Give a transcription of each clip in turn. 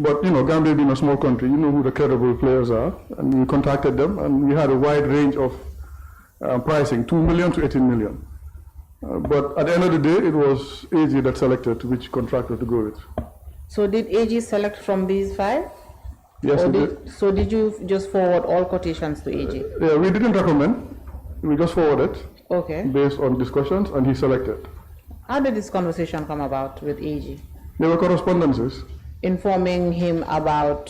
But, Gambia being a small country, you know who the credible players are, and we contacted them, and we had a wide range of pricing, 2 million to 18 million. But at the end of the day, it was AG that selected which contractor to go with. So did AG select from these 5? Yes, So did you just forward all quotations to AG? Yeah, we didn't recommend. We just forwarded. Okay. Based on discussions, and he selected. How did this conversation come about with AG? There were correspondences. Informing him about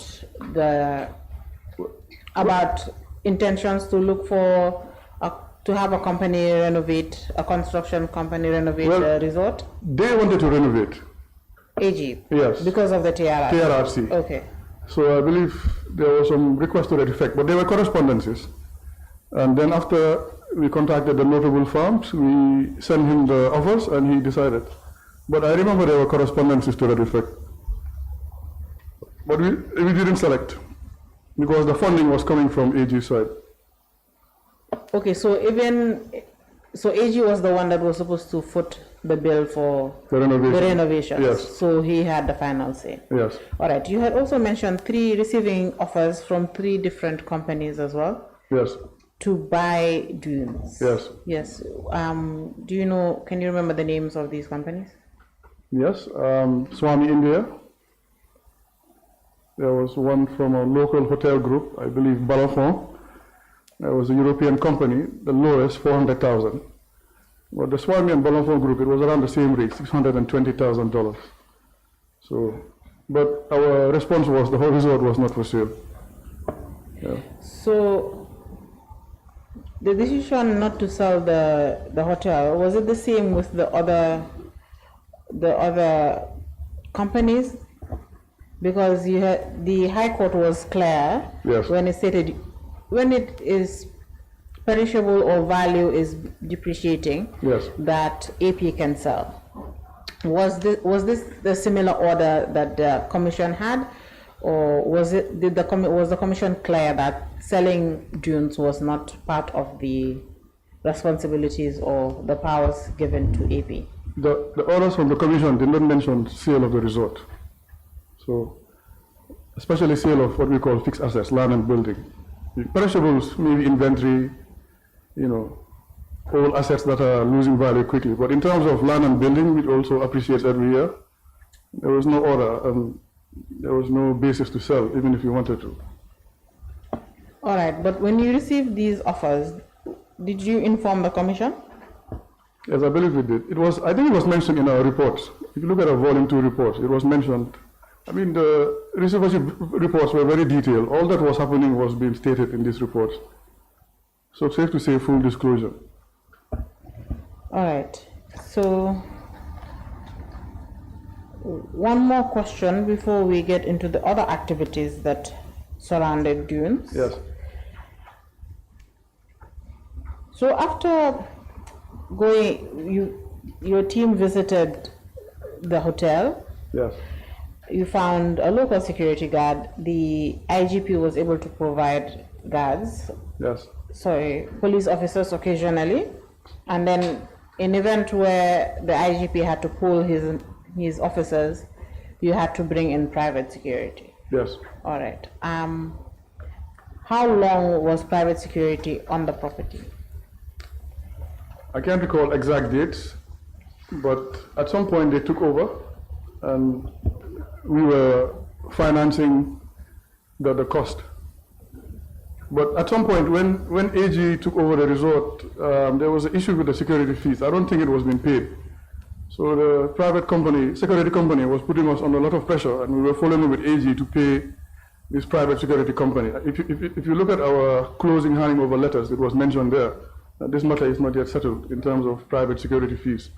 intentions to look for to have a company renovate, a construction company renovate the resort? They wanted to renovate. AG? Yes. Because of the TRRC? TRRC. Okay. So I believe there was some request to that effect, but there were correspondences. And then after we contacted the notable firms, we sent him the offers and he decided. But I remember there were correspondences to that effect. But we didn't select because the funding was coming from AG's side. Okay, so AG was the one that was supposed to foot the bill for the renovations. Yes. So he had the final say. Yes. All right. You had also mentioned receiving offers from 3 different companies as well. Yes. To buy dunes. Yes. Yes. Do you know? Can you remember the names of these companies? Yes. Swami India. There was one from a local hotel group, I believe Balafon. There was a European company, the lowest, 400,000. But the Swami and Balafon group, it was around the same rate, $620,000. So, but our response was the whole resort was not for sale. Yeah. So, the decision not to sell the hotel, was it the same with the other companies? Because the High Court was clear. Yes. When it stated when it is perishable or value is depreciating, yes, that AP can sell. Was this the similar order that the commission had, or was the commission clear that selling dunes was not part of the responsibilities or the powers given to AP? The orders from the commission did not mention sale of the resort. So, especially sale of what we call fixed assets, land and building. Perishables, maybe inventory, all assets that are losing value quickly. But in terms of land and building, which also appreciates every year, there was no order and there was no basis to sell, even if you wanted to. All right, but when you received these offers, did you inform the commission? Yes, I believe we did. I think it was mentioned in our reports. If you look at our volume 2 reports, it was mentioned. I mean, the receivership reports were very detailed. All that was happening was being stated in these reports. So it's safe to say full disclosure. All right. So one more question before we get into the other activities that surrounded dunes. Yes. So after your team visited the hotel. Yes. You found a local security guard. The IGP was able to provide guards. Yes. Sorry, police officers occasionally. And then in event where the IGP had to pull his officers, you had to bring in private security. Yes. All right. How long was private security on the property? I can't recall exact dates, but at some point they took over and we were financing the cost. But at some point when AG took over the resort, there was an issue with the security fees. I don't think it was being paid. So the private company, security company, was putting us under a lot of pressure, and we were following with AG to pay this private security company. If you look at our closing handing over letters, it was mentioned there that this matter is not yet settled in terms of private security fees.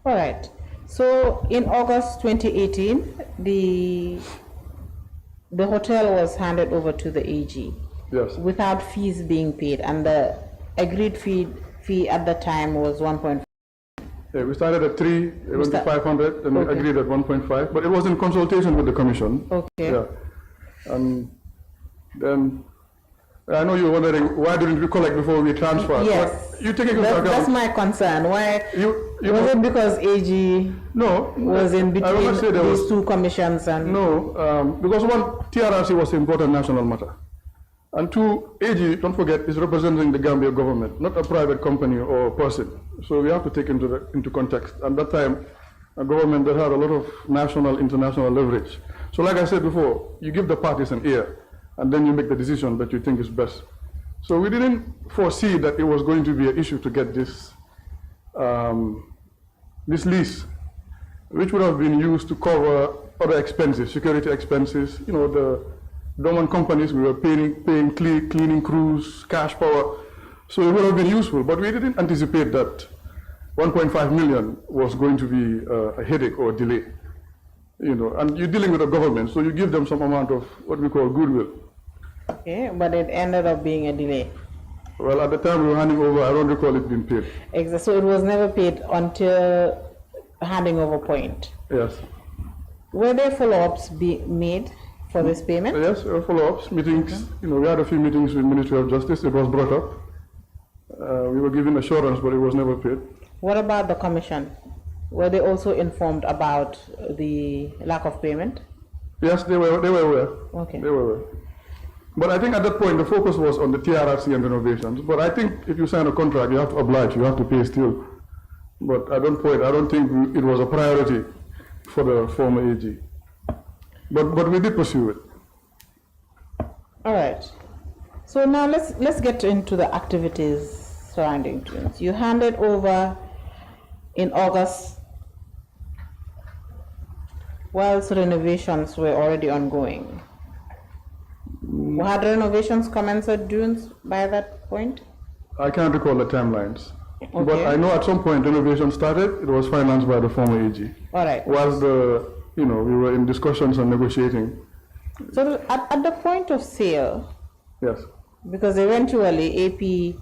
All right. So in August 2018, the hotel was handed over to the AG. Yes. Without fees being paid, and the agreed fee at the time was 1.5. Yeah, we started at 3, it went to 500, and okay. we agreed at 1.5, but it was in consultation with the commission. Okay. Yeah. And then I know you're wondering why didn't we collect before we transfer? Yes. But you take into That's account. my concern. Why You was it because AG No. was in I will between not say there these was, two commissions and No, because one, TRRC was an important national matter. And two, AG, don't forget, is representing the Gambia government, not a private company or person. So we have to take into context. At that time, a government that had a lot of national, international leverage. So like I said before, you give the parties an ear, and then you make the decision that you think is best. So we didn't foresee that it was going to be an issue to get this, this lease, which would have been used to cover other expenses, security expenses, you know, the dormant companies, we were paying cleaning crews, cash power. So it would have been useful, but we didn't anticipate that 1.5 million was going to be a headache or a delay. You know, and you're dealing with a government, so you give them some amount of what we call goodwill. okay, but it ended up being a delay. Well, at the time we were handing over, I don't recall it being paid. Exactly. So it was never paid until handing over point. Yes. Were there follow-ups made for this payment? Yes, follow-ups, meetings. Okay. You know, we had a few meetings with Ministry of Justice. It was brought up. We were given assurance, but it was never paid. What about the commission? Were they also informed about the lack of payment? Yes, they were aware. Okay. They were aware. But I think at that point the focus was on the TRRC and renovations. But I think if you sign a contract, you have to oblige, you have to pay still. But at that point, I don't think it was a priority for the former AG. But we did pursue it. All right. So now let's get into the activities surrounding tunes. You handed over in August, whilst renovations were already ongoing. Had renovations commenced at dunes by that point? I can't recall the timelines. Okay. But I know at some point renovation started, it was financed by the former AG. All right. Whilst we were in discussions and negotiating. So at the point of sale, yes, because eventually AP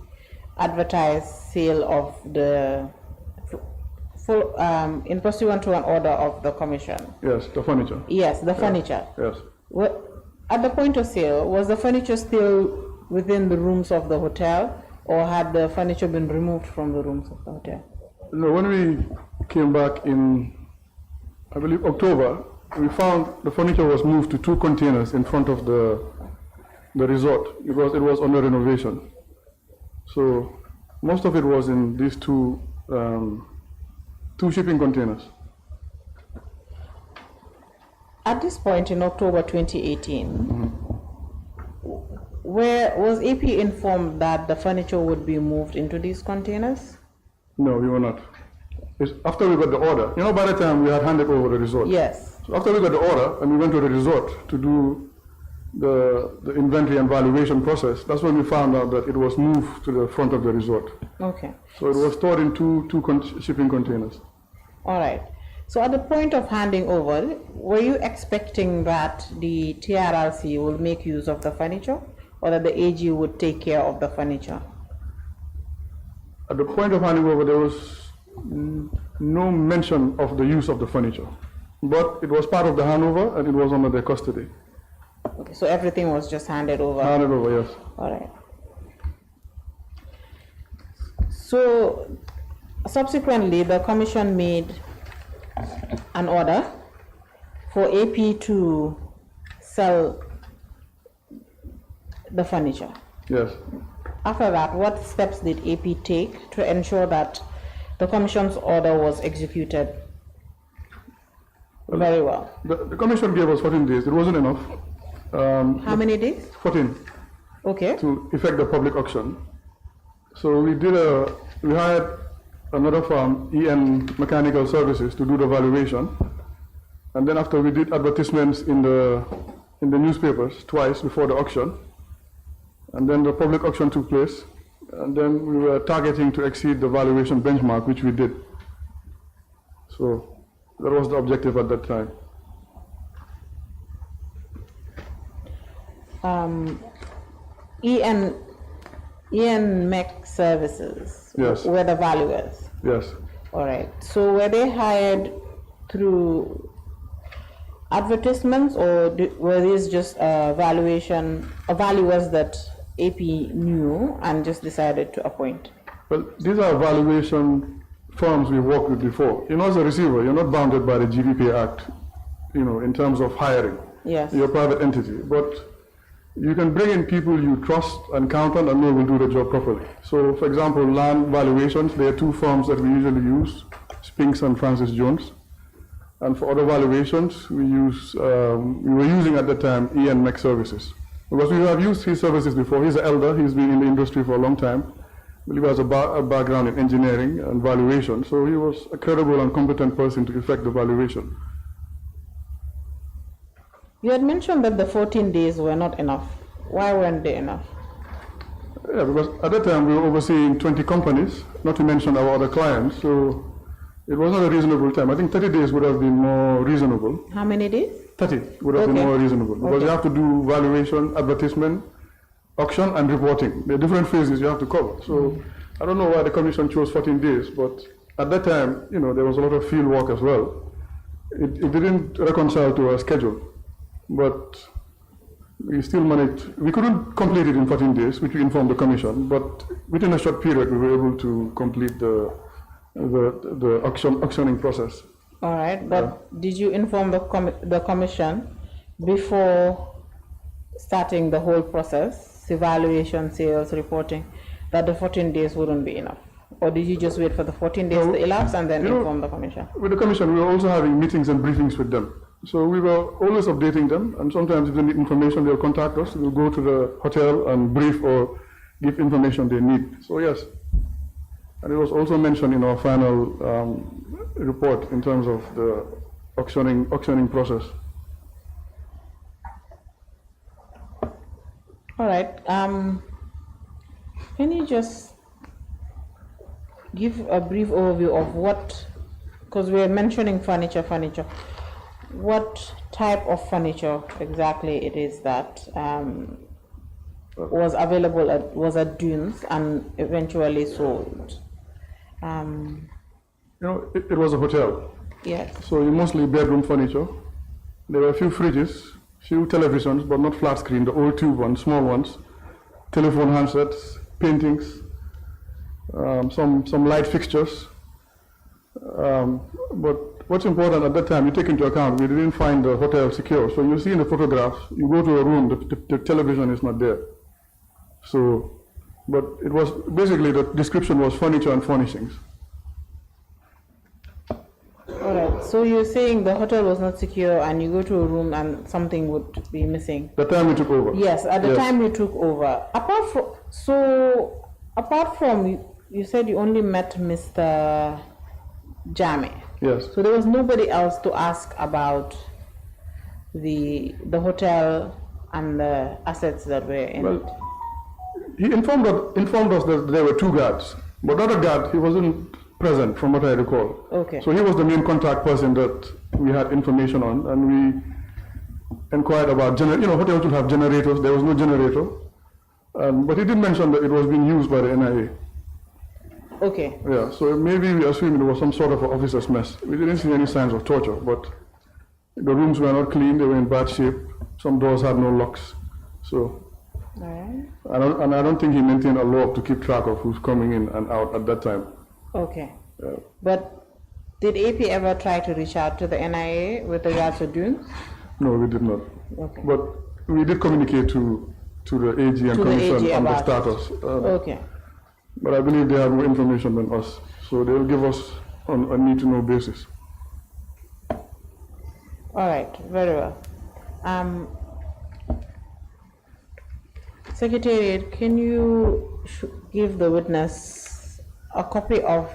advertised sale of the full, in pursuant to an order of the commission. Yes, the furniture. Yes, the furniture. Yes. At the point of sale, was the furniture still within the rooms of the hotel, or had the furniture been removed from the rooms of the hotel? No, when we came back in, I believe, October, we found the furniture was moved to 2 containers in front of the resort because it was under renovation. So most of it was in these two shipping containers. At this point in October 2018, where was AP informed that the furniture would be moved into these containers? No, we were not. It's after we got the order. You know, by the time we had handed over the resort. Yes. So after we got the order and we went to the resort to do the inventory and valuation process, that's when we found out that it was moved to the front of the resort. Okay. So it was stored in two shipping containers. All right. So at the point of handing over, were you expecting that the TRRC will make use of the furniture, or that the AG would take care of the furniture? At the point of handing over, there was no mention of the use of the furniture. But it was part of the handover and it was under their custody. Okay, so everything was just handed over? Handed over, yes. All right. So subsequently, the commission made an order for AP to sell the furniture. Yes. After that, what steps did AP take to ensure that the commission's order was executed very well? The commission gave us 14 days. It wasn't enough. How many days? 14. Okay. To effect the public auction. So we hired another firm, EN Mechanical Services, to do the valuation. And then after we did advertisements in the newspapers twice before the auction. And then the public auction took place. And then we were targeting to exceed the valuation benchmark, which we did. So that was the objective at that time. EN Mech Services, yes, were the valuers? Yes. All right. So were they hired through advertisements, or were these just valuers that AP knew and just decided to appoint? Well, these are valuation firms we worked with before. You know, as a receiver, you're not bounded by the GDP Act, you know, in terms of hiring. Yes. You're a private entity. But you can bring in people you trust and count on and know will do the job properly. So, for example, land valuations, there are two firms that we usually use, Spinks and Francis Jones. And for other valuations, we were using at the time Ian Mech Services. Because we have used his services before. He's an elder, he's been in the industry for a long time. I believe he has a background in engineering and valuation, so he was a credible and competent person to effect the valuation. You had mentioned that the 14 days were not enough. Why weren't they enough? Yeah, because at that time we were overseeing 20 companies, not to mention our other clients, so it was not a reasonable time. I think 30 days would have been more reasonable. How many days? 30 would have been more reasonable, because you have to do valuation, advertisement, auction, and reporting. There are different phases you have to cover. So I don't know why the commission chose 14 days, but at that time, you know, there was a lot of field work as well. It didn't reconcile to our schedule, but we still managed. We couldn't complete it in 14 days, which we informed the commission, but within a short period, we were able to complete the auctioning process. All right, but did you inform the commission before starting the whole process, evaluation, sales, reporting, that the 14 days wouldn't be enough? Or did you just wait for the 14 days to elapse and then inform the commission? With the commission, we were also having meetings and briefings with them. So we were always updating them, and sometimes if they need information, they'll contact us. We'll go to the hotel and brief or give information they need. So yes. And it was also mentioned in our final report in terms of the auctioning process. All right. Can you just give a brief overview of what, because we are mentioning furniture, what type of furniture exactly it is that was available at Dunes and eventually sold? You know, it was a hotel. Yes. So mostly bedroom furniture. There were a few fridges, few televisions, but not flat screen, the old tube ones, small ones, telephone handsets, paintings, some light fixtures. But what's important at that time, you take into account, we didn't find the hotel secure. So you see in the photographs, you go to a room, the television is not there. So, but it was, basically the description was furniture and furnishings. All right, so you're saying the hotel was not secure and you go to a room and something would be missing? The time we took over. Yes, at the time you took over. Apart from, you said you only met Mr. Janneh. Yes. So there was nobody else to ask about the hotel and the assets that were in it? He informed us that there were two guards, but the other guard, he wasn't present from what I recall. Okay. So he was the main contact person that we had information on, and we inquired about, hotels will have generators. There was no generator, but he did mention that it was being used by the NIA. Okay. Yeah, so maybe we assumed it was some sort of an officer's mess. We didn't see any signs of torture, but the rooms were not clean, they were in bad shape. Some doors had no locks. So, all right. I don't think he maintained a log to keep track of who's coming in and out at that time. Okay. Yeah. But did AP ever try to reach out to the NIA with regards to Dunes? No, we did not. Okay. But we did communicate to the AG and Commission on the status. Okay. But I believe they have more information than us, so they'll give us on a need-to-know basis. All right, very well. Secretariat, can you give the witness a copy of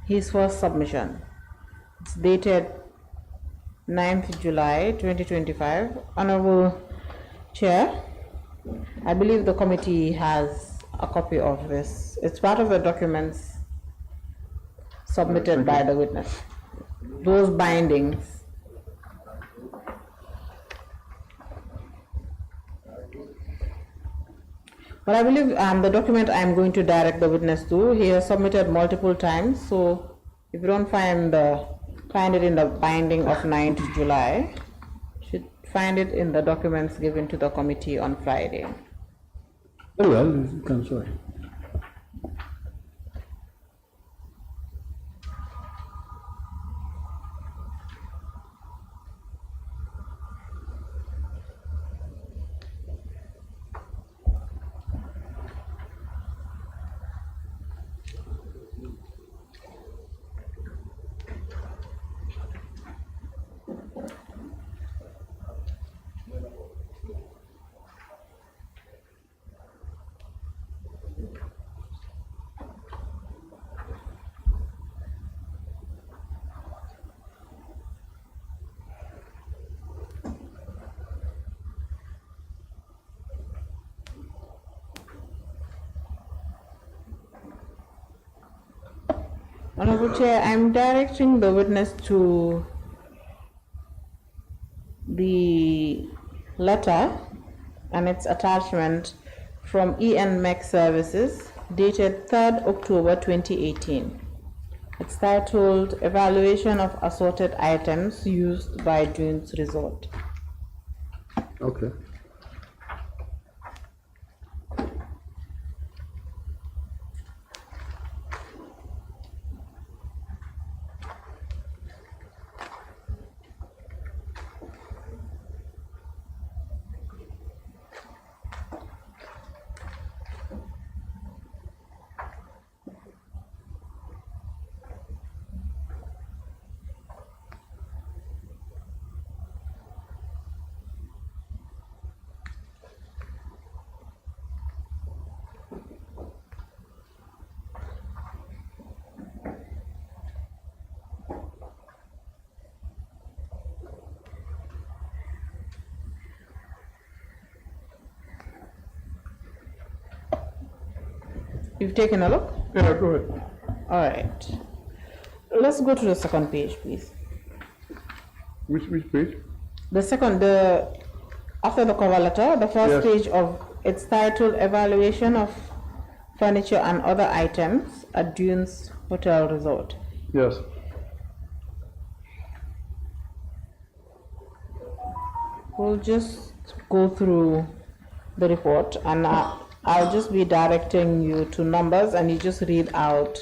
his first submission? It's dated 9th July 2025. Honorable Chair, I believe the committee has a copy of this. It's part of the documents submitted by the witness. Those bindings. But I believe the document I'm going to direct the witness to, he has submitted multiple times, so if you don't find it in the binding of 9th July, you should find it in the documents given to the committee on Friday. Very well, you can sorry. Honorable Chair, I'm directing the witness to the letter and its attachment from EN Services dated 3rd October 2018. It's titled Evaluation of Assorted Items Used by Dunes Resort. Okay. You've taken a look? Yeah, go ahead. All right. Let's go to the second page, please. Which page? After the cover letter, the first Yes. page of it's titled Evaluation of Furniture and Other Items at Dunes Hotel Resort. Yes. We'll just go through the report, and I'll just be directing you to numbers, and you just read out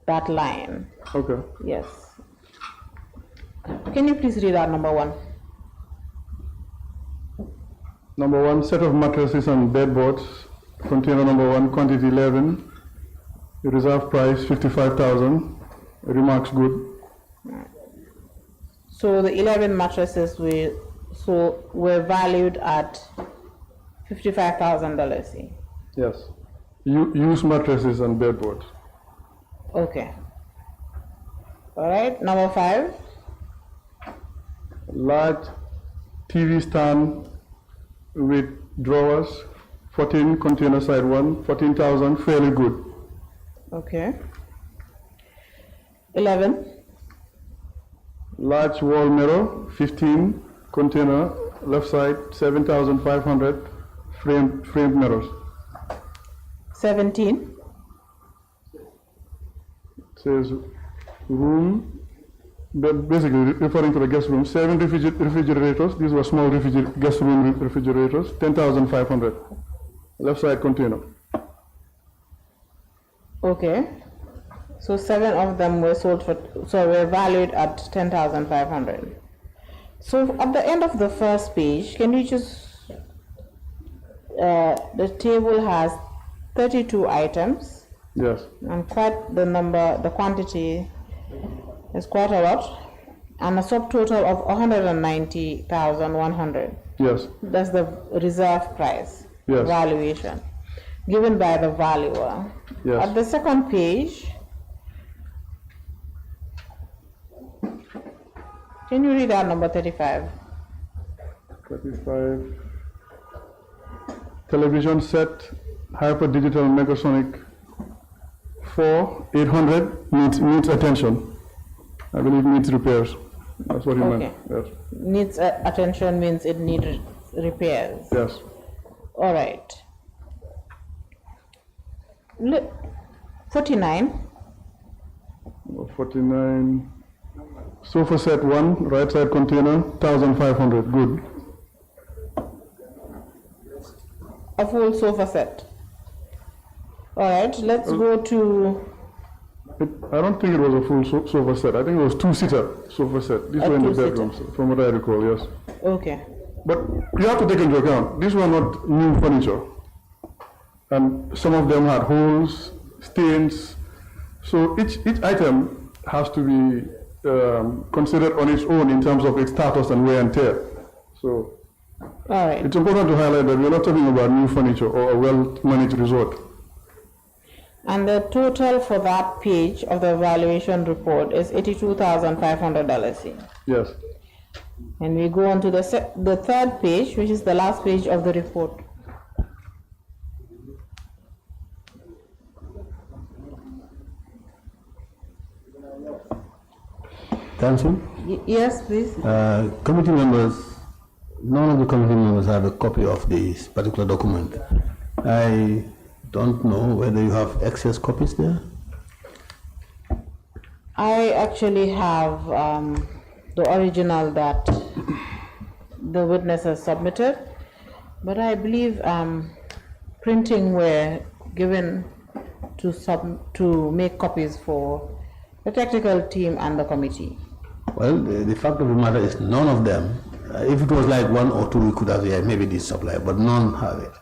that line. Okay. Yes. Can you please read out number 1? Number 1, set of mattresses and bedboards. Container number 1, quantity 11. Reserve price 55,000. Remarks good. So the 11 mattresses were valued at $55,000. Yes. Used mattresses and bedboards. Okay. All right. Number 5. Large TV stand with drawers, 14, container side 1, 14,000, fairly good. Okay. 11. Large wall mirror, 15, container left side, 7,500, framed mirrors. 17. Says room, but basically referring to the guest room, 7 refrigerators. These were small guest room refrigerators, 10,500. Left side container. Okay. So 7 of them were were valued at 10,500. So at the end of the first page, can you just the table has 32 items. Yes. And quite the quantity is quite a lot, and a subtotal of 190,100. Yes. That's the reserve price. Yes. Valuation given by the valuer. Yes. At the second page, can you read out number 35? 35. Television set, Hyper Digital Megasonic 4, 800, needs attention. I believe needs repairs. That's what he meant. Yes. Needs attention means it needs repairs. Yes. All right. 49. 49. Sofa set 1, right side container, 1,500. Good. A full sofa set. All right, let's go to. I don't think it was a full sofa set. I think it was two-seater sofa set. These were in the bedrooms, from what I recall, yes. Okay. But you have to take into account, these were not new furniture. And some of them had holes, stains. So each item has to be considered on its own in terms of its status and wear and tear. So all right. It's important to highlight that we're not talking about new furniture or a well-managed resort. And the total for that page of the valuation report is $82,500. Yes. And we go on to the third page, which is the last page of the report. Council? Yes, please. Committee members, none of the committee members have a copy of this particular document. I don't know whether you have excess copies there. I actually have the original that the witnesses submitted, but I believe printing were given to make copies for the technical team and the committee. Well, the fact of the matter is none of them. If it was like one or two, we could have maybe this supply, but none have it.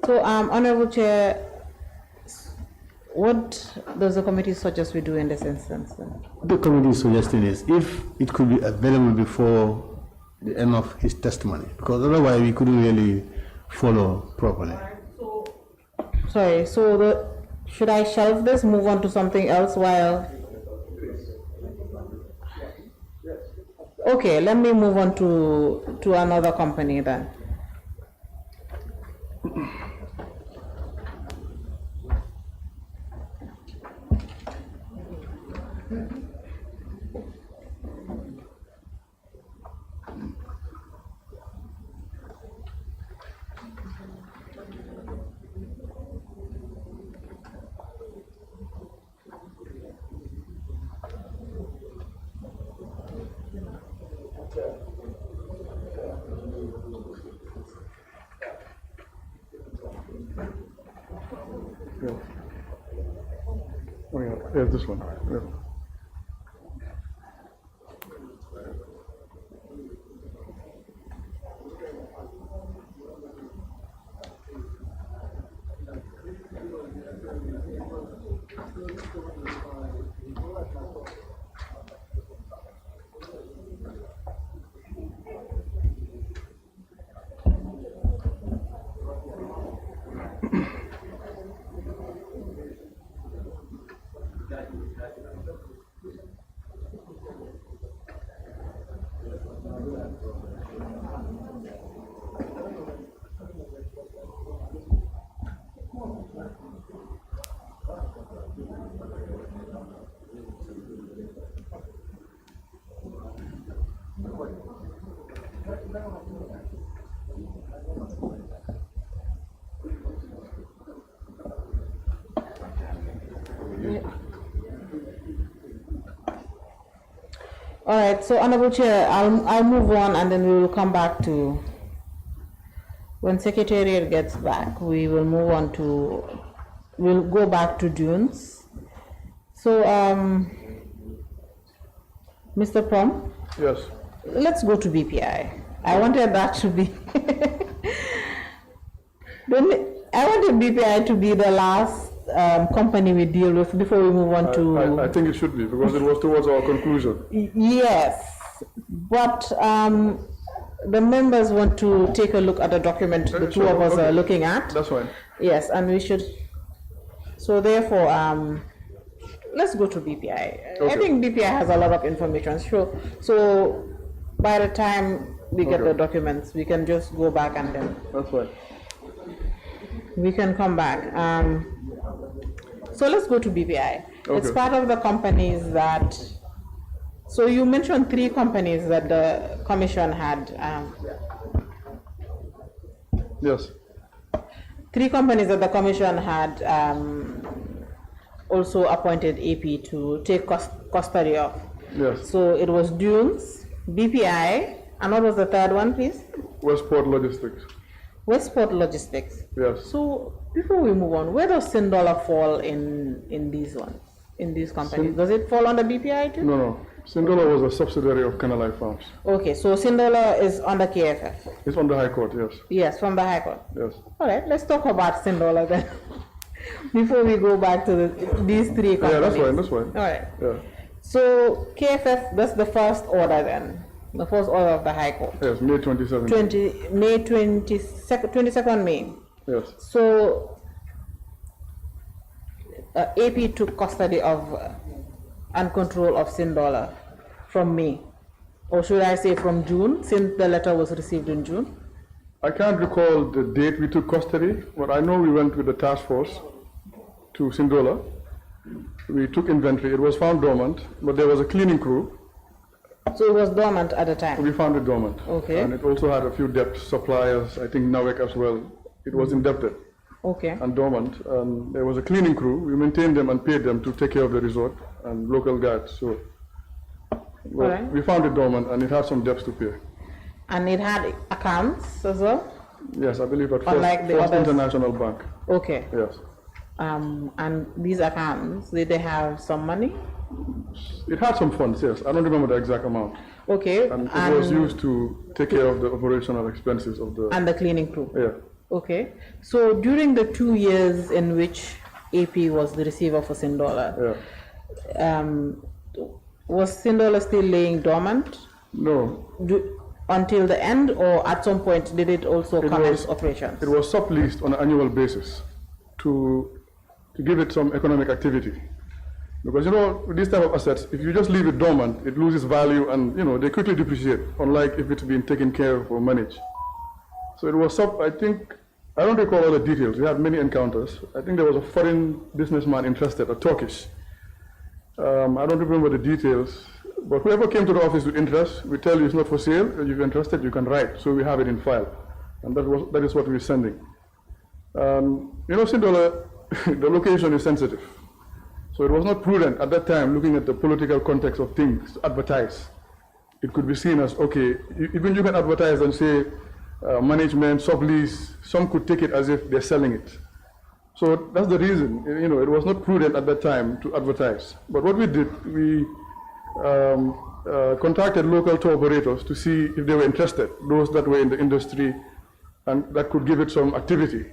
So, Honorable Chair, what does the committee suggest we do in this instance? The committee is suggesting is if it could be available before the end of his testimony, because otherwise we couldn't really follow properly. Sorry, so should I shelve this, move on to something else while? Okay, let me move on to another company then. Yeah. Oh, yeah. Here's this one. Yeah. All right, so Honorable Chair, I'll move on and then we will come back to, when Secretariat gets back, we will move on to, we'll go back to Dunes. So, Mr. Prom? Yes. Let's go to BPI. I wanted that to be, I wanted BPI to be the last company we deal with before we move on to... I think it should be, because it was towards our conclusion. Yes, but the members want to take a look at the document the two of us are looking at. That's fine. Yes, and we should, so therefore, let's go to BPI. I think BPI has a lot of information, sure. So by the time we get the documents, we can just go back and then... That's fine. We can come back. So let's go to BPI. It's part of the companies that So you mentioned 3 companies that the commission had. Yes. 3 companies that the commission had also appointed AP to take custody of. Yes. So it was Dunes, BPI, and what was the third one, please? Westport Logistics. Westport Logistics. Yes. So before we move on, where does Sindola fall in these ones, in these companies? Does it fall under BPI too? No, no. Sindola was a subsidiary of Canalite Farms. Okay, so Sindola is under KFF. It's on the High Court, yes. Yes, from the High Court. Yes. All right, let's talk about Sindola then. Before we go back to these 3 companies. Yeah, that's fine, that's fine. All right. Yeah. So KFF, that's the first order then, the first order of the High Court. Yes, May 27th. May 22nd May. Yes. So AP took custody of and control of Sindola from May, or should I say from June, since the letter was received in June? I can't recall the date we took custody, but I know we went with the task force to Sindola. We took inventory. It was found dormant, but there was a cleaning crew. So it was dormant at the time? We found it dormant. Okay. And it also had a few debts, suppliers, I think NAWEC as well. It was indebted Okay. and dormant. And there was a cleaning crew. We maintained them and paid them to take care of the resort and local guards. So well, Alright. we found it dormant and it had some debts to pay. And it had accounts as well? Yes, I believe at Unlike the First others. International Bank. Okay. Yes. And these accounts, did they have some money? It had some funds, yes. I don't remember the exact amount. Okay. And it was used to take care of the operational expenses of the... And the cleaning crew? Yeah. Okay. So during the 2 years in which AP was the receiver for Sindola, Yeah. Was Sindola still laying dormant No, until the end, or at some point did it also commence was- operations? it was subleased on an annual basis to give it some economic activity. Because, you know, with these type of assets, if you just leave it dormant, it loses value and, you know, they quickly depreciate, unlike if it's been taken care of or managed. So it was I think, I don't recall all the details. We had many encounters. I think there was a foreign businessman interested, a Turkish. I don't remember the details, but whoever came to the office with interest, we tell you it's not for sale. If you're interested, you can write. So we have it in file. And that is what we're sending. You know, Sindola, the location is sensitive. So it was not prudent at that time, looking at the political context of things, to advertise. It could be seen as, okay, even you can advertise and say management, sublease, some could take it as if they're selling it. So that's the reason, you know, it was not prudent at that time to advertise. But what we did, we contacted local tour operators to see if they were interested, those that were in the industry and that could give it some activity.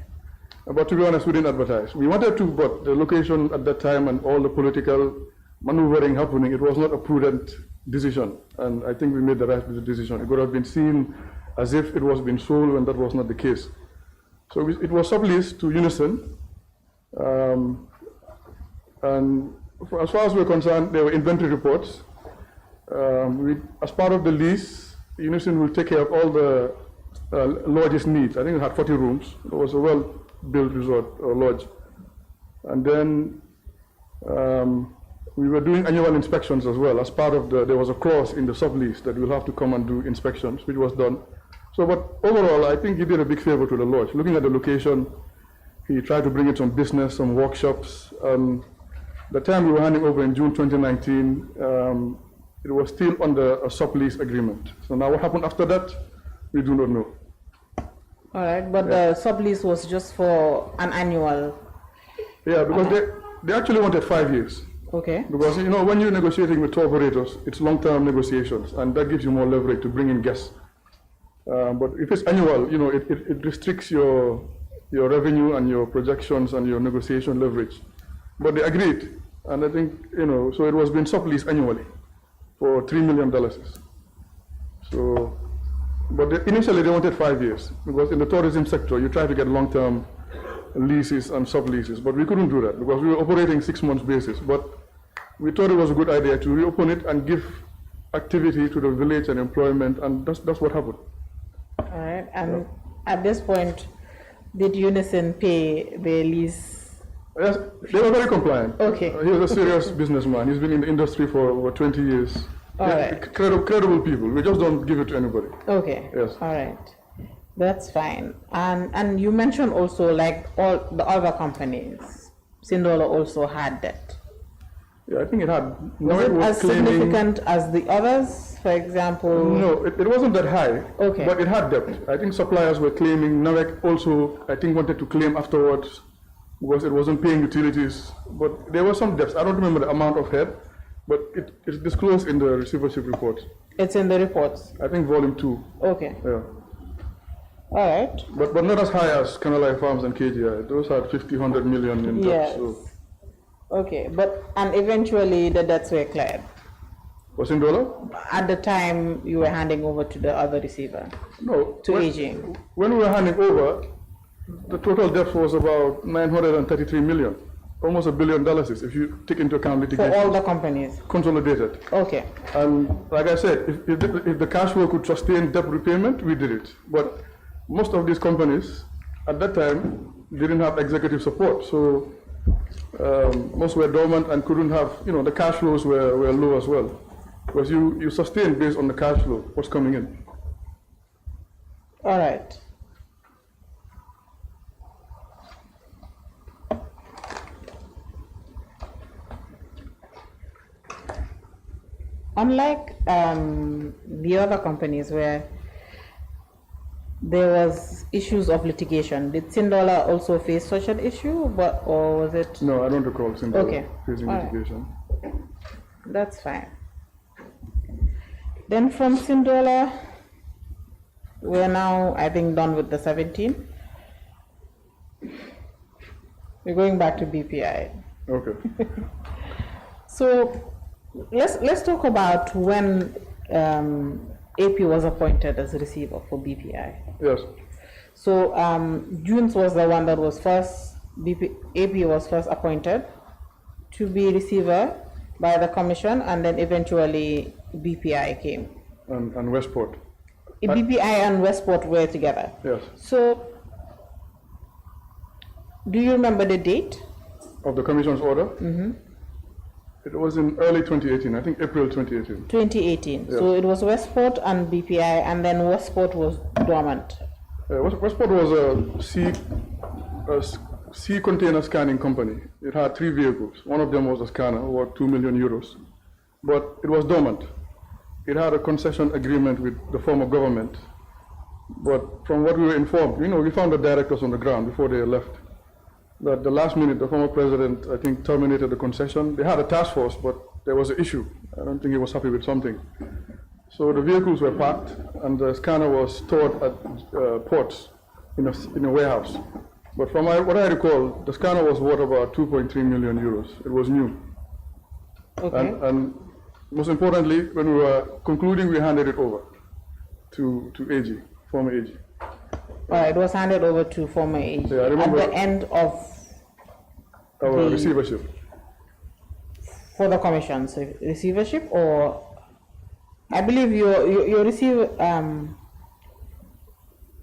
But to be honest, we didn't advertise. We wanted to, but the location at that time and all the political maneuvering happening, it was not a prudent decision. And I think we made the right decision. It could have been seen as if it was being sold when that was not the case. So it was subleased to Unison. And as far as we're concerned, there were inventory reports. As part of the lease, Unison will take care of all the lodge's needs. I think it had 40 rooms. It was a well-built resort or lodge. And then we were doing annual inspections as well. As part of there was a clause in the sublease that we'll have to come and do inspections, which was done. So, but overall, I think he did a big favor to the lodge. Looking at the location, he tried to bring in some business, some workshops. The time we were handing over in June 2019, it was still under a sublease agreement. So now what happened after that, we do not know. All right, but the sublease was just for an annual. Yeah, because they actually wanted 5 years. Okay. Because, you know, when you're negotiating with tour operators, it's long-term negotiations, and that gives you more leverage to bring in guests. But if it's annual, you know, it restricts your revenue and your projections and your negotiation leverage. But they agreed, and I think, you know, so it was being subleased annually for $3 million. So, but initially they wanted 5 years, because in the tourism sector, you try to get long-term leases and subleases, but we couldn't do that because we were operating 6 months basis. But we thought it was a good idea to reopen it and give activity to the village and employment, and that's what happened. All right, and at this point, did Unison pay the lease? Yes, they were very compliant. Okay. He was a serious businessman. He's been in the industry for over 20 years. All Yeah, right. credible people. We just don't give it to anybody. Okay. Yes. All right. That's fine. And you mentioned also like all the other companies, Sindola also had that. Yeah, I think it had. Was it it as claiming- significant as the others, for example? No, it wasn't that high. Okay. But it had debt. I think suppliers were claiming. NAVEC also, I think, wanted to claim afterwards because it wasn't paying utilities. But there were some debts. I don't remember the amount of head, but it's disclosed in the receivership report. It's in the reports. I think volume 2. Okay. Yeah. All right. But not as high as Canalai Farms and KGI. Those had 50, 100 million in debt. Yes. So. Okay. And eventually the debts were cleared. Was in dollar? At the time you were handing over to the other receiver, No. to when, AG. When we were handing over, the total debt was about 933 million. Almost $1 billion if you take into account For litigation. all the companies. Consolidated. Okay. And like I said, if the cash flow could sustain debt repayment, we did it. But most of these companies at that time didn't have executive support. So most were dormant and couldn't have, the cash flows were low as well. Because you sustain based on the cash flow, what's coming in. All right. Unlike the other companies where there was issues of litigation, did Sindola also face such an issue, or was it? No, I don't recall Sindola Okay. facing All right. litigation. That's fine. Then from Sindola, we're now, I think, done with the 17. We're going back to BPI. Okay. So let's talk about when AP was appointed as a receiver for BPI. Yes. So Junes was the one that was first, AP was first appointed to be receiver by the commission, and then eventually BPI came. And Westport. BPI and Westport were together. Yes. So do you remember the date? Of the commission's order? Mm-hmm. It was in early 2018, I think April 2018. 2018. Yes. So it was Westport and BPI, and then Westport was dormant. Westport was a sea container scanning company. It had 3 vehicles. One of them was a scanner, worth 2 million euros. But it was dormant. It had a concession agreement with the former government. But from what we were informed, we found the directors on the ground before they left, that the last minute, the former president, I think, terminated the concession. They had a task force, but there was an issue. I don't think he was happy with something. So the vehicles were parked, and the scanner was stored at ports in a warehouse. But from what I recall, the scanner was worth about 2.3 million euros. It was new. Okay. And most importantly, when we were concluding, we handed it over to AG, former AG. It was handed over to former AG Yeah, I remember. at the end of Our the- receivership. for the commission. So receivership, or I believe you receive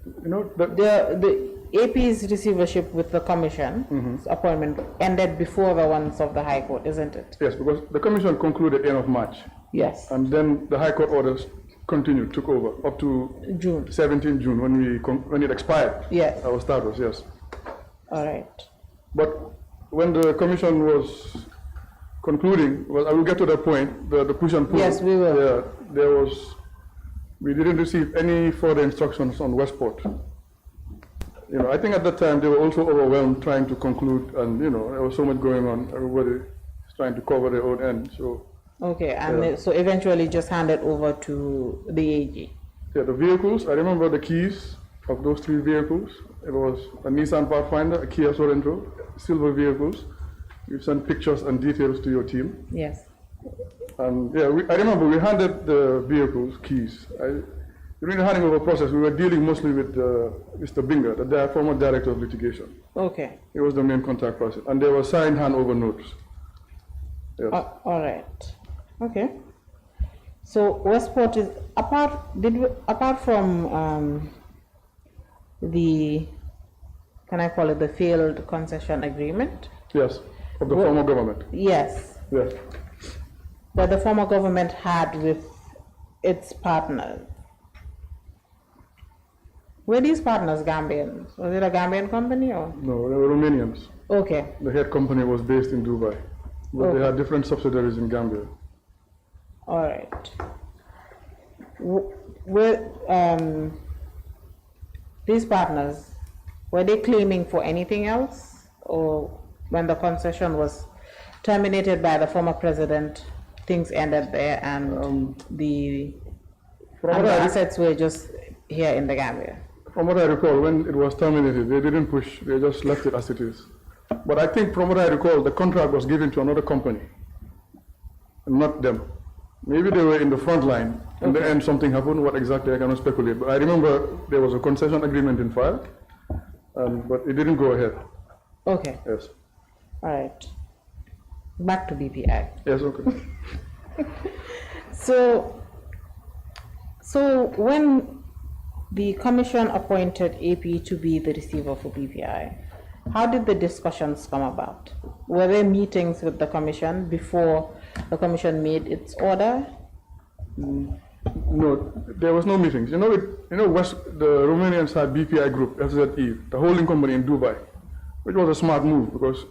the AP's receivership with the commission appointment ended before the ones of the High Court, isn't it? Yes, because the commission concluded end of March. Yes. And then the High Court orders continued, took over up to June. 17 June when it expired. Yes. Our status, yes. All right. But when the commission was concluding, well, I will get to that point, the push and pull. Yes, we will. Yeah, we didn't receive any further instructions on Westport. I think at that time they were also overwhelmed trying to conclude, and there was so much going on. Everybody is trying to cover their own end. So. Okay, and so eventually just handed over to the AG. Yeah, the vehicles, I remember the keys of those 3 vehicles. It was a Nissan Pathfinder, a Kia Sorento, silver vehicles. We've sent pictures and details to your team. Yes. And yeah, I remember we handed the vehicles keys. During the handing over process, we were dealing mostly with Mr. Binger, the former director of litigation. Okay. He was the main contact person. And there were signed handover notes. Yes. All right. Okay. So Westport is apart from the, can I call it the failed concession agreement? Yes, of the former government. Yes. Yes. that the former government had with its partners. Were these partners Gambians? Was it a Gambian company or? No, they were Romanians. Okay. The head company was based in Dubai, but they had different subsidiaries in Gambia. All right. Were these partners, were they claiming for anything else, or when the concession was terminated by the former president, things ended there and the assets were just here in the Gambia? From what I recall, when it was terminated, they didn't push, they just left it as it is. But I think from what I recall, the contract was given to another company, not them. Maybe they were in the front line. In the end, something happened. What exactly, I cannot speculate. But I remember there was a concession agreement in file, but it didn't go ahead. Okay. Yes. All right. Back to BPI. Yes, okay. So when the commission appointed AP to be the receiver for BPI, how did the discussions come about? Were there meetings with the commission before the commission made its order? No, there was no meetings. The Romanians had BPI Group, FZE, the holding company in Dubai, which was a smart move because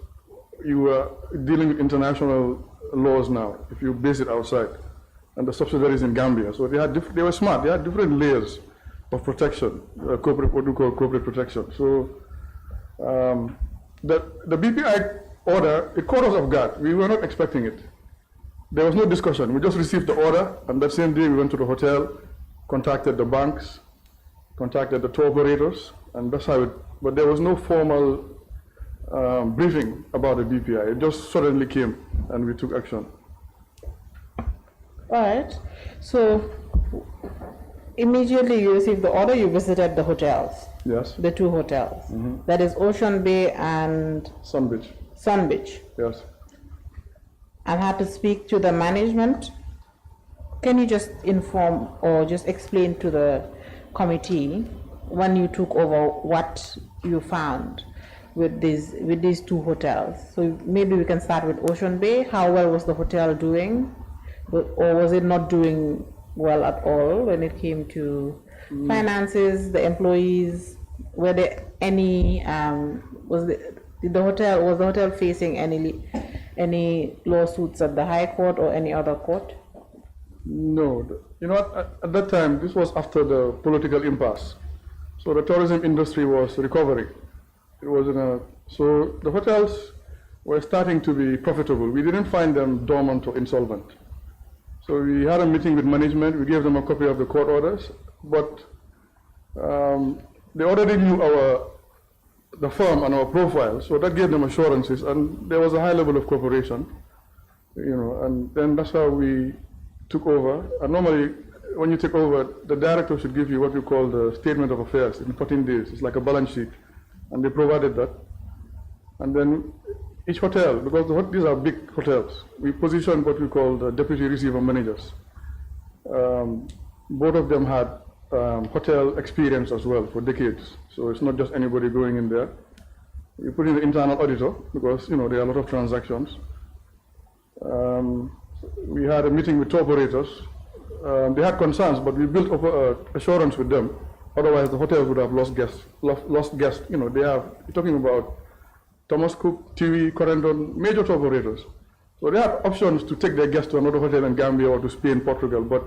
you were dealing with international laws now if you base it outside, and the subsidiaries in Gambia. So they were smart. They had different layers of protection, what we call corporate protection. So the BPI order, it caught us off guard. We were not expecting it. There was no discussion. We just received the order, and that same day we went to the hotel, contacted the banks, contacted the tour operators, and that's how it. But there was no formal briefing about the BPI. It just suddenly came, and we took action. All right. So immediately you received the order, you visited the hotels. Yes. The two hotels. That is Ocean Bay and Sun Beach. Sun Beach. Yes. And had to speak to the management. Can you just inform or just explain to the committee when you took over what you found with these two hotels? So maybe we can start with Ocean Bay. How well was the hotel doing, or was it not doing well at all when it came to finances, the employees? Were there any? Was the hotel facing any lawsuits at the High Court or any other court? No. You know what? At that time, this was after the political impasse. So the tourism industry was recovering. It was so the hotels were starting to be profitable. We didn't find them dormant or insolvent. So we had a meeting with management. We gave them a copy of the court orders, but they already knew the firm and our profile, so that gave them assurances, and there was a high level of cooperation, and then that's how we took over. And normally, when you take over, the director should give you what we call the statement of affairs in 14 days. It's like a balance sheet, and they provided that. And then each hotel, because these are big hotels, we positioned what we call the deputy receiver managers. Both of them had hotel experience as well for decades, so it's not just anybody going in there. We put in the internal auditor because there are a lot of transactions. We had a meeting with tour operators. They had concerns, but we built up assurance with them. Otherwise, the hotel would have lost guests. You're talking about Thomas Cook, TV, Corendon, major tour operators. So they had options to take their guests to another hotel in Gambia or to Spain, Portugal, but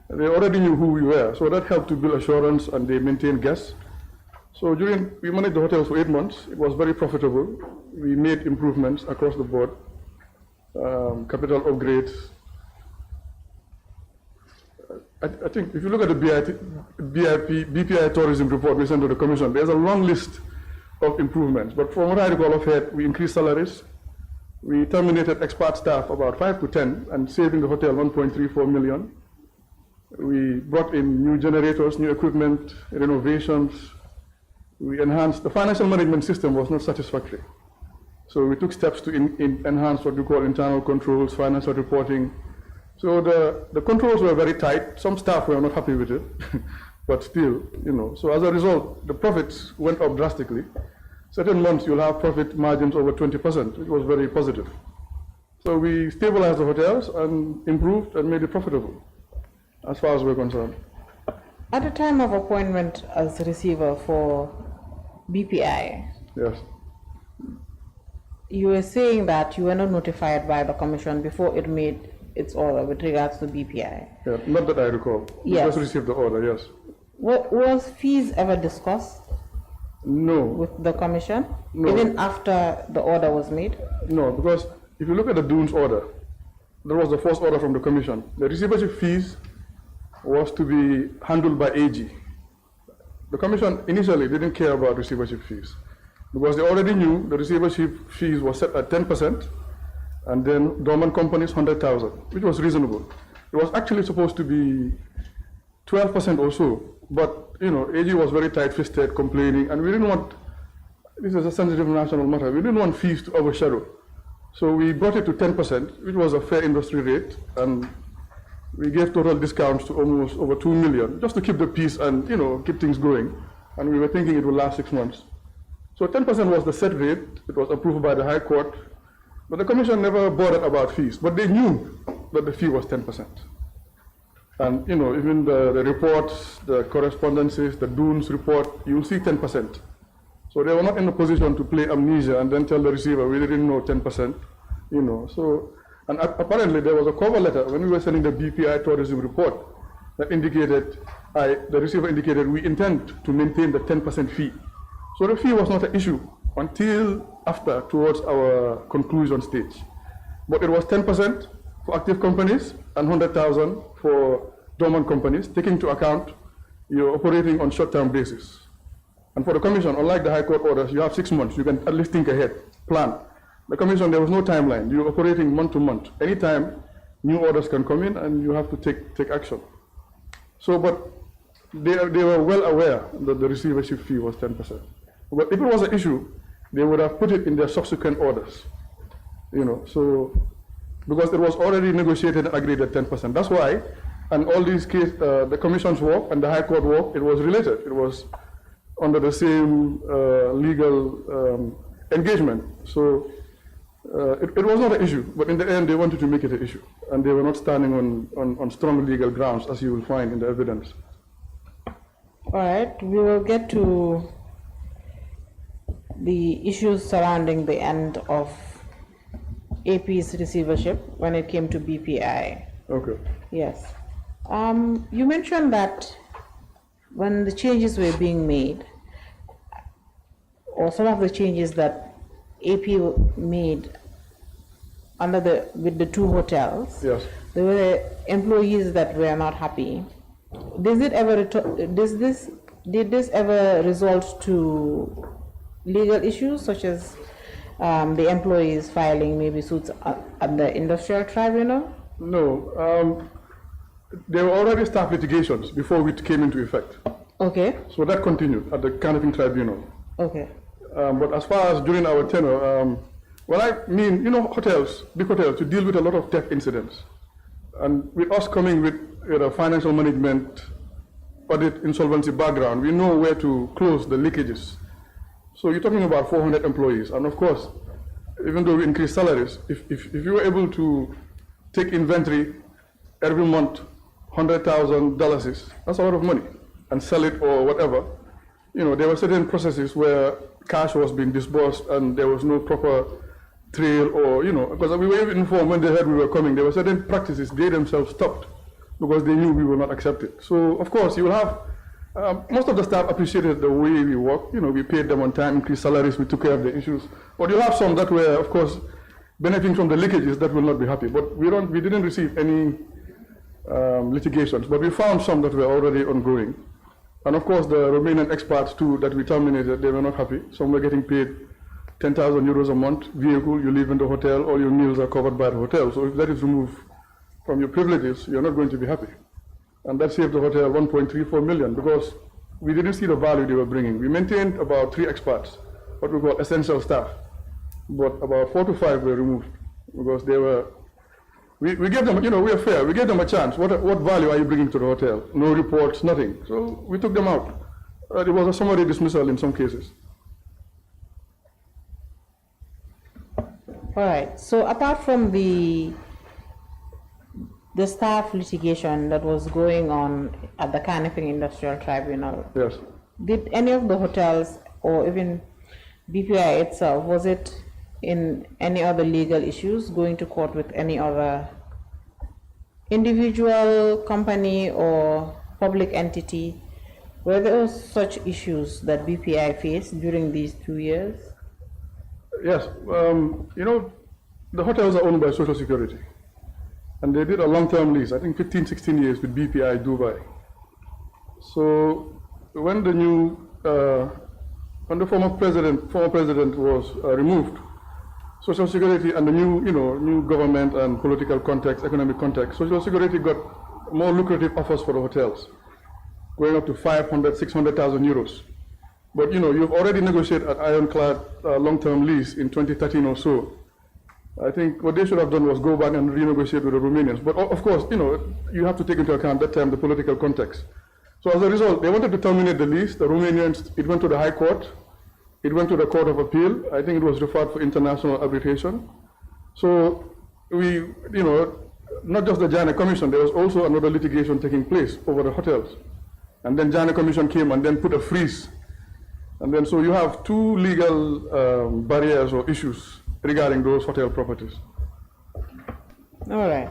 they already knew who we were. So that helped to build assurance, and they maintained guests. So we managed the hotel for 8 months. It was very profitable. We made improvements across the board, capital upgrades. I think if you look at the BPI tourism report we sent to the commission, there's a long list of improvements. But from what I recall of it, we increased salaries. We terminated expat staff about 5 to 10 and saving the hotel 1.34 million. We brought in new generators, new equipment, renovations. We enhanced, the financial management system was not satisfactory. So we took steps to enhance what we call internal controls, financial reporting. So the controls were very tight. Some staff were not happy with it, but still, So as a result, the profits went up drastically. Certain months you'll have profit margins over 20%, which was very positive. So we stabilized the hotels and improved and made it profitable, as far as we're concerned. At the time of appointment as receiver for BPI, Yes. you were saying that you were not notified by the commission before it made its order with regards to BPI. Yeah, not that I recall. We Yes. just received the order, yes. Was fees ever discussed No, with the commission, No. even after the order was made? no, because if you look at the Dunes order, that was the first order from the commission. The receivership fees was to be handled by AG. The commission initially didn't care about receivership fees because they already knew the receivership fees were set at 10%, and then dormant companies 100,000, which was reasonable. It was actually supposed to be 12% or so, but AG was very tight-fisted, complaining, and we didn't want. This is a sensitive national matter. We didn't want fees to overshadow, so we brought it to 10%, which was a fair industry rate, and we gave total discounts to almost over 2 million, just to keep the peace and keep things going. And we were thinking it would last 6 months. So 10% was the set rate. It was approved by the High Court, but the commission never bothered about fees. But they knew that the fee was 10%. And even the reports, the correspondences, the Dunes report, you'll see 10%. So they were not in a position to play amnesia and then tell the receiver we didn't know 10%. So. And apparently there was a cover letter when we were sending the BPI tourism report that indicated, the receiver indicated we intend to maintain the 10% fee. So the fee was not an issue until after, towards our conclusion stage. But it was 10% for active companies and 100,000 for dormant companies, taking into account you're operating on short-term basis. And for the commission, unlike the High Court orders, you have 6 months. You can at least think ahead, plan. The commission, there was no timeline. You're operating month to month. Anytime, new orders can come in and you have to take action. So, but they were well aware that the receivership fee was 10%. But if it was an issue, they would have put it in their subsequent orders. So, because it was already negotiated and agreed at 10%. That's why, and all these cases, the commission's work and the High Court work, it was related. It was under the same legal engagement. So, it was not an issue, but in the end, they wanted to make it an issue, and they were not standing on strong legal grounds, as you will find in the evidence. All right, we will get to the issues surrounding the end of AP's receivership when it came to BPI. Okay. Yes. You mentioned that when the changes were being made, or some of the changes that AP made with the 2 hotels. Yes. There were employees that were not happy. Did this ever result to legal issues, such as the employees filing maybe suits at the industrial tribunal? No. There were already staff litigations before it came into effect. Okay. So that continued at the Canopy Tribunal. Okay. But as far as during our tenure, well, I mean, hotels, big hotels, to deal with a lot of theft incidents. And with us coming with financial management, audit, insolvency background, we know where to close the leakages. So you're talking about 400 employees. And of course, even though we increase salaries, if you were able to take inventory every month, $100,000, that's a lot of money, and sell it or whatever. There were certain processes where cash was being disbursed and there was no proper trail, or because we were even informed when they heard we were coming, there were certain practices they themselves stopped because they knew we were not accepted. So of course you will have most of the staff appreciated the way we work. We paid them on time, increased salaries, we took care of the issues. But you have some that were, of course, benefiting from the leakages that will not be happy. But we didn't receive any litigations, but we found some that were already ongoing. And of course, the Romanian experts too that we terminated, they were not happy. Some were getting paid 10,000 euros a month, vehicle, you live in the hotel, all your meals are covered by the hotel. So if that is removed from your privileges, you're not going to be happy. And that saved the hotel 1.34 million because we didn't see the value they were bringing. We maintained about 3 experts, what we call essential staff, but about 4 to 5 were removed because they were, we gave them, we are fair, we gave them a chance. What value are you bringing to the hotel? No reports, nothing. So we took them out. It was a summary dismissal in some cases. All right. So apart from the staff litigation that was going on at the Canopy Industrial Tribunal, Yes. did any of the hotels or even BPI itself, was it in any other legal issues, going to court with any other individual, company, or public entity? Were there such issues that BPI faced during these 2 years? Yes. You know, the hotels are owned by Social Security. And they did a long-term lease, I think 15, 16 years with BPI Dubai. So when the new, when the former president was removed, Social Security and the new government and political context, economic context, Social Security got more lucrative offers for the hotels, going up to 500, 600,000 euros. But you've already negotiated an ironclad long-term lease in 2013 or so. I think what they should have done was go back and renegotiate with the Romanians. But of course, you have to take into account that time the political context. So as a result, they wanted to terminate the lease. The Romanians, it went to the High Court. It went to the Court of Appeal. I think it was referred for international arbitration. So we, not just the Janneh Commission, there was also another litigation taking place over the hotels. And then Janneh Commission came and then put a freeze. And then so you have two legal barriers or issues regarding those hotel properties. All right.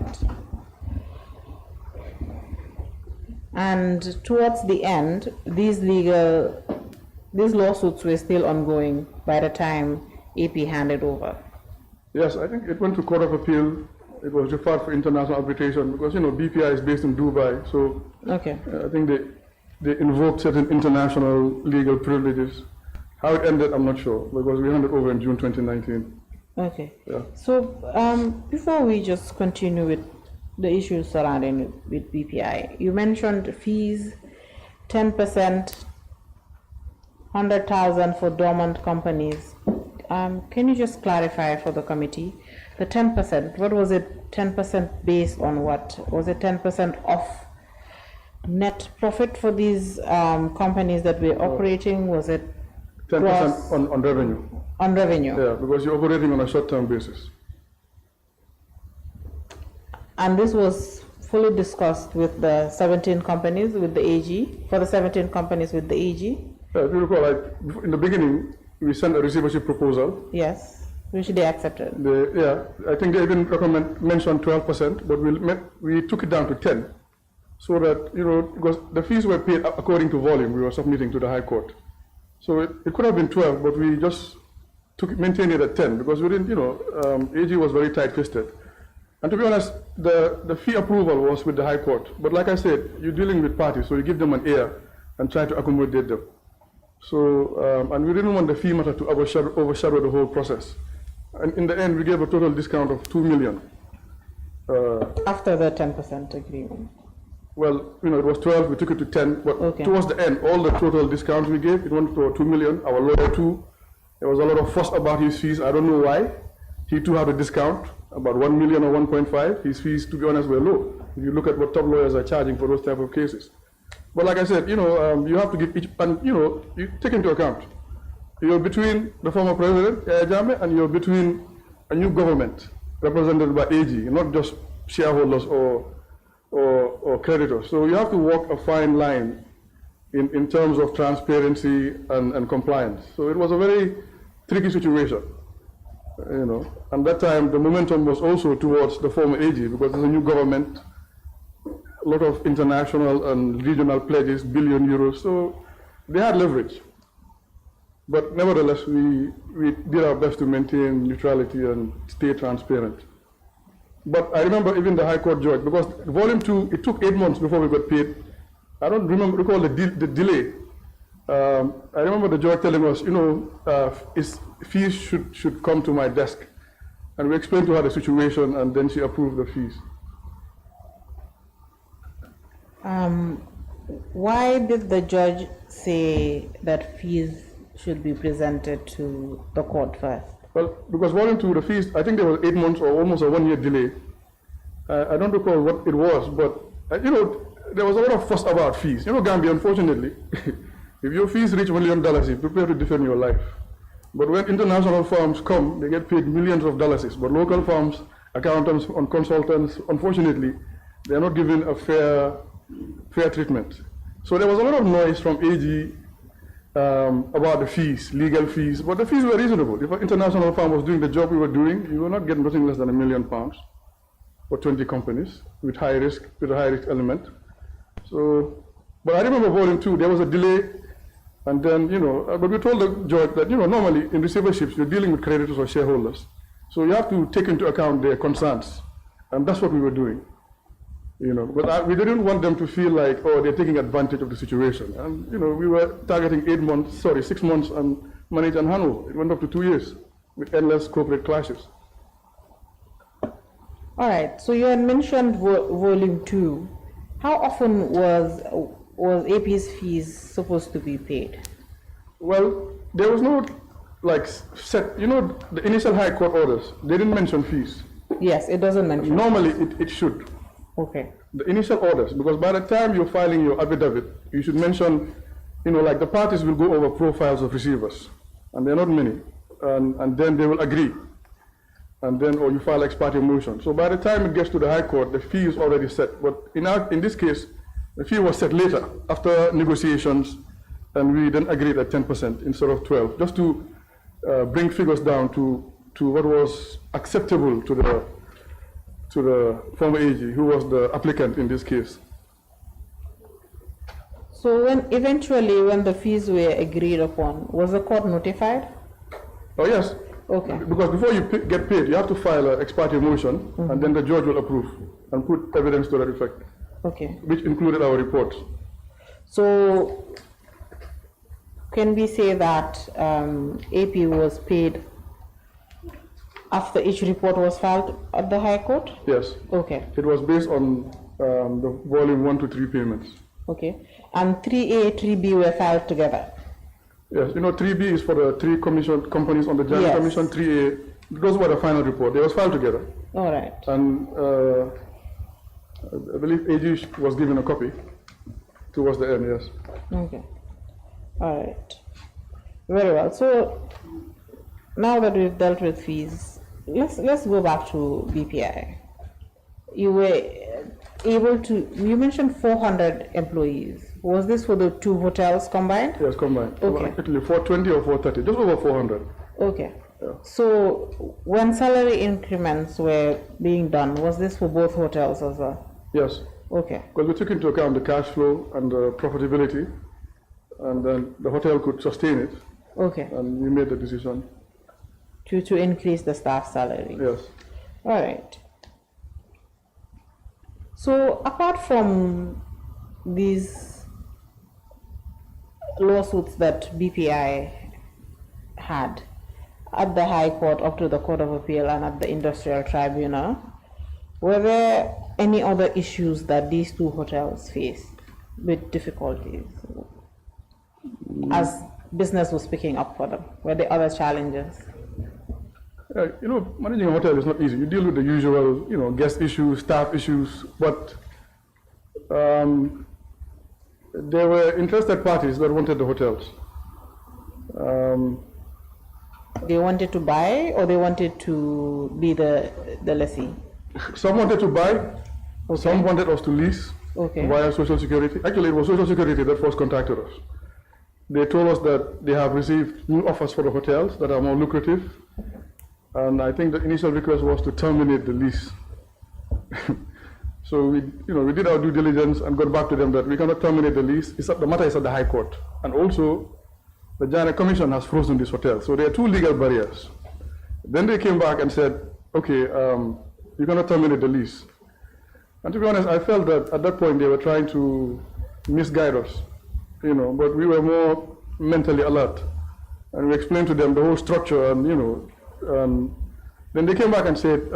And towards the end, these lawsuits were still ongoing by the time AP handed over. Yes, I think it went to Court of Appeal. It was referred for international arbitration because BPI is based in Dubai, so okay. I think they invoked certain international legal privileges. How it ended, I'm not sure, because we handed over in June 2019. Okay. Yeah. So before we just continue with the issues surrounding with BPI, you mentioned fees, 10%, 100,000 for dormant companies. Can you just clarify for the committee the 10%? What was it? 10% based on what? Was it 10% off net profit for these companies that were operating? Was it 10% on revenue? On revenue. Yeah, because you're operating on a short-term basis. And this was fully discussed with the 17 companies with the AG, for the 17 companies with the AG? Yeah, if you recall, in the beginning, we sent a receivership proposal. Yes, which they accepted. I think they even mentioned 12%, but we took it down to 10, so that, because the fees were paid according to volume we were submitting to the High Court. So it could have been 12, but we just maintained it at 10 because we didn't, AG was very tight-fisted. And to be honest, the fee approval was with the High Court. But like I said, you're dealing with parties, so you give them an ear and try to accommodate them. So, and we didn't want the fee matter to overshadow the whole process. And in the end, we gave a total discount of 2 million. After the 10% agreement? Well, it was 12, we took it to 10, but towards the end, all the total discounts we gave, it went to 2 million. Our lawyer too, there was a lot of fuss about his fees. I don't know why. He too had a discount, about 1 million or 1.5. His fees, to be honest, were low. If you look at what top lawyers are charging for those type of cases. But like I said, you have to give each, and you take into account. You're between the former president, Janneh, and you're between a new government represented by AG, not just shareholders or creditors. So you have to walk a fine line in terms of transparency and compliance. So it was a very tricky situation, And that time the momentum was also towards the former AG because there's a new government, a lot of international and regional pledges, billion euros. So they had leverage. But nevertheless, we did our best to maintain neutrality and stay transparent. But I remember even the High Court judge, because Volume 2, it took 8 months before we got paid. I don't recall the delay. I remember the judge telling us, fees should come to my desk. And we explained to her the situation, and then she approved the fees. Why did the judge say that fees should be presented to the court first? Well, because Volume 2, the fees, I think there was 8 months or almost a 1 year delay. I don't recall what it was, but there was a lot of fuss about fees. Gambia, unfortunately, if your fees reach $1 million, you're prepared to defend your life. But when international firms come, they get paid millions of dollars. But local firms, accountants, and consultants, unfortunately, they are not given a fair treatment. So there was a lot of noise from AG about the fees, legal fees, but the fees were reasonable. If an international firm was doing the job we were doing, you were not getting nothing less than £1 million for 20 companies with high risk, with a high risk element. So, but I remember volume 2, there was a delay, and then, but we told the judge that, normally in receiverships, you're dealing with creditors or shareholders. So you have to take into account their concerns, and that's what we were doing. But we didn't want them to feel like, oh, they're taking advantage of the situation. And, we were targeting 6 months and manage and handle. It went up to 2 years with endless corporate clashes. All right, so you had mentioned volume 2. How often was AP's fees supposed to be paid? Well, there was no set, the initial high court orders, they didn't mention fees. Yes, it doesn't mention. Normally it should. Okay. The initial orders, because by the time you're filing your affidavit, you should mention, like the parties will go over profiles of receivers, and they're not many, and then they will agree, and then, or you file ex parte motion. So by the time it gets to the High Court, the fee is already set. But in this case, the fee was set later, after negotiations, and we then agreed at 10% instead of 12, just to bring figures down to what was acceptable to the former AG, who was the applicant in this case. So eventually when the fees were agreed upon, was the court notified? Oh yes. Okay. Because before you get paid, you have to file an ex parte motion, and then the judge will approve and put evidence to that effect. Okay. Which included our reports. So can we say that AP was paid after each report was filed at the High Court? Yes. Okay. It was based on the volume 1 to 3 payments. Okay. And 3A, 3B were filed together? Yes. 3B is for the 3 commission companies on the Janneh Yes. Commission. 3A, those were the final report. They was filed together. All right. And I believe AG was given a copy towards the end, yes. Okay. All right. Very well. So now that we've dealt with fees, let's go back to BPI. You were able to, you mentioned 400 employees. Was this for the 2 hotels combined? Yes, combined. Okay. Actually 420 or 430, just over 400. Okay. Yeah. So when salary increments were being done, was this for both hotels as well? Yes. Okay. Because we took into account the cash flow and the profitability, and then the hotel could sustain it. Okay. And we made the decision. To increase the staff salary. Yes. All right. So apart from these lawsuits that BPI had at the High Court, up to the Court of Appeal, and at the Industrial Tribunal, were there any other issues that these 2 hotels faced with difficulties as business was picking up for them? Were there other challenges? Managing a hotel is not easy. You deal with the usual, guest issues, staff issues, but there were interested parties that wanted the hotels. They wanted to buy, or they wanted to be the lessee? Some wanted to buy, Okay. some wanted us to lease via Social Security. Actually, it was Social Security that first contacted us. They told us that they have received new offers for the hotels that are more lucrative, and I think the initial request was to terminate the lease. So we did our due diligence and got back to them that we cannot terminate the lease. The matter is at the High Court, and also the Janneh Commission has frozen this hotel. So there are 2 legal barriers. Then they came back and said, okay, you cannot terminate the lease. And to be honest, I felt that at that point they were trying to misguide us, but we were more mentally alert. And we explained to them the whole structure, and then they came back and said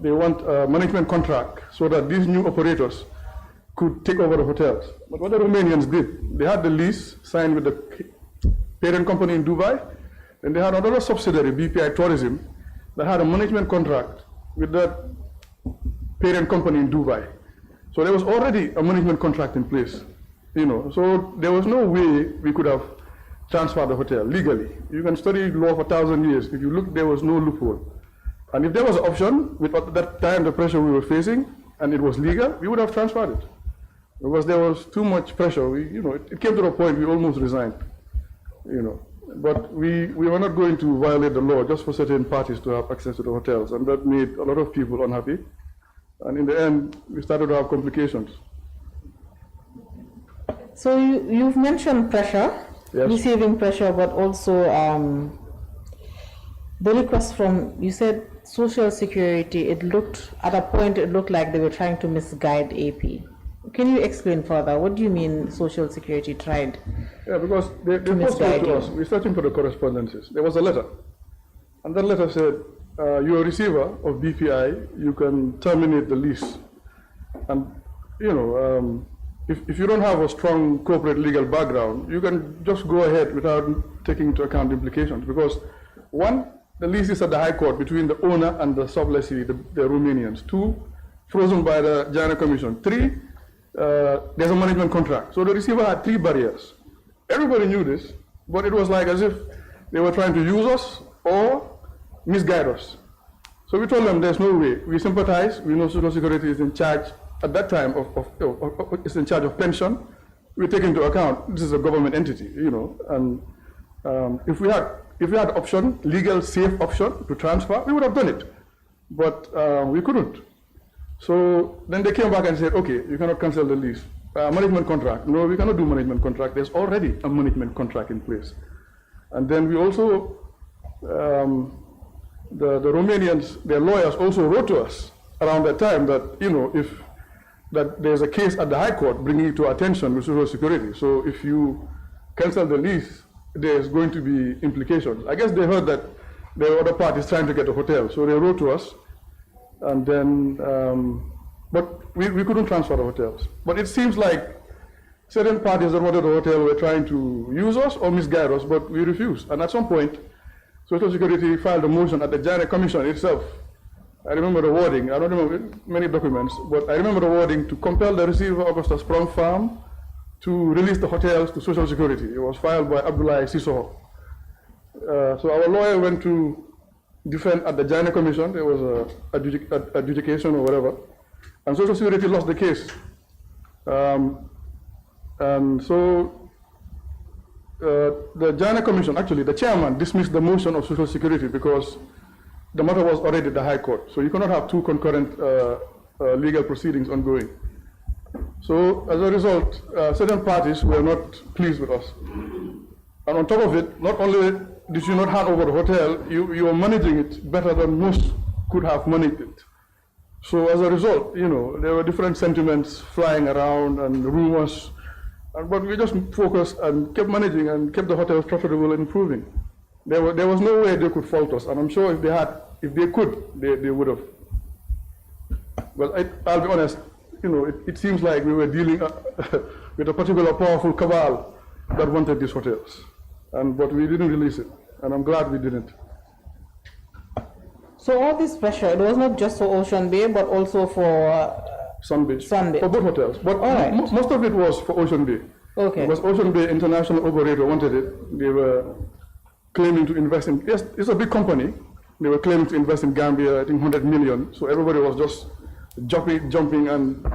they want a management contract so that these new operators could take over the hotels. But what the Romanians did, they had the lease signed with the parent company in Dubai, and they had another subsidiary, BPI Tourism, that had a management contract with that parent company in Dubai. So there was already a management contract in place, so there was no way we could have transfer the hotel legally. You can study law for 1,000 years. If you look, there was no loophole. And if there was an option, with at that time the pressure we were facing, and it was legal, we would have transferred it. Because there was too much pressure. It came to the point we almost resigned. But we were not going to violate the law just for certain parties to have access to the hotels, and that made a lot of people unhappy. And in the end, we started to have complications. So you've mentioned pressure, yes. Receiving pressure, but also the request from, you said Social Security, at a point it looked like they were trying to misguide AP. Can you explain further? What do you mean Social Security tried? Yeah, because they first wrote to us, we're searching for the correspondences. There was a letter, and that letter said, you're a receiver of BPI, you can terminate the lease. And, if you don't have a strong corporate legal background, you can just go ahead without taking into account the implications. Because one, the lease is at the High Court between the owner and the sublessee, the Romanians. Two, frozen by the Janneh Commission. Three, there's a management contract. So the receiver had three barriers. Everybody knew this, but it was like as if they were trying to use us or misguide us. So we told them there's no way. We sympathize. We know Social Security is in charge at that time is in charge of pension. We take into account this is a government entity, and if we had option, legal safe option to transfer, we would have done it, but we couldn't. So then they came back and said, okay, you cannot cancel the lease. Management contract. No, we cannot do management contract. There's already a management contract in place. And then we also, the Romanians, their lawyers also wrote to us around that time that, that there's a case at the High Court bringing it to attention with Social Security. So if you cancel the lease, there's going to be implications. I guess they heard that there were other parties trying to get a hotel. So they wrote to us. And then, but we couldn't transfer the hotels. But it seems like certain parties that wanted the hotel were trying to use us or misguide us, but we refused. And at some point, Social Security filed a motion at the Janneh Commission itself. I remember the wording, I don't remember many documents, but I remember the wording to compel the receiver, Augusta Sprung Farm, to release the hotels to Social Security. It was filed by Abdullahi Sissoko. So our lawyer went to defend at the Janneh Commission. There was adjudication or whatever, and Social Security lost the case. And so the Janneh Commission, actually the chairman dismissed the motion of Social Security because the matter was already at the High Court. So you cannot have two concurrent legal proceedings ongoing. So as a result, certain parties were not pleased with us. And on top of it, not only did you not hand over the hotel, you were managing it better than most could have managed it. So as a result, there were different sentiments flying around and rumors, but we just focused and kept managing and kept the hotel profitable and improving. There was no way they could fault us, and I'm sure if they could, they would have. Well, I'll be honest, it seems like we were dealing with a particular powerful cabal that wanted these hotels, but we didn't release it, and I'm glad we didn't. So all this pressure, it was not just for Ocean Bay, but also for Sun Beach. Sun Beach. For both hotels, but most of it was for Ocean Bay. Okay. Because Ocean Bay International Operator wanted it. They were claiming to invest in, yes, it's a big company. They were claiming to invest in Gambia, I think 100 million. So everybody was just jumping and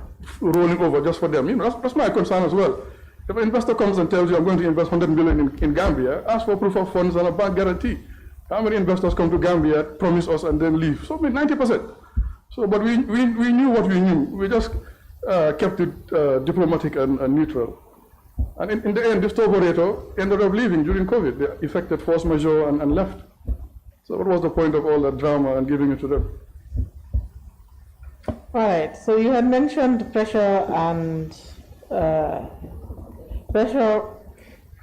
rolling over just for them. That's my concern as well. If an investor comes and tells you, I'm going to invest 100 million in Gambia, ask for proof of funds and a bank guarantee. How many investors come to Gambia, promise us, and then leave? So 90%. So, but we knew what we knew. We just kept it diplomatic and neutral. And in the end, this operator ended up leaving during COVID. They effected force majeure and left. So what was the point of all that drama and giving it to them? All right. So you had mentioned pressure and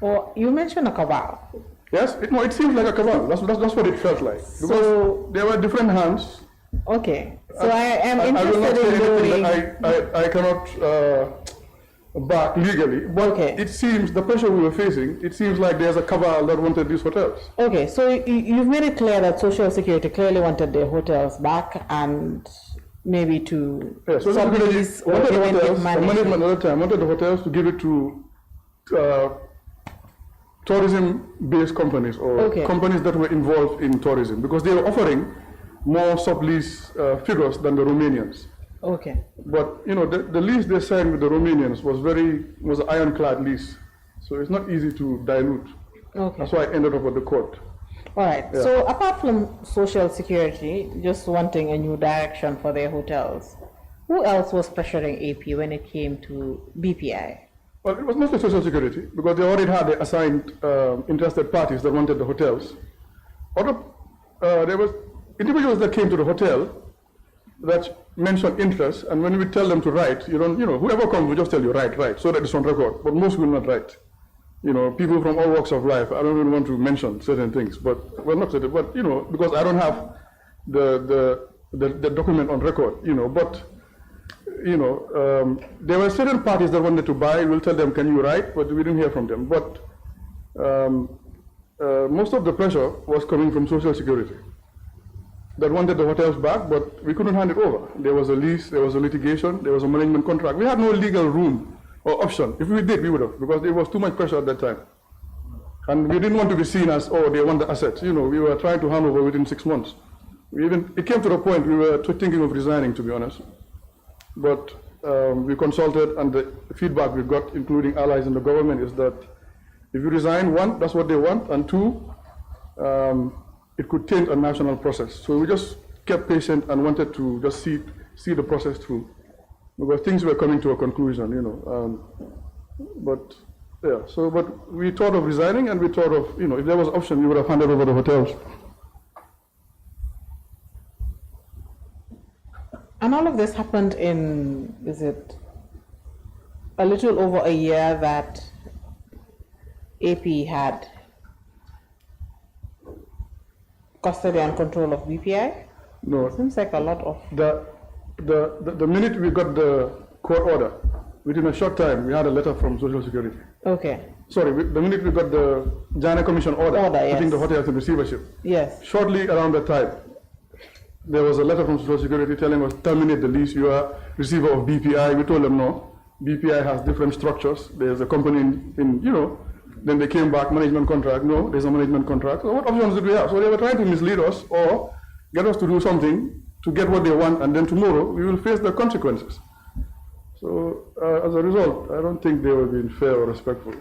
or you mentioned a cabal. Yes, it seems like a cabal. That's what it felt like. Because so, there were different hands. Okay. So I am interested in knowing. I cannot back legally, but it seems the pressure we were facing, it seems like there's a cabal that wanted these hotels. Okay, so you've made it clear that Social Security clearly wanted their hotels back and maybe to Social Security wanted the hotels, the management at the time wanted the hotels to give it to tourism-based companies or Okay. companies that were involved in tourism, because they were offering more sublease figures than the Romanians. Okay. But you know, the lease they signed with the Romanians was an ironclad lease, so it's not easy to dilute. Okay. That's why I ended up at the court. All right. Yeah. So apart from Social Security, just wanting a new direction for their hotels, who else was pressuring AP when it came to BPI? Well, it was mostly Social Security, because they already had the assigned interested parties that wanted the hotels. There was individuals that came to the hotel that mentioned interest, and when we tell them to write, whoever comes will just tell you write, so that it's on record. But most will not write. People from all walks of life. I don't even want to mention certain things, but well, not certain, but because I don't have the document on record. But there were certain parties that wanted to buy. We'll tell them, can you write? But we didn't hear from them. But most of the pressure was coming from Social Security that wanted the hotels back, but we couldn't hand it over. There was a lease, there was a litigation, there was a management contract. We had no legal room or option. If we did, we would have, because there was too much pressure at that time. And we didn't want to be seen as, oh, they want the assets. We were trying to hand over within 6 months. It came to the point we were thinking of resigning, to be honest. But we consulted, and the feedback we got, including allies in the government, is that if you resign, one, that's what they want, and two, it could taint a national process. So we just kept patient and wanted to just see the process through, because things were coming to a conclusion, But yeah, but we thought of resigning, and we thought of, if there was an option, we would have handed over the hotels. And all of this happened in, is it a little over a year that AP had custody and control of BPI? No, Seems like a lot of... the minute we got the court order, within a short time, we had a letter from Social Security. Okay. Sorry, the minute we got the Janneh Commission order, Yes. putting the hotels in receivership, Yes. shortly around that time, there was a letter from Social Security telling us, terminate the lease, you are receiver of BPI. We told them no, BPI has different structures. There's a company then they came back, management contract, no, there's a management contract. So what options did we have? So they were trying to mislead us or get us to do something to get what they want, and then tomorrow we will face the consequences. So as a result, I don't think they were being fair or respectful.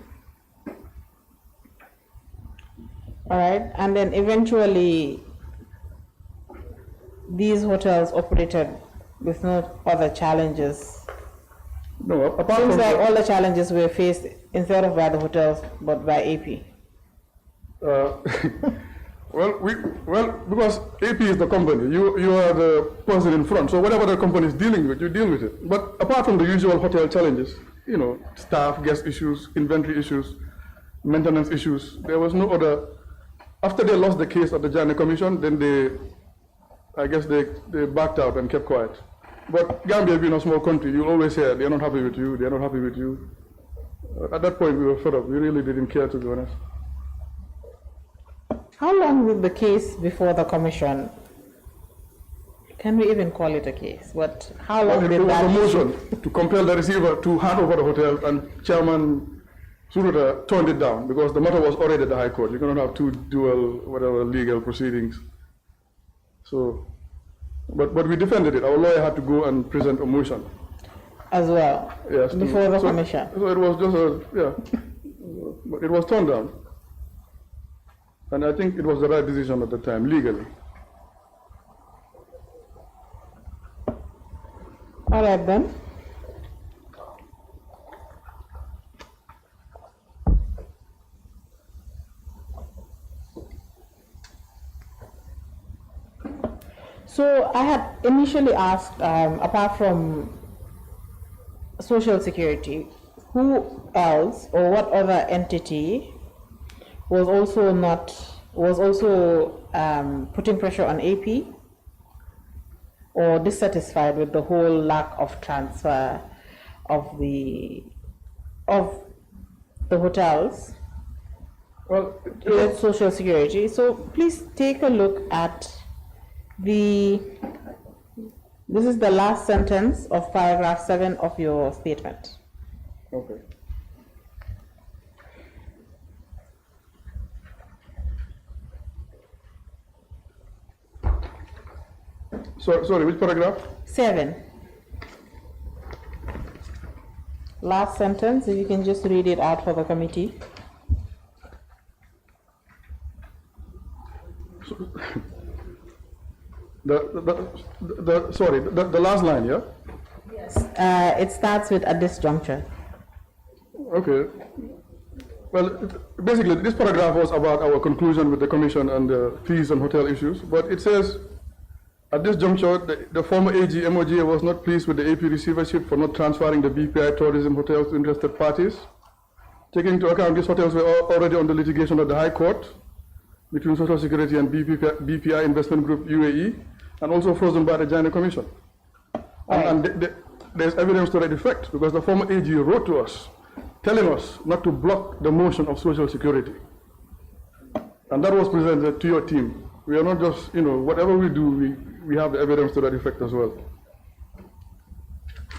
All right. And then eventually, these hotels operated with no other challenges. No, apart Seems from like that, all the challenges were faced instead of by the hotels, but by AP. well, because AP is the company, you are the person in front. So whatever the company is dealing with, you deal with it. But apart from the usual hotel challenges, staff, guest issues, inventory issues, maintenance issues, there was no other. After they lost the case at the Janneh Commission, then I guess they backed out and kept quiet. But Gambia being a small country, you'll always hear they're not happy with you, they're not happy with you. At that point, we were fed up. We really didn't care, to be honest. How long was the case before the commission? Can we even call it a case? But how long It did was that? a motion to compel the receiver to hand over the hotel, and Chairman Suruta turned it down because the matter was already at the High Court. You cannot have two dual, legal proceedings. So, but we defended it. Our lawyer had to go and present a motion. As well? Yes. Before the commission? So it was just but it was turned down. And I think it was the right decision at the time, legally. All right then. So I had initially asked, apart from Social Security, who else or what other entity was also putting pressure on AP or dissatisfied with the whole lack of transfer of the hotels with Social Security. So please take a look at this is the last sentence of paragraph 7 of your statement. Okay. Sorry, which paragraph? 7. Last sentence, if you can just read it out for the committee. The last line, yeah? It starts with at this juncture. Okay. Well, basically, this paragraph was about our conclusion with the commission and the fees and hotel issues, but it says, at this juncture, the former AG MOG was not pleased with the AP receivership for not transferring the BPI tourism hotels to interested parties. Taking into account these hotels were already under litigation at the High Court between Social Security and BPI Investment Group UAE, and also frozen by the Janneh Commission. And there's evidence to that effect, because the former AG wrote to us telling us not to block the motion of Social Security. And that was presented to your team. We are not just, whatever we do, we have the evidence to that effect as well.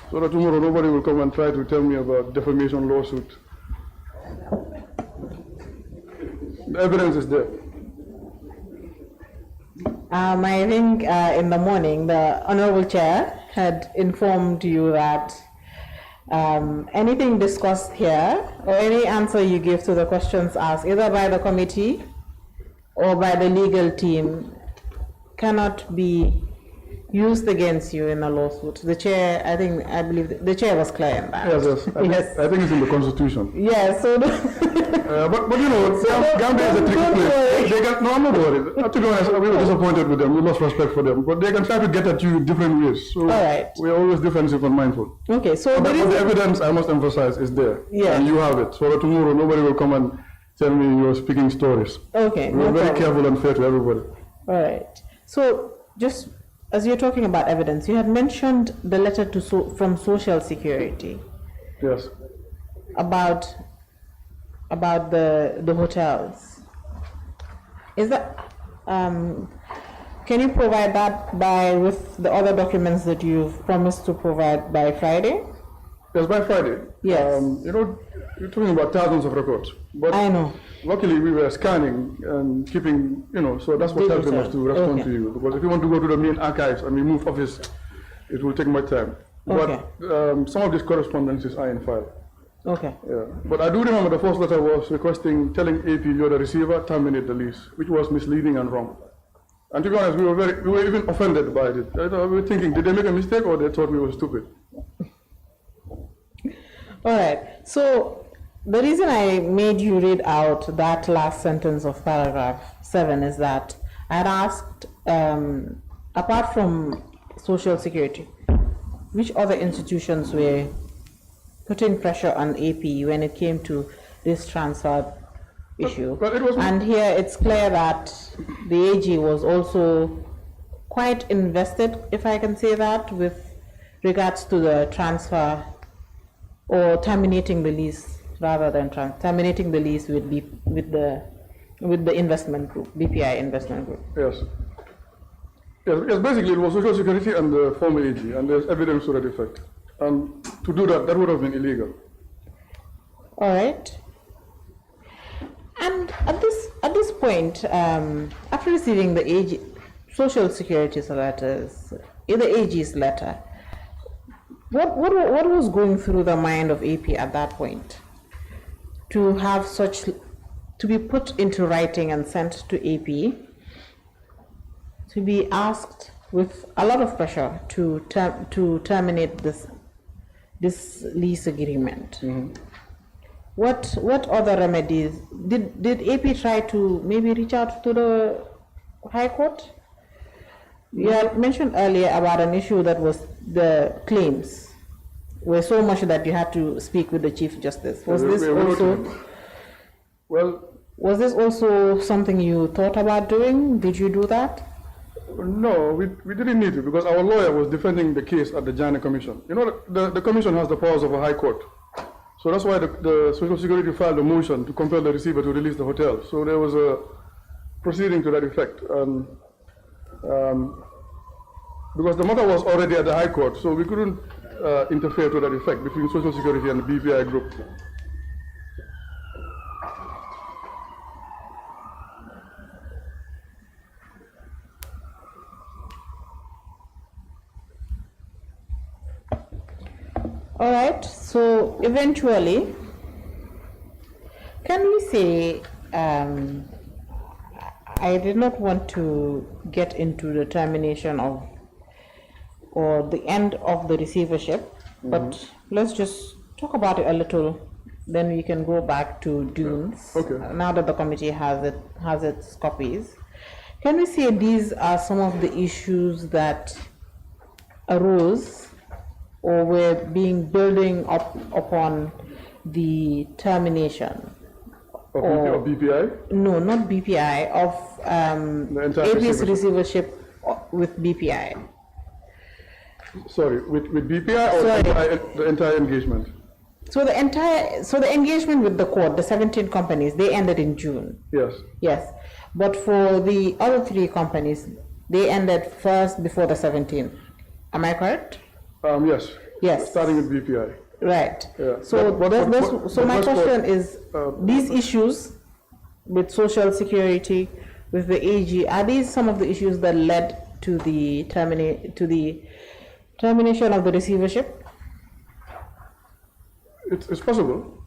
So that tomorrow nobody will come and try to tell me about defamation lawsuit. The evidence is there. I think in the morning, the Honorable Chair had informed you that anything discussed here or any answer you give to the questions asked either by the committee or by the legal team cannot be used against you in a lawsuit. The chair, I believe the chair was clear in that. Yes. I think it's in the Constitution. Yes. So but Gambia is a tricky place. No, I'm not worried. To be honest, we were disappointed with them. We lost respect for them. But they can try to get at you in different ways. So all right. We are always defensive and mindful. Okay. So but the evidence, I must emphasize, is there. Yeah. And you have it. So that tomorrow nobody will come and tell me you're speaking stories. Okay. We're very careful and fair to everybody. All right. So just as you're talking about evidence, you had mentioned the letter from Social Security. Yes. About the hotels. Is that can you provide that with the other documents that you've promised to provide by Friday? Yes, by Friday. Yes. You're talking about thousands of records. But I know. Luckily, we were scanning and keeping, so that's what helped us to respond to you. Because if you want to go to the main archives and remove office, it will take much time. Okay. But some of these correspondences are in file. Okay. Yeah. But I do remember the first letter was telling AP you're the receiver, terminate the lease, which was misleading and wrong. And to be honest, we were even offended by it. We were thinking, did they make a mistake or they thought we were stupid? All right. So the reason I made you read out that last sentence of paragraph 7 is that I had asked, apart from Social Security, which other institutions were putting pressure on AP when it came to this transfer issue? And here it's clear that the AG was also quite invested, if I can say that, with regards to the transfer or terminating the lease rather than terminating the lease with the investment group, BPI investment group. Yes. Yes, basically it was Social Security and the former AG, and there's evidence to that effect. And to do that would have been illegal. All right. And at this point, after receiving the AG, Social Security's letters, the AG's letter, what was going through the mind of AP at that point to have to be put into writing and sent to AP, to be asked with a lot of pressure to terminate this lease agreement? Mm-hmm. What other remedies did AP try to maybe reach out to the High Court? You had mentioned earlier about an issue that was the claims were so much that you had to speak with the Chief Justice. Was this also something you thought about doing? Did you do that? No, we didn't need to, because our lawyer was defending the case at the Janneh Commission. The commission has the powers of a High Court. So that's why the Social Security filed a motion to compel the receiver to release the hotel. So there was a proceeding to that effect. And because the matter was already at the High Court, so we couldn't interfere to that effect between Social Security and the BPI group. All right, so eventually, can we say, I did not want to get into the termination of or the end of the receivership, but let's just talk about it a little. Then we can go back to dunes. Okay. Now that the committee has its copies, can we say these are some of the issues that arose or were being building up upon the termination? Of BPI? No, not BPI, of The entire AP's receivership. receivership with BPI. Sorry, with BPI or Sorry. the entire engagement? So the engagement with the court, the 17 companies, they ended in June. Yes. Yes. But for the other 3 companies, they ended first before the 17. Am I correct? Yes. Yes. Starting with BPI. Right. Yeah. So so my question is, these issues with social security, with the AG, are these some of the issues that led to the termination of the receivership? It's possible.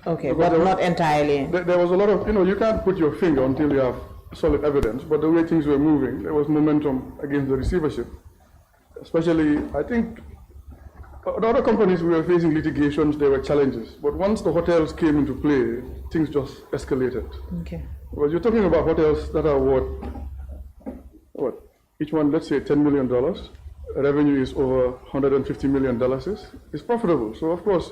Okay, Because but not entirely. There was a lot of, you can't put your finger until you have solid evidence, but the way things were moving, there was momentum against the receivership. Especially, I think, the other companies we were facing litigations, there were challenges. But once the hotels came into play, things just escalated. Okay. Because you're talking about hotels that are what, each one, let's say $10 million. Revenue is over $150 million. It's profitable. So of course,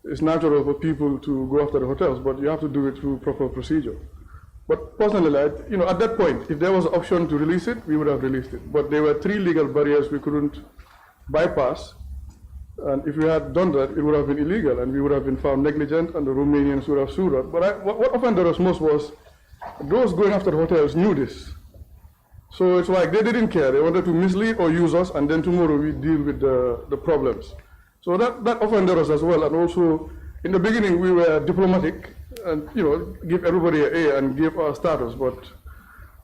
it's natural for people to go after the hotels, but you have to do it through proper procedure. But personally, at that point, if there was an option to release it, we would have released it. But there were 3 legal barriers we couldn't bypass. And if we had done that, it would have been illegal, and we would have been found negligent, and the Romanians would have sued us. But what offended us most was those going after the hotels knew this. So it's like they didn't care. They wanted to mislead or use us, and then tomorrow we deal with the problems. So that offended us as well. And also, in the beginning, we were diplomatic and, give everybody an A and give our status, but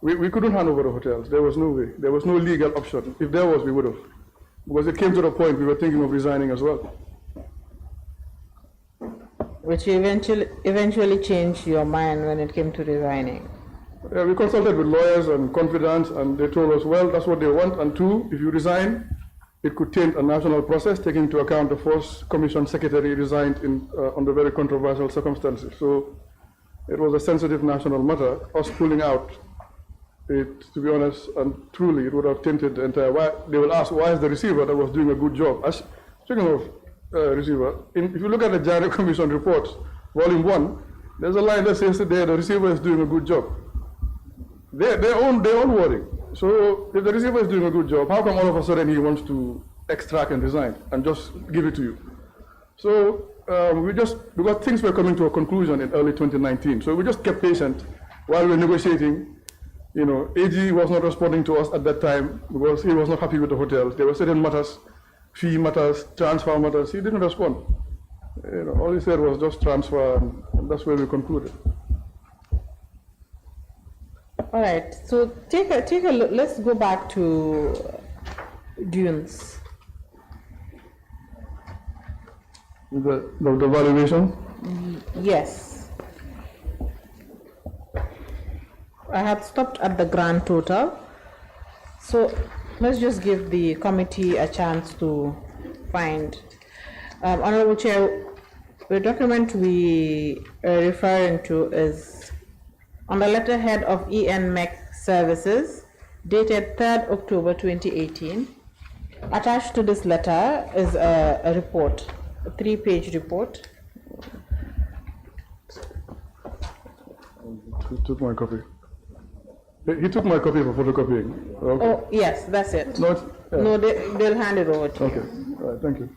we couldn't hand over the hotels. There was no way. There was no legal option. If there was, we would have. Because it came to the point we were thinking of resigning as well. Which eventually changed your mind when it came to resigning. Yeah, we consulted with lawyers and confidants, and they told us, well, that's what they want. And 2, if you resign, it could taint a national process, taking into account the first commission secretary resigned under very controversial circumstances. So it was a sensitive national matter. Us pulling out, to be honest and truly, it would have tainted the entire. They will ask, why is the receiver that was doing a good job? Speaking of receiver, if you look at the Janneh Commission reports, volume 1, there's a line that says there the receiver is doing a good job. Their own wording. So if the receiver is doing a good job, how come all of a sudden he wants to extract and resign and just give it to you? So because things were coming to a conclusion in early 2019, so we just kept patient while we were negotiating. AG was not responding to us at that time because he was not happy with the hotels. There were certain matters, fee matters, transfer matters. He didn't respond. All he said was just transfer, and that's where we concluded. All right. So take a look. Let's go back to dunes. The valuation? Yes. I had stopped at the grand total. So let's just give the committee a chance to find. Honorable Chair, the document we are referring to is on the letterhead of ENMEC Services, dated 3rd October 2018. Attached to this letter is a report, a 3-page report. He took my copy. He took my copy for photocopying. Okay. Oh, yes, that's it. No, No, they'll hand it over to you. Okay, all right, thank you.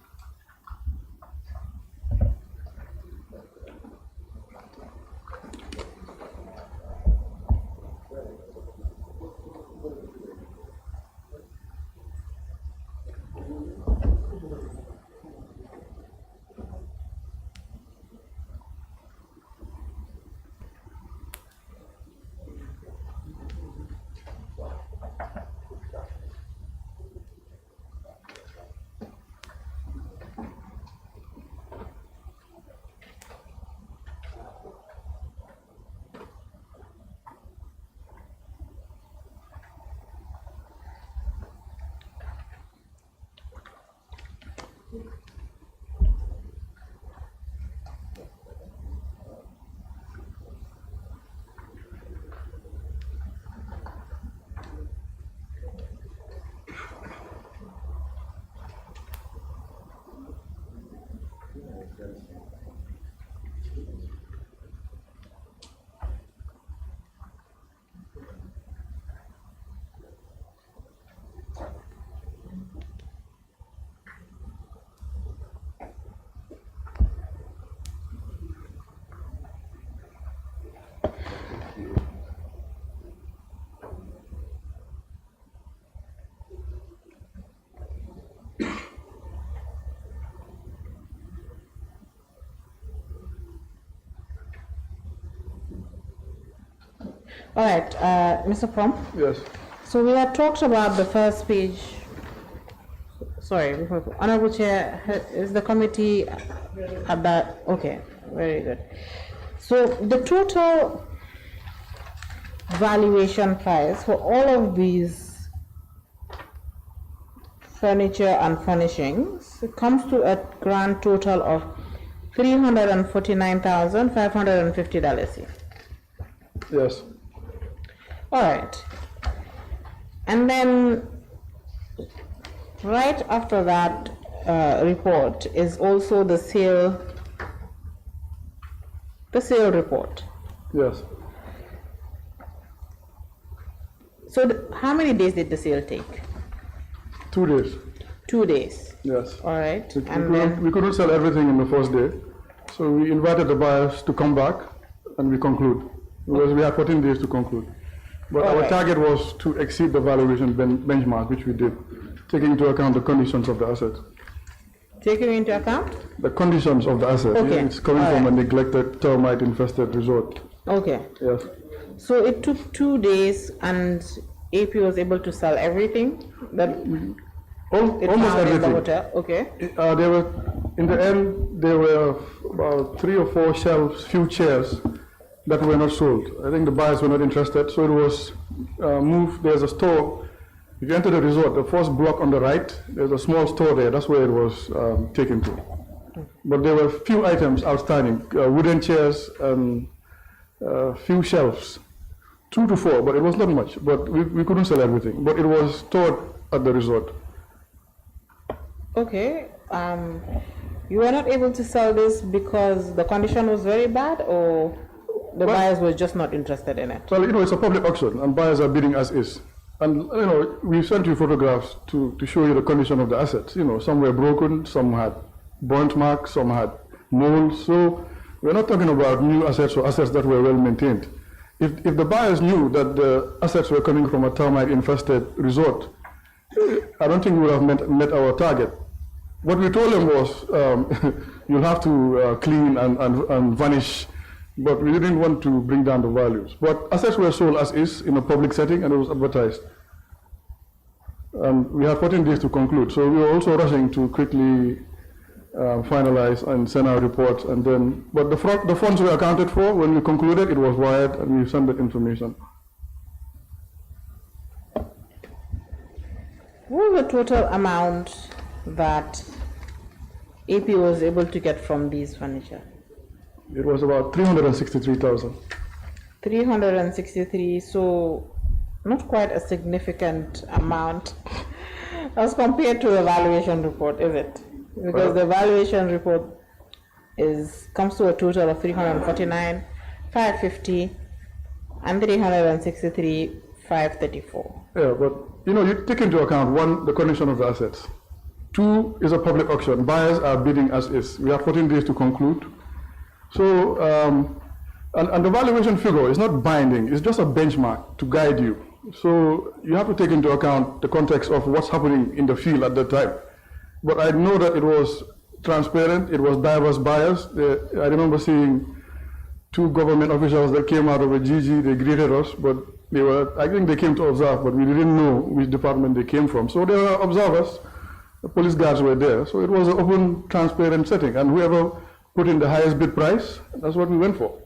All right, Mr. Prom. Yes. So we had talked about the first page. Sorry, Honorable Chair, is the committee about, okay, very good. So the total valuation price for all of these furniture and furnishings comes to a grand total of $349,550. Yes. All right. And then right after that report is also the sale report. Yes. So how many days did the sale take? 2 days. 2 days. Yes. All right. We couldn't sell everything in the first day, so we invited the buyers to come back and we conclude, because we had 14 days to conclude. But our target was to exceed the valuation benchmark, which we did, taking into account the conditions of the asset. Taking into account? The conditions of the asset. Okay. It's coming from a neglected, termite-infested resort. Okay. Yes. So it took 2 days and AP was able to sell everything that Almost everything. in the hotel. Okay. There were, in the end, there were about 3 or 4 shelves, few chairs that were not sold. I think the buyers were not interested, so it was moved. There's a store. If you enter the resort, the first block on the right, there's a small store there. That's where it was taken to. But there were few items outstanding, wooden chairs and few shelves, 2 to 4, but it was not much. But we couldn't sell everything. But it was stored at the resort. Okay. You were not able to sell this because the condition was very bad, or the buyers were just not interested in it? Well, it's a public auction, and buyers are bidding as is. And, we sent you photographs to show you the condition of the assets. Some were broken, some had burnt marks, some had mold. So we're not talking about new assets or assets that were well maintained. If the buyers knew that the assets were coming from a termite-infested resort, I don't think we would have met our target. What we told them was, you'll have to clean and vanish, but we didn't want to bring down the values. But assets were sold as is in a public setting, and it was advertised. And we had 14 days to conclude, so we were also rushing to quickly finalize and send our reports. And then, but the funds were accounted for. When we concluded, it was wired, and we sent that information. What was the total amount that AP was able to get from these furniture? It was about 363,000. 363, so not quite a significant amount as compared to the valuation report, is it? Because the valuation report comes to a total of 349,550 and 363,534. Yeah, but you take into account, 1, the condition of the assets. 2 is a public auction. Buyers are bidding as is. We have 14 days to conclude. So, and the valuation figure is not binding. It's just a benchmark to guide you. So you have to take into account the context of what's happening in the field at that time. But I know that it was transparent. It was diverse buyers. I remember seeing 2 government officials that came out of a GG. They greeted us, but I think they came to observe, but we didn't know which department they came from. So they were observers. The police guards were there. So it was an open, transparent setting. And whoever put in the highest bid price, that's what we went for.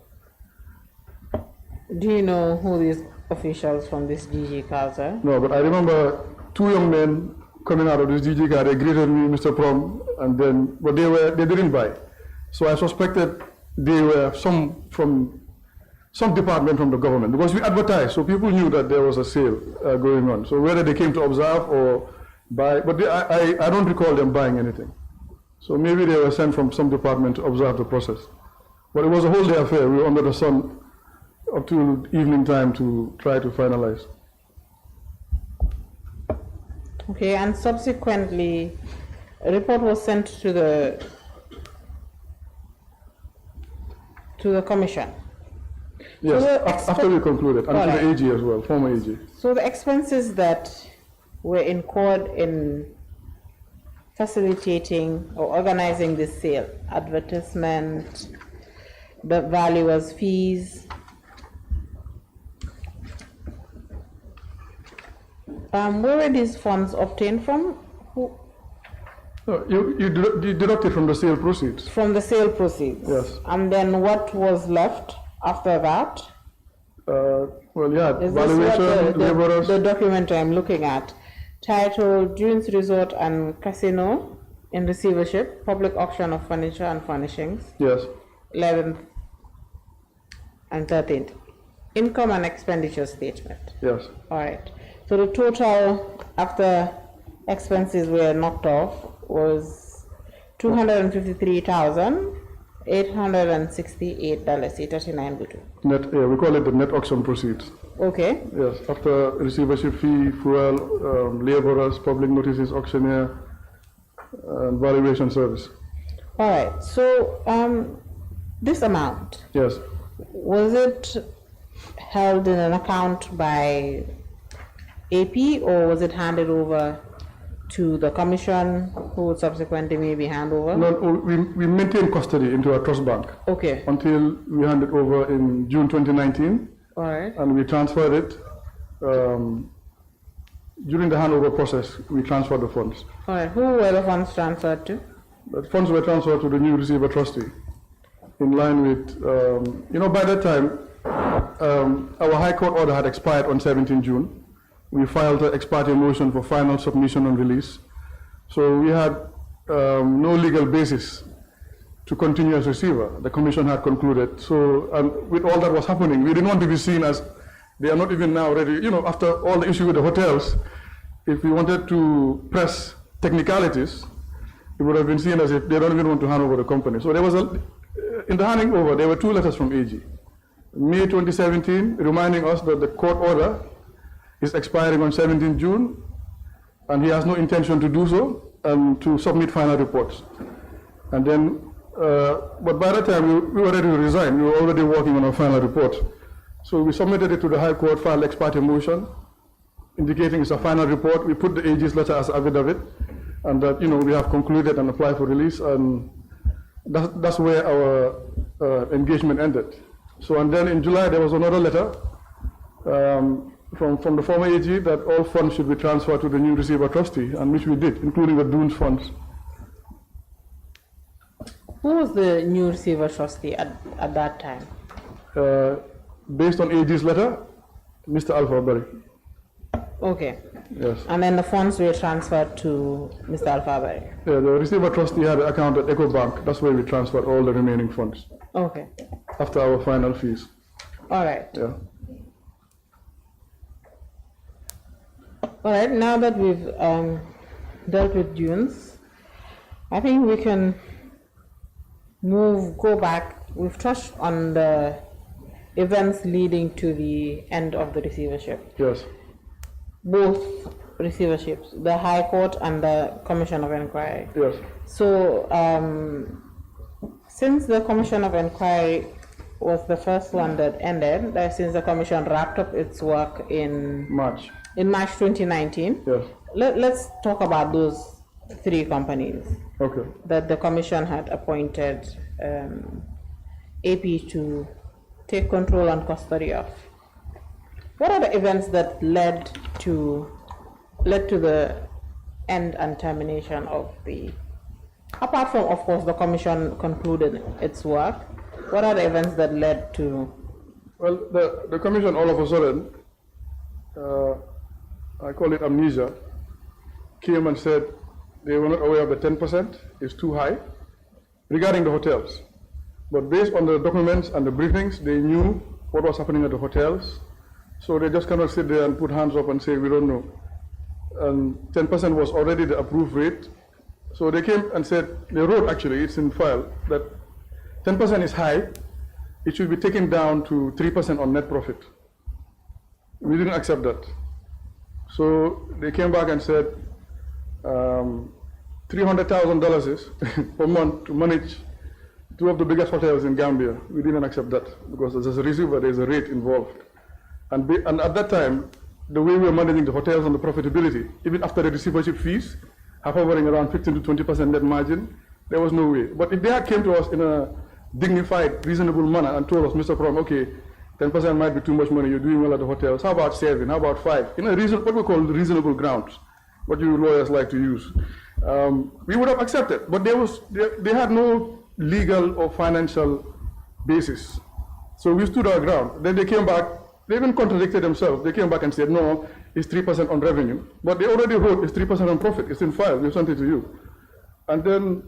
Do you know who these officials from this DG cars are? No, but I remember 2 young men coming out of this DG car, they greeted me, Mr. Prom, and then, but they didn't buy. So I suspected they were from some department from the government, because we advertised, so people knew that there was a sale going on. So whether they came to observe or buy, but I don't recall them buying anything. So maybe they were sent from some department to observe the process. But it was a whole day affair. We were under the sun up to evening time to try to finalize. Okay, and subsequently, a report was sent to the commission. Yes, So after we concluded, and to Alright. the AG as well, former AG. So the expenses that were incurred in facilitating or organizing this sale, advertisement, the valuers' fees, where were these funds obtained from? No, you deducted from the sale proceeds. From the sale proceeds? Yes. And then what was left after that? Well, yeah, Is this what valuation, laborers. the document I'm looking at, titled Dunes Resort and Casino in Receivership, Public Auction of Furniture and Furnishings, Yes, 11th and 13th. Income and expenditure statement. yes. All right. So the total after expenses were knocked off was $253,868.39. Net, yeah, we call it the net auction proceeds. Okay. Yes, after receivership fee, fuel, laborers, public notices, auctioneer, and valuation service. All right. So this amount, Yes, was it held in an account by AP, or was it handed over to the commission, who would subsequently maybe hand over? no, we maintain custody into a trust bank Okay. until we hand it over in June 2019, All right. and we transferred it. During the handover process, we transferred the funds. All right. Who were the funds transferred to? The funds were transferred to the new receiver trustee, in line with, by that time, our High Court order had expired on 17 June. We filed an ex parte motion for final submission and release. So we had no legal basis to continue as receiver. The commission had concluded. So, and with all that was happening, we didn't want to be seen as, they are not even now ready, after all the issue with the hotels, if we wanted to press technicalities, it would have been seen as if they don't even want to hand over the company. So there was in the handing over, there were two letters from AG. May 2017, reminding us that the court order is expiring on 17 June, and he has no intention to do so, and to submit final reports. And then, but by that time, we were ready to resign. We were already working on our final report. So we submitted it to the High Court, filed ex parte motion, indicating it's a final report. We put the AG's letter as affidavit, and that, we have concluded and applied for release, and that's where our engagement ended. So, and then in July, there was another letter from the former AG that all funds should be transferred to the new receiver trustee, and which we did, including the Dunes funds. Who was the new receiver trustee at that time? Based on AG's letter, Mr. Alpha Barry. Okay. Yes. And then the funds were transferred to Mr. Alphabet. Yeah, the receiver trustee had an account at EcoBank. That's where we transferred all the remaining funds Okay. after our final fees. All right. Yeah. All right. Now that we've dealt with Dunes, I think we can go back. We've touched on the events leading to the end of the receivership. Yes. Both receiverships, the High Court and the Commission of Inquiry. Yes. So, since the Commission of Inquiry was the first one that ended, since the Commission wrapped up its work in March. 2019, Yes. let's talk about those three companies Okay. that the Commission had appointed AP to take control and custody of. What are the events that led to the end and termination of apart from, of course, the Commission concluded its work, what are the events that led to? Well, the Commission all of a sudden, I call it amnesia, came and said they were not aware of the 10% is too high regarding the hotels. But based on the documents and the briefings, they knew what was happening at the hotels. So they just cannot sit there and put hands up and say, we don't know. And 10% was already the approved rate. So they came and said, they wrote actually, it's in file, that 10% is high. It should be taken down to 3% on net profit. We didn't accept that. So they came back and said, $300,000 per month to manage 2 of the biggest hotels in Gambia. We didn't accept that because as a receiver, there's a rate involved. And at that time, the way we were managing the hotels and the profitability, even after the receivership fees, hovering around 15 to 20% net margin, there was no way. But if they had came to us in a dignified, reasonable manner and told us, Mr. Prom, okay, 10% might be too much money, you're doing well at the hotels, how about 7, how about 5? In a what we call reasonable grounds, what you lawyers like to use. We would have accepted, but they had no legal or financial basis. So we stood our ground. Then they came back, they even contradicted themselves. They came back and said, no, it's 3% on revenue. But they already wrote it's 3% on profit. It's in file, we sent it to you. And then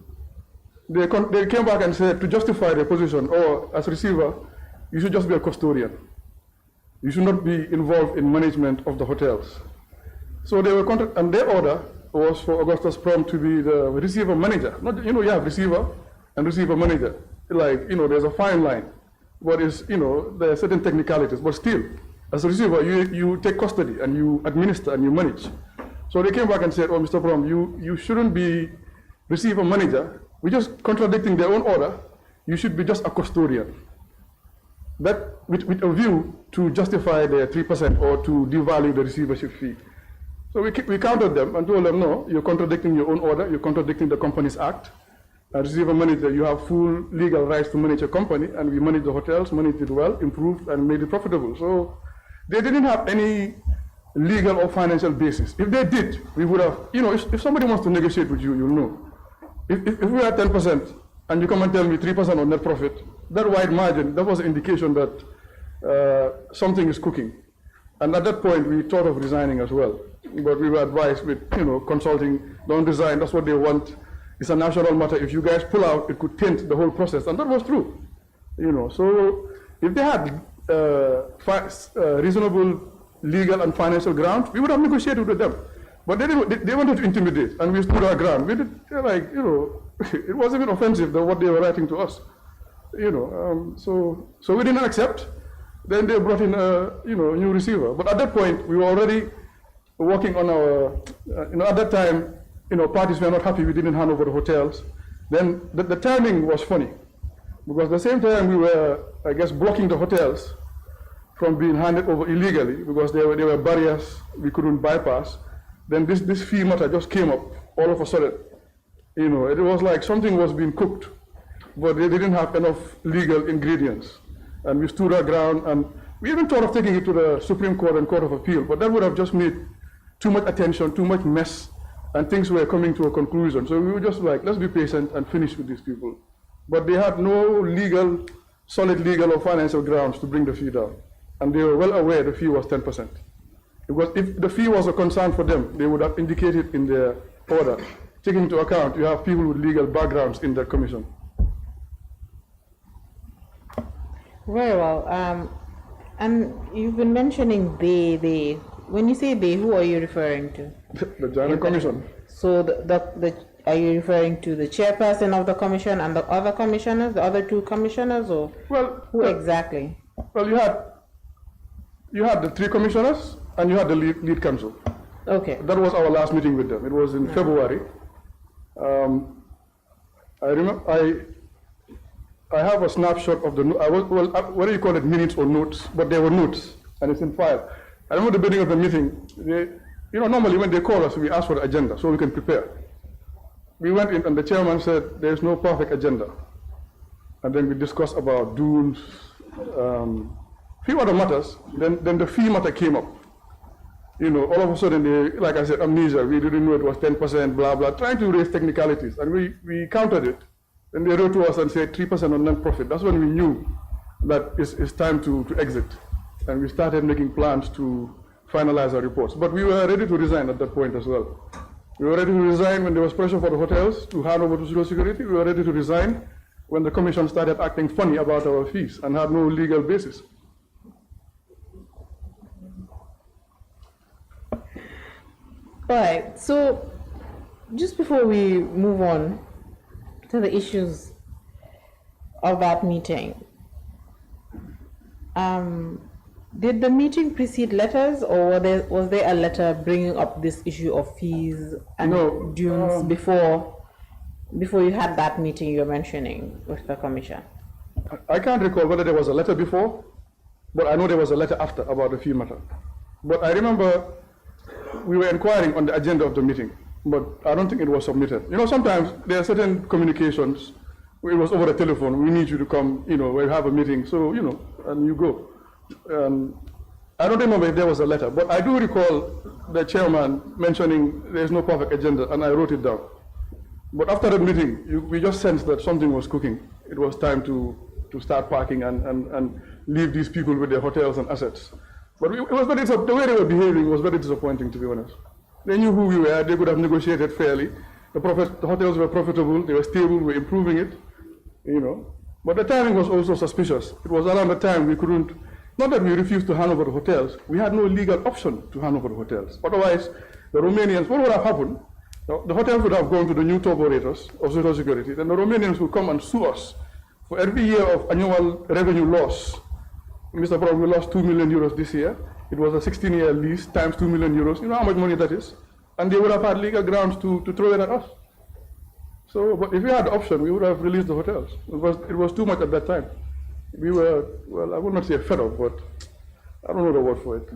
they came back and said, to justify their position, or as receiver, you should just be a custodian. You should not be involved in management of the hotels. So they were and their order was for Augustus Prom to be the receiver manager. Not, you have receiver and receiver manager. Like, there's a fine line. But it's, there are certain technicalities. But still, as a receiver, you take custody and you administer and you manage. So they came back and said, oh, Mr. Prom, you shouldn't be receiver manager. We're just contradicting their own order. You should be just a custodian. That with a view to justify their 3% or to devalue the receivership fee. So we countered them and told them, no, you're contradicting your own order, you're contradicting the Companies Act. As receiver manager, you have full legal rights to manage a company, and we manage the hotels, managed it well, improved, and made it profitable. So they didn't have any legal or financial basis. If they did, we would have, if somebody wants to negotiate with you, you'll know. If we had 10% and you come and tell me 3% on net profit, that wide margin, that was an indication that something is cooking. And at that point, we thought of resigning as well. But we were advised with, consulting, don't resign, that's what they want. It's a national matter. If you guys pull out, it could taint the whole process. And that was true. So if they had reasonable legal and financial grounds, we would have negotiated with them. But they wanted to intimidate, and we stood our ground. We did, it wasn't even offensive, what they were writing to us. So we didn't accept. Then they brought in a new receiver. But at that point, we were already working on our, at that time, parties were not happy we didn't hand over the hotels. Then the timing was funny, because at the same time we were, I guess, blocking the hotels from being handed over illegally, because there were barriers we couldn't bypass. Then this fee matter just came up all of a sudden. It was like something was being cooked, but they didn't have enough legal ingredients. And we stood our ground, and we even thought of taking it to the Supreme Court and Court of Appeal, but that would have just made too much attention, too much mess, and things were coming to a conclusion. So we were just like, let's be patient and finish with these people. But they had no solid legal or financial grounds to bring the fee down. And they were well aware the fee was 10%. Because if the fee was a concern for them, they would have indicated in their order. Taking into account, you have people with legal backgrounds in that commission. Very well. And you've been mentioning they. When you say they, who are you referring to? The Janneh Commission. So are you referring to the chairperson of the commission and the other commissioners, the other 2 commissioners, or who exactly? Well, you had the 3 commissioners and you had the lead counsel. Okay. That was our last meeting with them. It was in February. I remember I have a snapshot of the what do you call it, minutes or notes? But they were notes, and it's in file. I remember the beginning of the meeting. Normally when they call us, we ask for the agenda so we can prepare. We went in, and the chairman said there's no perfect agenda, and then we discussed about dues, few other matters. Then the fee matter came up. All of a sudden, like I said, amnesia. We didn't know it was 10%, blah blah, trying to raise technicalities, and we countered it. Then they wrote to us and said 3% on net profit. That's when we knew that it's time to exit. And we started making plans to finalize our reports. But we were ready to resign at that point as well. We were ready to resign when there was pressure for the hotels to hand over to social security. We were ready to resign when the commission started acting funny about our fees and had no legal basis. All right, so just before we move on to the issues of that meeting, did the meeting precede letters, or was there a letter bringing up this issue of fees and dues before you had that meeting you're mentioning with the commission? I can't recall whether there was a letter before, but I know there was a letter after about the fee matter. But I remember we were inquiring on the agenda of the meeting, but I don't think it was submitted. You know, sometimes there are certain communications, it was over the telephone, we need you to come, you know, we have a meeting, so, you know, and you go. I don't remember if there was a letter, but I do recall the chairman mentioning there's no perfect agenda, and I wrote it down. But after the meeting, we just sensed that something was cooking. It was time to start packing and leave these people with their hotels and assets. But it was very, the way they were behaving was very disappointing, to be honest. They knew who we were, they could have negotiated fairly. The hotels were profitable, they were stable, we were improving it, you know. But the timing was also suspicious. It was around the time we couldn't, not that we refused to hand over the hotels, we had no legal option to hand over the hotels. Otherwise, the Romanians, what would have happened? The hotels would have gone to the new top operators of social security, then the Romanians would come and sue us for every year of annual revenue loss. Mr. Brown, we lost 2 million euros this year. It was a 16-year lease times 2 million euros. You know how much money that is? And they would have had legal grounds to throw it at us. So, but if we had the option, we would have released the hotels. It was too much at that time. We were, well, I would not say fed up, but I don't know the word for it.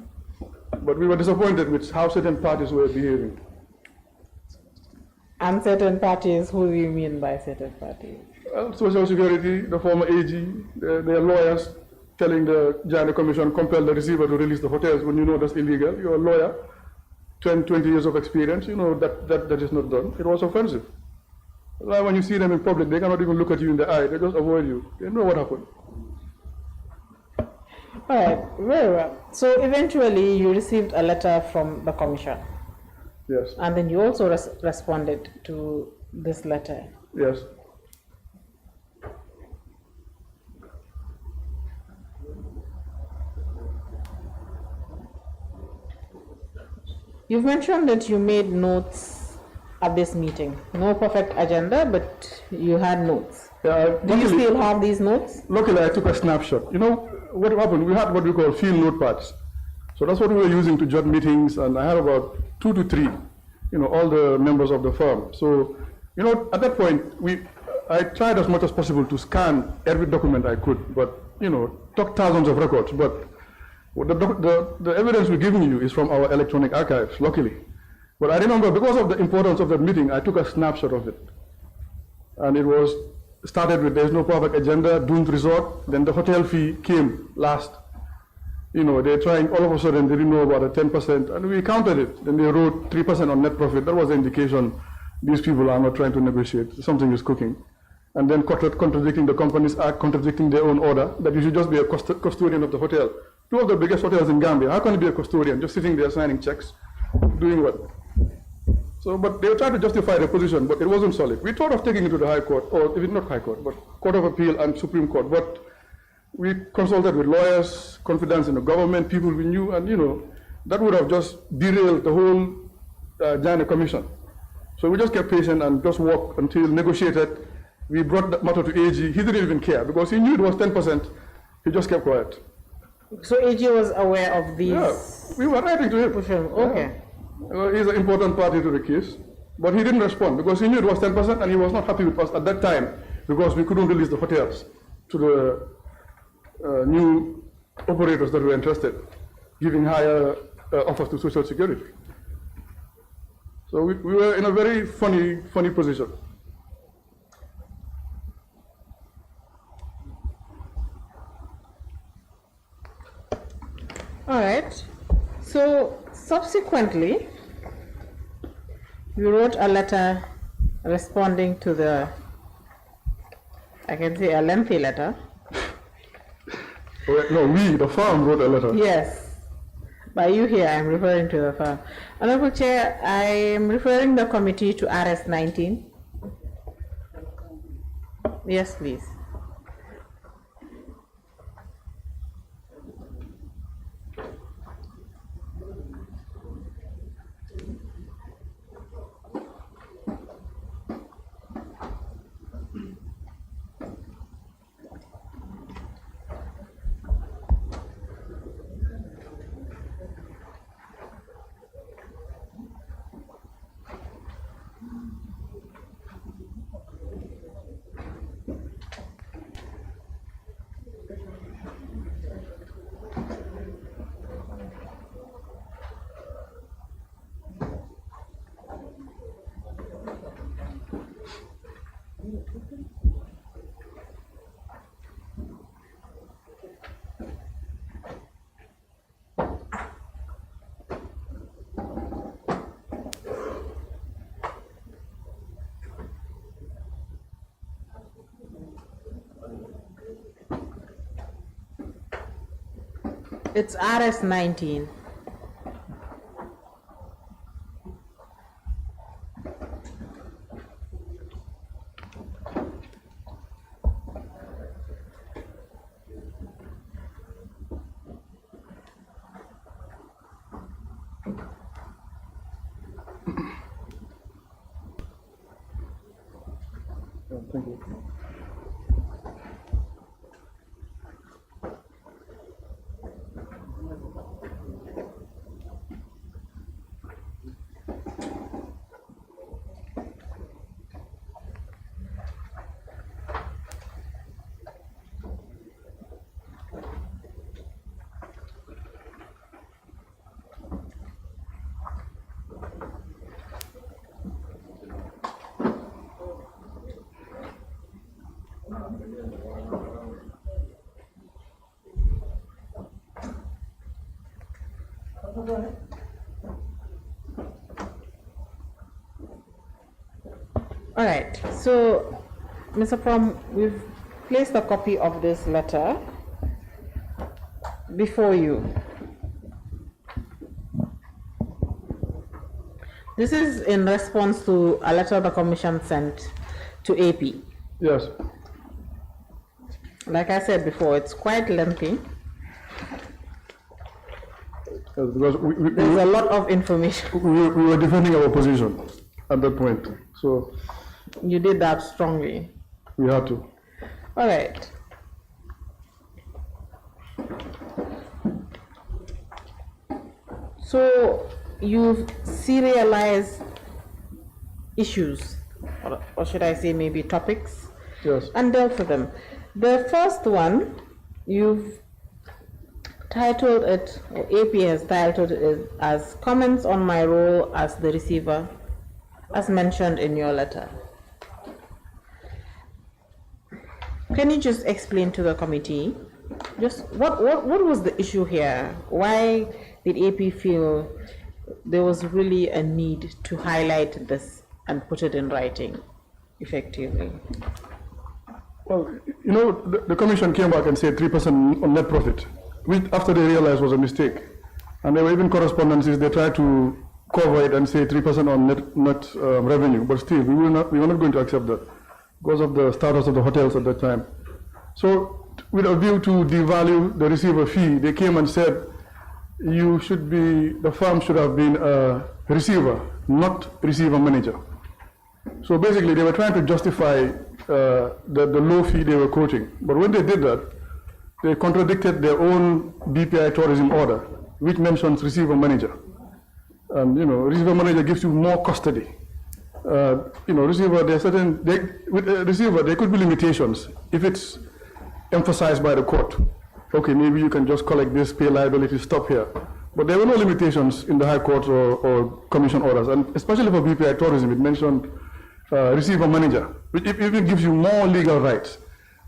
But we were disappointed with how certain parties were behaving. And certain parties, who do you mean by certain parties? Well, Social Security, the former AG, their lawyers telling the Janneh Commission, compel the receiver to release the hotels when you know that's illegal. You're a lawyer, 20 years of experience, you know that is not done. It was offensive. Like when you see them in public, they cannot even look at you in the eye, they just avoid you. They know what happened. All right, very well. So eventually you received a letter from the commission. Yes. And then you also responded to this letter. Yes. You've mentioned that you made notes at this meeting. No perfect agenda, but you had notes. Yeah, Do you still have these notes? Luckily, I took a snapshot. You know what happened? We had what we call field notepads. So that's what we were using to jot meetings, and I had about 2 to 3, you know, all the members of the firm. So, you know, at that point, I tried as much as possible to scan every document I could, but, you know, took thousands of records. But the evidence we're giving you is from our electronic archives, luckily. But I remember, because of the importance of that meeting, I took a snapshot of it. And it was started with there's no perfect agenda, doomed resort, then the hotel fee came last. You know, they're trying, all of a sudden they didn't know about the 10%, and we counted it. Then they wrote 3% on net profit. That was the indication these people are not trying to negotiate, something is cooking. And then contradicting the Companies Act, contradicting their own order, that you should just be a custodian of the hotel. 2 of the biggest hotels in Gambia, how can you be a custodian, just sitting there signing checks, doing what? So, but they tried to justify their position, but it wasn't solid. We thought of taking it to the High Court, or if not High Court, but Court of Appeal and Supreme Court. But we consulted with lawyers, confidence in the government, people we knew, and you know, that would have just derailed the whole Janneh Commission. So we just kept patient and just worked until negotiated. We brought that matter to AG. He didn't even care because he knew it was 10%. He just kept quiet. So AG was aware of these? Yeah, we were writing to him. Okay. Yeah. He's an important party to the case, but he didn't respond because he knew it was 10% and he was not happy with us at that time because we couldn't release the hotels to the new operators that were interested, giving higher offers to Social Security. So we were in a very funny position. All right. So subsequently, you wrote a letter responding to the, I can say a lengthy letter. No, we, the firm, wrote a letter. Yes. By you here, I'm referring to the firm. Honorable Chair, I am referring the committee to RS 19. Yes, please. It's RS 19. Thank you. All right, so, Mr. Prom, we've placed a copy of this letter before you. This is in response to a letter the Commission sent to AP. Yes. Like I said before, it's quite lengthy. Yes, because There's a lot of information. we were defending our position at that point, so You did that strongly. we had to. All right. So you've serialized issues, or should I say maybe topics, Yes. and dealt with them. The first one, you've titled it, or AP has titled it as comments on my role as the receiver, as mentioned in your letter. Can you just explain to the committee, just what was the issue here? Why did AP feel there was really a need to highlight this and put it in writing effectively? Well, you know, the commission came back and said 3% on net profit, which after they realized was a mistake. And there were even correspondences, they tried to cover it and say 3% on net revenue, but still, we were not going to accept that because of the status of the hotels at that time. So, with a view to devalue the receiver fee, they came and said, the firm should have been a receiver, not receiver manager. So basically, they were trying to justify the low fee they were quoting. But when they did that, they contradicted their own BPI tourism order, which mentions receiver manager. And receiver manager gives you more custody. Receiver, with a receiver, there could be limitations if it's emphasized by the court. Okay, maybe you can just collect this, pay liability, stop here. But there were no limitations in the high court or commission orders, and especially for BPI tourism, it mentioned receiver manager, which even gives you more legal rights.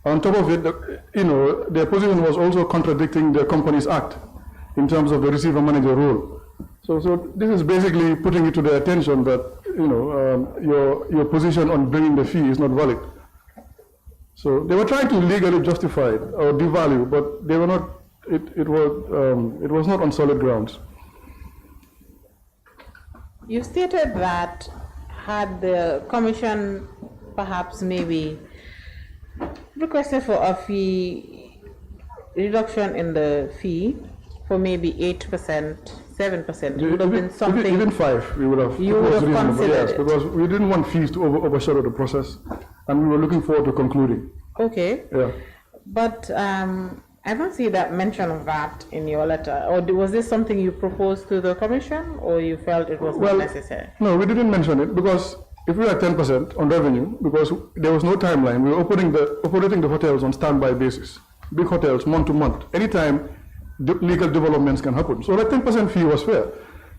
On top of it, their position was also contradicting the Companies Act in terms of the receiver manager role. So this is basically putting it to their attention that your position on bringing the fee is not valid. So they were trying to legally justify it or devalue, but they were not. It was not on solid grounds. You stated that had the commission perhaps maybe requested for a fee reduction in the fee for maybe 8%, 7%, it would have been something. Even 5, we would have. You would have considered yes, it. because we didn't want fees to overshadow the process, and we were looking forward to concluding. Okay. Yeah. But I don't see that mention of that in your letter. Or was this something you proposed to the commission, or you felt it was not necessary? No, we didn't mention it because if we had 10% on revenue, because there was no timeline, we were operating the hotels on standby basis. Big hotels, month to month. Anytime legal developments can happen. So that 10% fee was fair.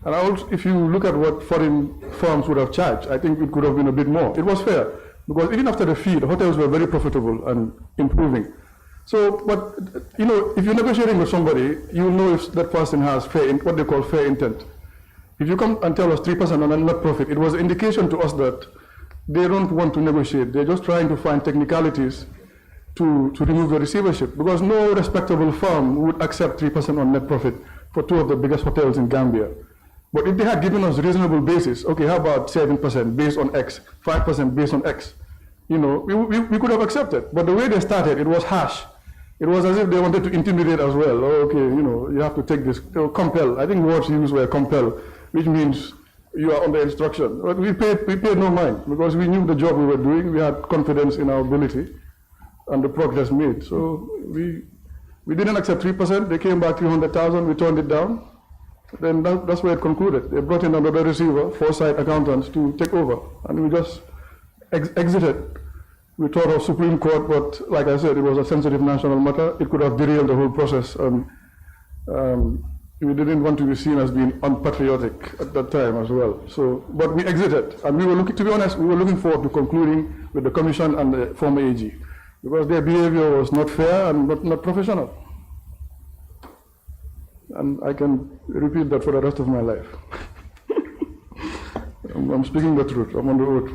And also, if you look at what foreign firms would have charged, I think it could have been a bit more. It was fair, because even after the fee, the hotels were very profitable and improving. So, but, you know, if you're negotiating with somebody, you'll know if that person has what they call fair intent. If you come and tell us 3% on a net profit, it was an indication to us that they don't want to negotiate. They're just trying to find technicalities to remove the receivership, because no respectable firm would accept 3% on net profit for 2 of the biggest hotels in Gambia. But if they had given us reasonable basis, okay, how about 7% based on X, 5% based on X, you know, we could have accepted. But the way they started, it was harsh. It was as if they wanted to intimidate as well. Oh, okay, you know, you have to take this, compel. I think words used were compel, which means you are under instruction. But we paid no mind, because we knew the job we were doing. We had confidence in our ability and the progress made. So we didn't accept 3%. They came back 300,000. We turned it down. Then that's where it concluded. They brought in another receiver, foresight accountants, to take over, and we just exited. We thought of Supreme Court, but like I said, it was a sensitive national matter. It could have derailed the whole process. We didn't want to be seen as being unpatriotic at that time as well. So, but we exited, and we were looking, to be honest, we were looking forward to concluding with the commission and the former AG, because their behavior was not fair and not professional. And I can repeat that for the rest of my life. I'm speaking the truth. I'm on the road.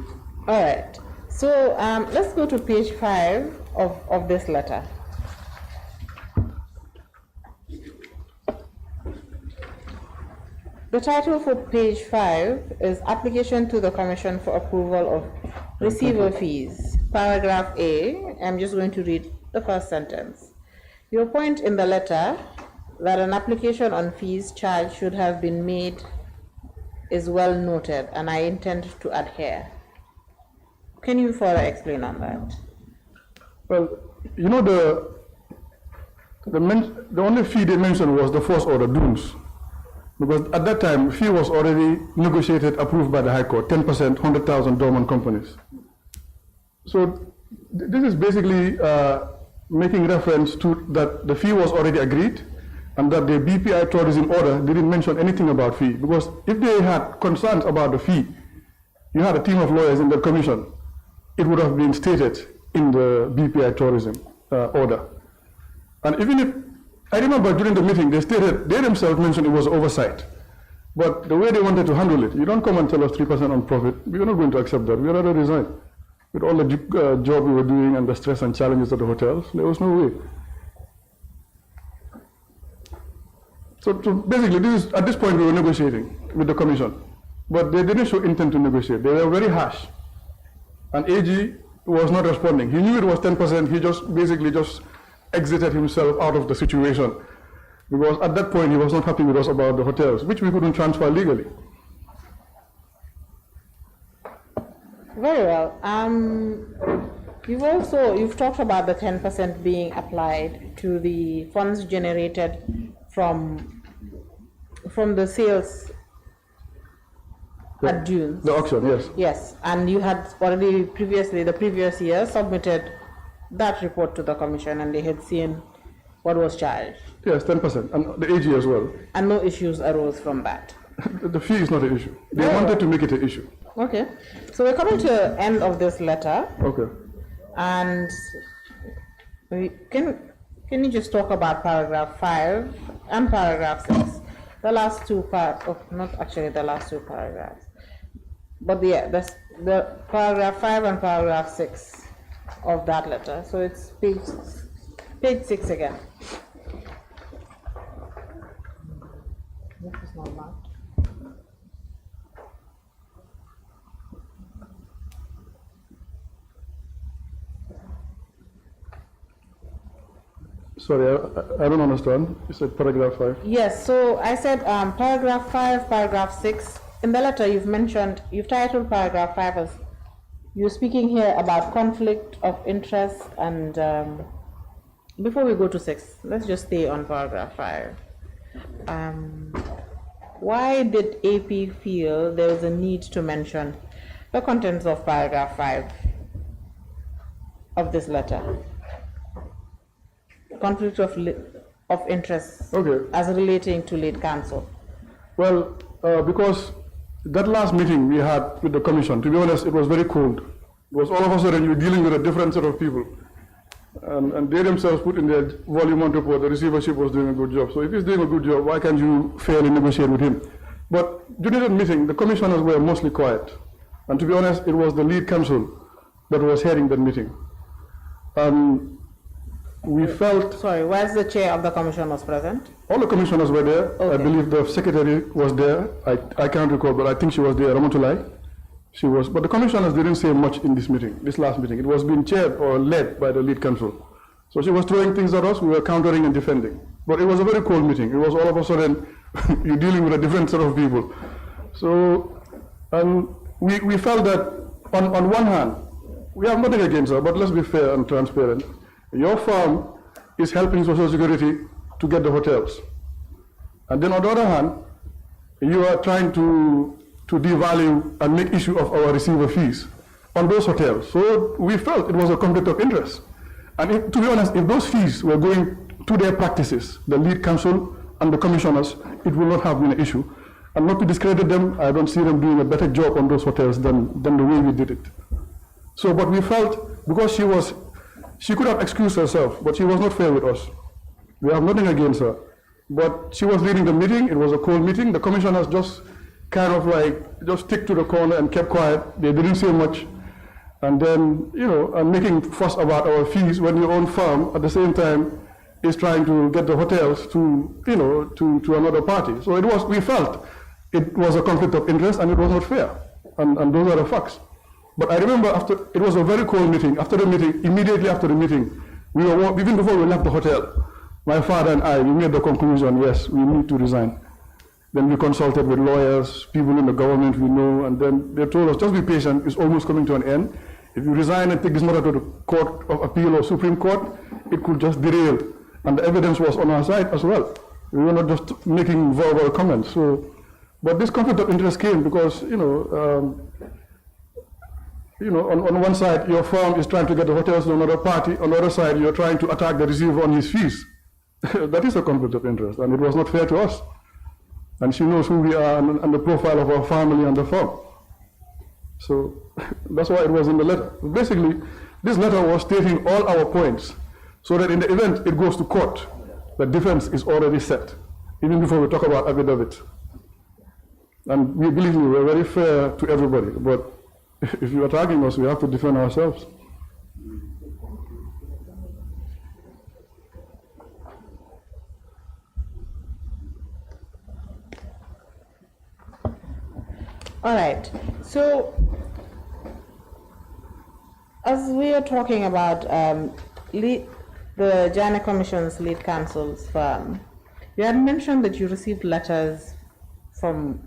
All right. So let's go to page 5 of this letter. The title for page 5 is Application to the Commission for Approval of Receiver Fees. Paragraph A, I'm just going to read the first sentence. Your point in the letter that an application on fees charged should have been made is well noted, and I intend to adhere. Can you further explain on that? Well, you know, the only fee they mentioned was the first order, dues. Because at that time, fee was already negotiated, approved by the High Court, 10%, 100,000 dormant companies. So this is basically making reference to that the fee was already agreed, and that the BPI tourism order didn't mention anything about fee. Because if they had concerns about the fee, you had a team of lawyers in the commission, it would have been stated in the BPI tourism order. And even if, I remember during the meeting, they themselves mentioned it was oversight. But the way they wanted to handle it, you don't come and tell us 3% on profit, we're not going to accept that. We rather resign. With all the job we were doing and the stress and challenges of the hotels, there was no way. So basically, at this point we were negotiating with the commission, but they didn't show intent to negotiate. They were very harsh. And AG was not responding. He knew it was 10%, he just basically exited himself out of the situation, because at that point he was not happy with us about the hotels, which we couldn't transfer legally. Very well. You've talked about the 10% being applied to the funds generated from the sales at June. The auction, yes. Yes, and you had already previously, the previous year, submitted that report to the commission, and they had seen what was charged. Yes, 10%, and the AG as well. And no issues arose from that. The fee is not an issue. They wanted to make it an issue. Okay, so we're coming to the end of this letter. Okay. And can you just talk about paragraph 5 and paragraph 6? The last two not actually the last two paragraphs, but the paragraph 5 and paragraph 6 of that letter. So it's page 6 again. This is not marked. Sorry, I don't understand. You said paragraph 5. Yes, so I said paragraph 5, paragraph 6. In the letter you've mentioned, you've titled paragraph 5 as, you're speaking here about conflict of interest, and before we go to 6, let's just stay on paragraph 5. Why did AP feel there was a need to mention the contents of paragraph 5 of this letter? Conflict of interest, Okay. as relating to lead counsel. Well, because that last meeting we had with the commission, to be honest, it was very cold. It was all of a sudden you're dealing with a different set of people. And they themselves put in their volume 1 report the receivership was doing a good job. So if he's doing a good job, why can't you fairly negotiate with him? But during that meeting, the commissioners were mostly quiet. And to be honest, it was the lead counsel that was heading that meeting. We felt... Sorry, where's the chair of the commission was present? All the commissioners were there. Okay. I believe the secretary was there. I can't recall, but I think she was there. I don't want to lie. She was, but the commissioners didn't say much in this meeting, this last meeting. It was being chaired or led by the lead counsel. So she was throwing things at us, we were countering and defending. But it was a very cold meeting. It was all of a sudden, you're dealing with a different set of people. So, we felt that on one hand, we have nothing against her, but let's be fair and transparent. Your firm is helping Social Security to get the hotels. And then on the other hand, you are trying to devalue and make issue of our receiver fees on those hotels. So we felt it was a conflict of interest. And to be honest, if those fees were going to their practices, the lead counsel and the commissioners, it would not have been an issue. And not to discredit them, I don't see them doing a better job on those hotels than the way we did it. So, but we felt, because she could have excused herself, but she was not fair with us. We have nothing against her. But she was leading the meeting, it was a cold meeting, the commissioners just kind of just stick to the corner and kept quiet. They didn't say much. And then, and making fuss about our fees when your own firm at the same time is trying to get the hotels to another party. So we felt it was a conflict of interest and it was not fair. And those are the facts. But I remember it was a very cold meeting. After the meeting, immediately after the meeting, even before we left the hotel, my father and I, we made the conclusion, yes, we need to resign. Then we consulted with lawyers, people in the government we know, and then they told us, just be patient, it's almost coming to an end. If you resign and take this matter to the Court of Appeal or Supreme Court, it could just derail. And the evidence was on our side as well. We were not just making verbal comments. So, but this conflict of interest came because, on one side, your firm is trying to get the hotels to another party. On the other side, you're trying to attack the receiver on his fees. That is a conflict of interest, and it was not fair to us. And she knows who we are and the profile of our family and the firm. So that's why it was in the letter. Basically, this letter was stating all our points, so that in the event it goes to court, the defense is already set, even before we talk about affidavit. And we believe we're very fair to everybody, but if you're attacking us, we have to defend ourselves. All right, so as we are talking about the Janneh Commission's lead counsel's firm, you had mentioned that you received letters from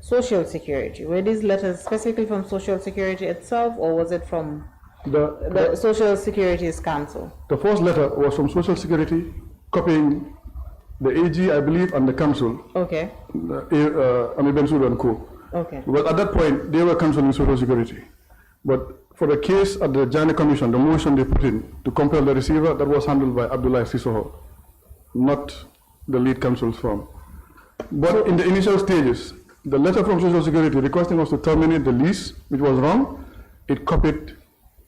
Social Security. Were these letters specifically from Social Security itself, or was it from the Social Security's counsel? The first letter was from Social Security, copying the AG, I believe, and the council. Okay. Bensouda and Co. Okay. But at that point, they were counseling Social Security. But for the case at the Janneh Commission, the motion they put in to compel the receiver, that was handled by Abdullahi Sissoho, not the lead counsel's firm. But in the initial stages, the letter from Social Security requesting us to terminate the lease, which was wrong, it copied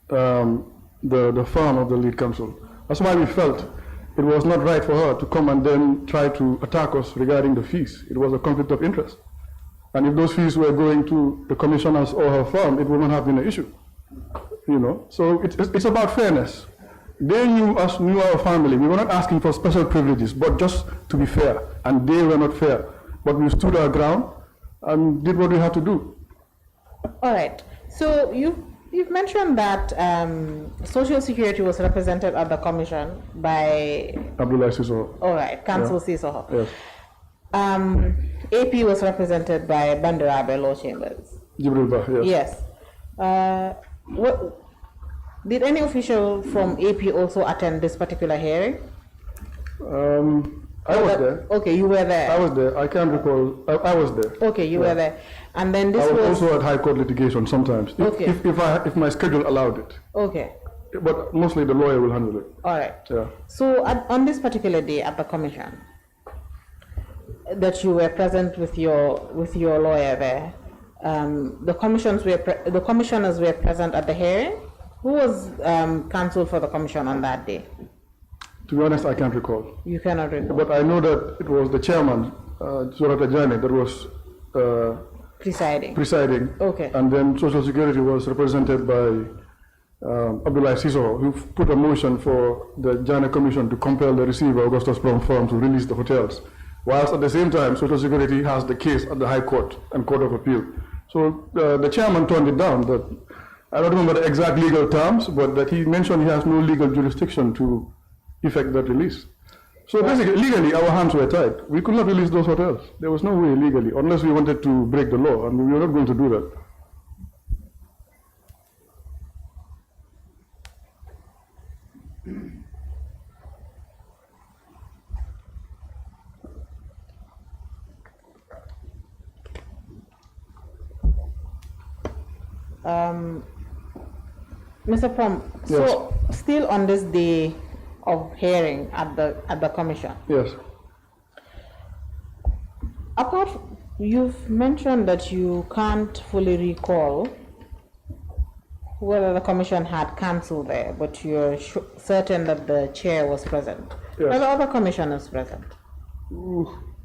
the firm of the lead counsel. That's why we felt it was not right for her to come and then try to attack us regarding the fees. It was a conflict of interest. And if those fees were going to the commissioners or her firm, it would not have been an issue. So it's about fairness. They knew us, knew our family. We were not asking for special privileges, but just to be fair. And they were not fair. But we stood our ground and did what we had to do. All right. So you You've mentioned that Social Security was represented at the commission by, Abdullah Siso. all right, Council Sisoho. Yes. AP was represented by Bandarabe Law Chambers. Jibril Bah, yes. Yes. Did any official from AP also attend this particular hearing? I was there. Okay, you were there. I was there. I can't recall. I was there. Okay, you were there. And then this I was was... also at High Court litigation sometimes, Okay. if my schedule allowed it. Okay, But mostly the lawyer will handle it. all right. Yeah. So on this particular day at the commission, that you were present with your lawyer there, the commissioners were present at the hearing. Who was counsel for the commission on that day? To be honest, I can't recall. You cannot recall. But I know that it was the chairman, Janneh, that was Presiding. Okay. And then Social Security was represented by Abdullah Siso, who put a motion for the Janneh Commission to compel the receiver, Augustus Brown Firm, to release the hotels. Whilst at the same time, Social Security has the case at the High Court and Court of Appeal. So the chairman turned it down. That I don't remember the exact legal terms, but that he mentioned he has no legal jurisdiction to effect that release. So basically, legally, our hands were tied. We could not release those hotels. There was no way legally, unless we wanted to break the law, and we were not going to do that. Mr. Prom, Yes. so still on this day of hearing at the commission, Yes. apart, you've mentioned that you can't fully recall whether the commission had counsel there, but you're certain that the chair was present. Yes. Were the other commissioners present?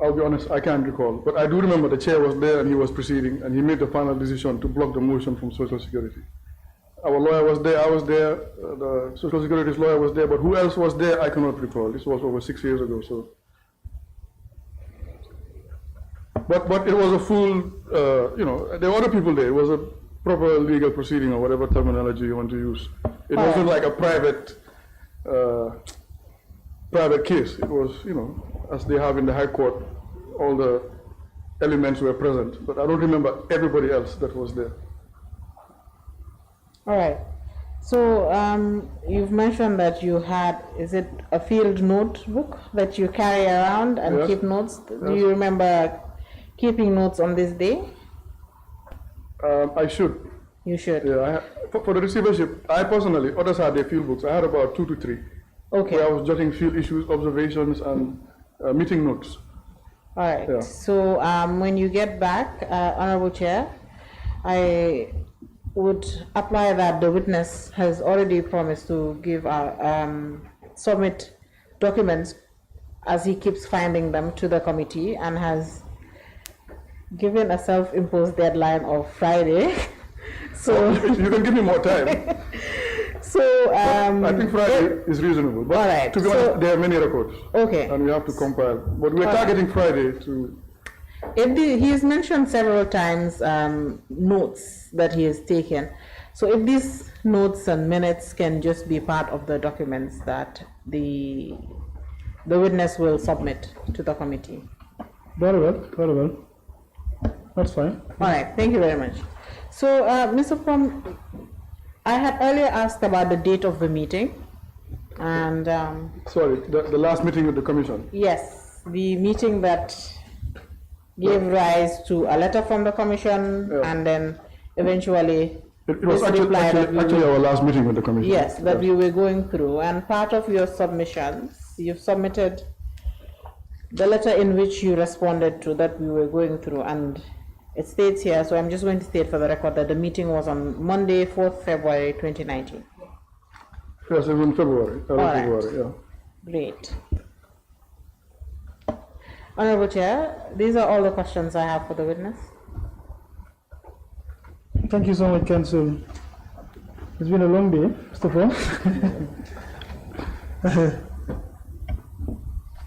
I'll be honest, I can't recall. But I do remember the chair was there and he was proceeding, and he made the final decision to block the motion from Social Security. Our lawyer was there, I was there, the Social Security's lawyer was there, but who else was there, I cannot recall. This was over 6 years ago, so. But it was a full, there were other people there. It was a proper legal proceeding, or whatever terminology you want to use. It wasn't like a private case. It was, as they have in the High Court, all the elements were present. But I don't remember everybody else that was there. All right. So you've mentioned that you had, is it a field notebook that you carry around and Yes. keep notes? Do Yes. you remember keeping notes on this day? I should. You should. Yeah, for the receivership, I personally, others had their field books. I had about 2 to 3. Okay. Where I was jotting field issues, observations, and meeting notes. All right. Yeah. So when you get back, Honorable Chair, I would apply that the witness has already promised to give submit documents as he keeps finding them to the committee, and has given a self-imposed deadline of Friday. So You can give me more time. so I think Friday is reasonable. But all right, to be so- honest, there are many records. okay. And we have to compile. But we're All right. targeting Friday to. He has mentioned several times notes that he has taken. So if these notes and minutes can just be part of the documents that the witness will submit to the committee. Very well. That's fine. All right, thank you very much. So, Mr. Prom, I had earlier asked about the date of the meeting, and Sorry, the last meeting with the commission. yes, the meeting that gave rise to a letter from the commission, Yeah. and then eventually It was this reply that we actually will- our last meeting with the commission. yes, that we were going through. And part of your submissions, you've submitted the letter in which you responded to that we were going through, and it states here, so I'm just going to state for the record that the meeting was on Monday, 4th February 2019. Yes, it was in February. Early All right. February, yeah. Great. Honorable Chair, these are all the questions I have for the witness. Thank you so much, Council. It's been a long day, Mr. Paul.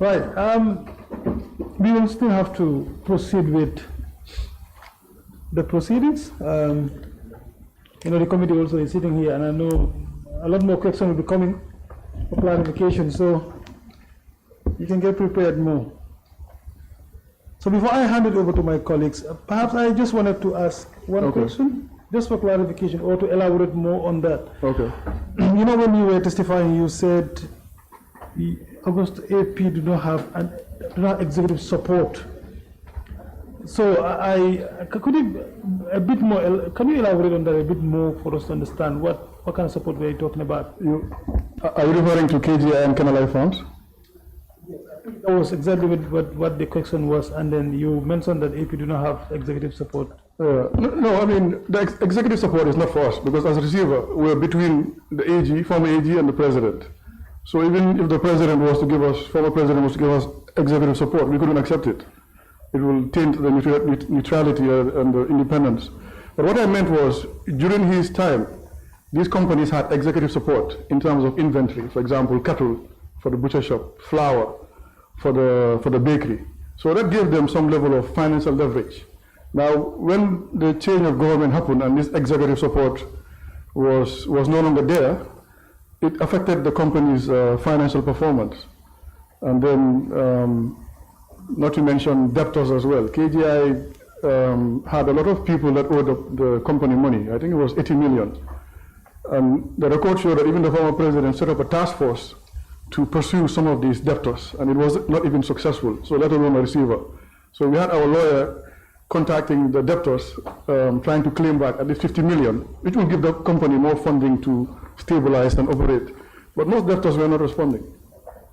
Right. We will still have to proceed with the proceedings. you know, the committee also is sitting here, and I know a lot more questions will be coming for clarification, so you can get prepared more. So before I hand it over to my colleagues, perhaps I just wanted to ask one question, just for clarification, or to elaborate more on that. Okay. You know, when you were testifying, you said the August AP do not have executive support. So could you a bit more? Can you elaborate on that a bit more for us to understand what kind of support we are talking about? Are you referring to KGI and Canal funds? That was exactly what the question was, and then you mentioned that AP do not have executive support. No, I mean, the executive support is not for us, because as a receiver, we're between the AG, former AG, and the president. So even if the president was to give us, former president was to give us executive support, we couldn't accept it. It will taint the neutrality and the independence. But what I meant was, during his time, these companies had executive support in terms of inventory. For example, cattle for the butcher shop, flour for the bakery. So that gave them some level of financial leverage. Now, when the change of government happened and this executive support was no longer there, it affected the company's financial performance. And then, not to mention debtors as well. KGI had a lot of people that owed the company money. I think it was 80 million. And the record showed that even the former president set up a task force to pursue some of these debtors, and it was not even successful, so let alone a receiver. So we had our lawyer contacting the debtors, trying to claim back at least 50 million, which will give the company more funding to stabilize and operate. But most debtors were not responding.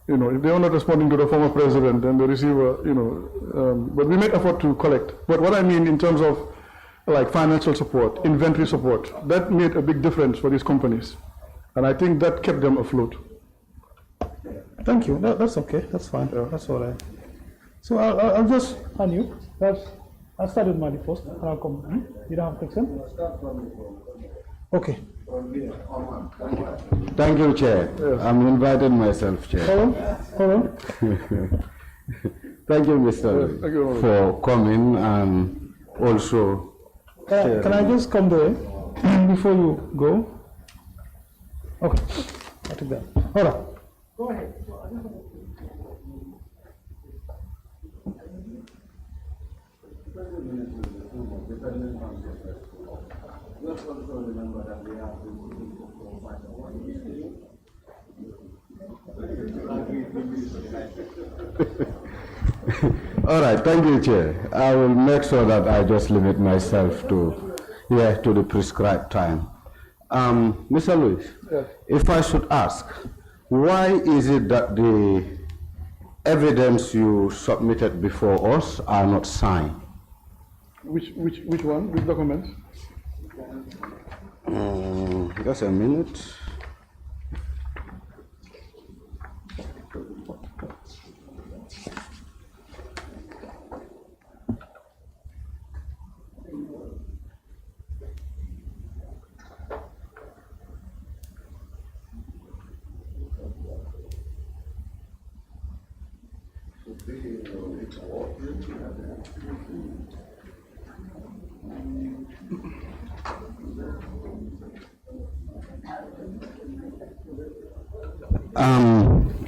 You know, if they were not responding to the former president, then the receiver, you know, but we made effort to collect. But what I mean in terms of like financial support, inventory support, that made a big difference for these companies. And I think that kept them afloat. Thank you. That's okay. That's fine. Yeah. That's all right. So I'll just hand you. I'll start with Mali first, and I'll come. You don't have question? Okay. Thank you, Chair. Yes. I'm invited myself, Chair. Hold on. Thank you, Mr. Yes, for coming, and also. Can I just come there before you go? Okay. I'll take that. Hold on. Go ahead. All right, thank you, Chair. I will make sure that I just limit myself to the prescribed time. Mr. Lewis, yes. If I should ask, why is it that the evidence you submitted before us are not signed? Which one? Which documents? Just a minute.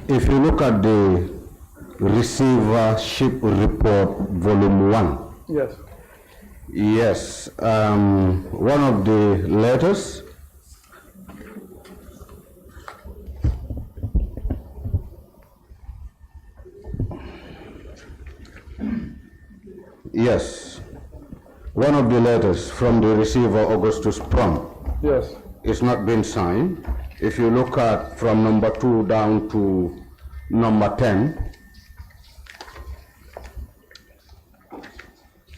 If you look at the receivership report, volume 1. Yes. Yes, one of the letters from the receiver, Augustus Prom, Yes. it's not been signed. If you look at from number 2 down to number 10.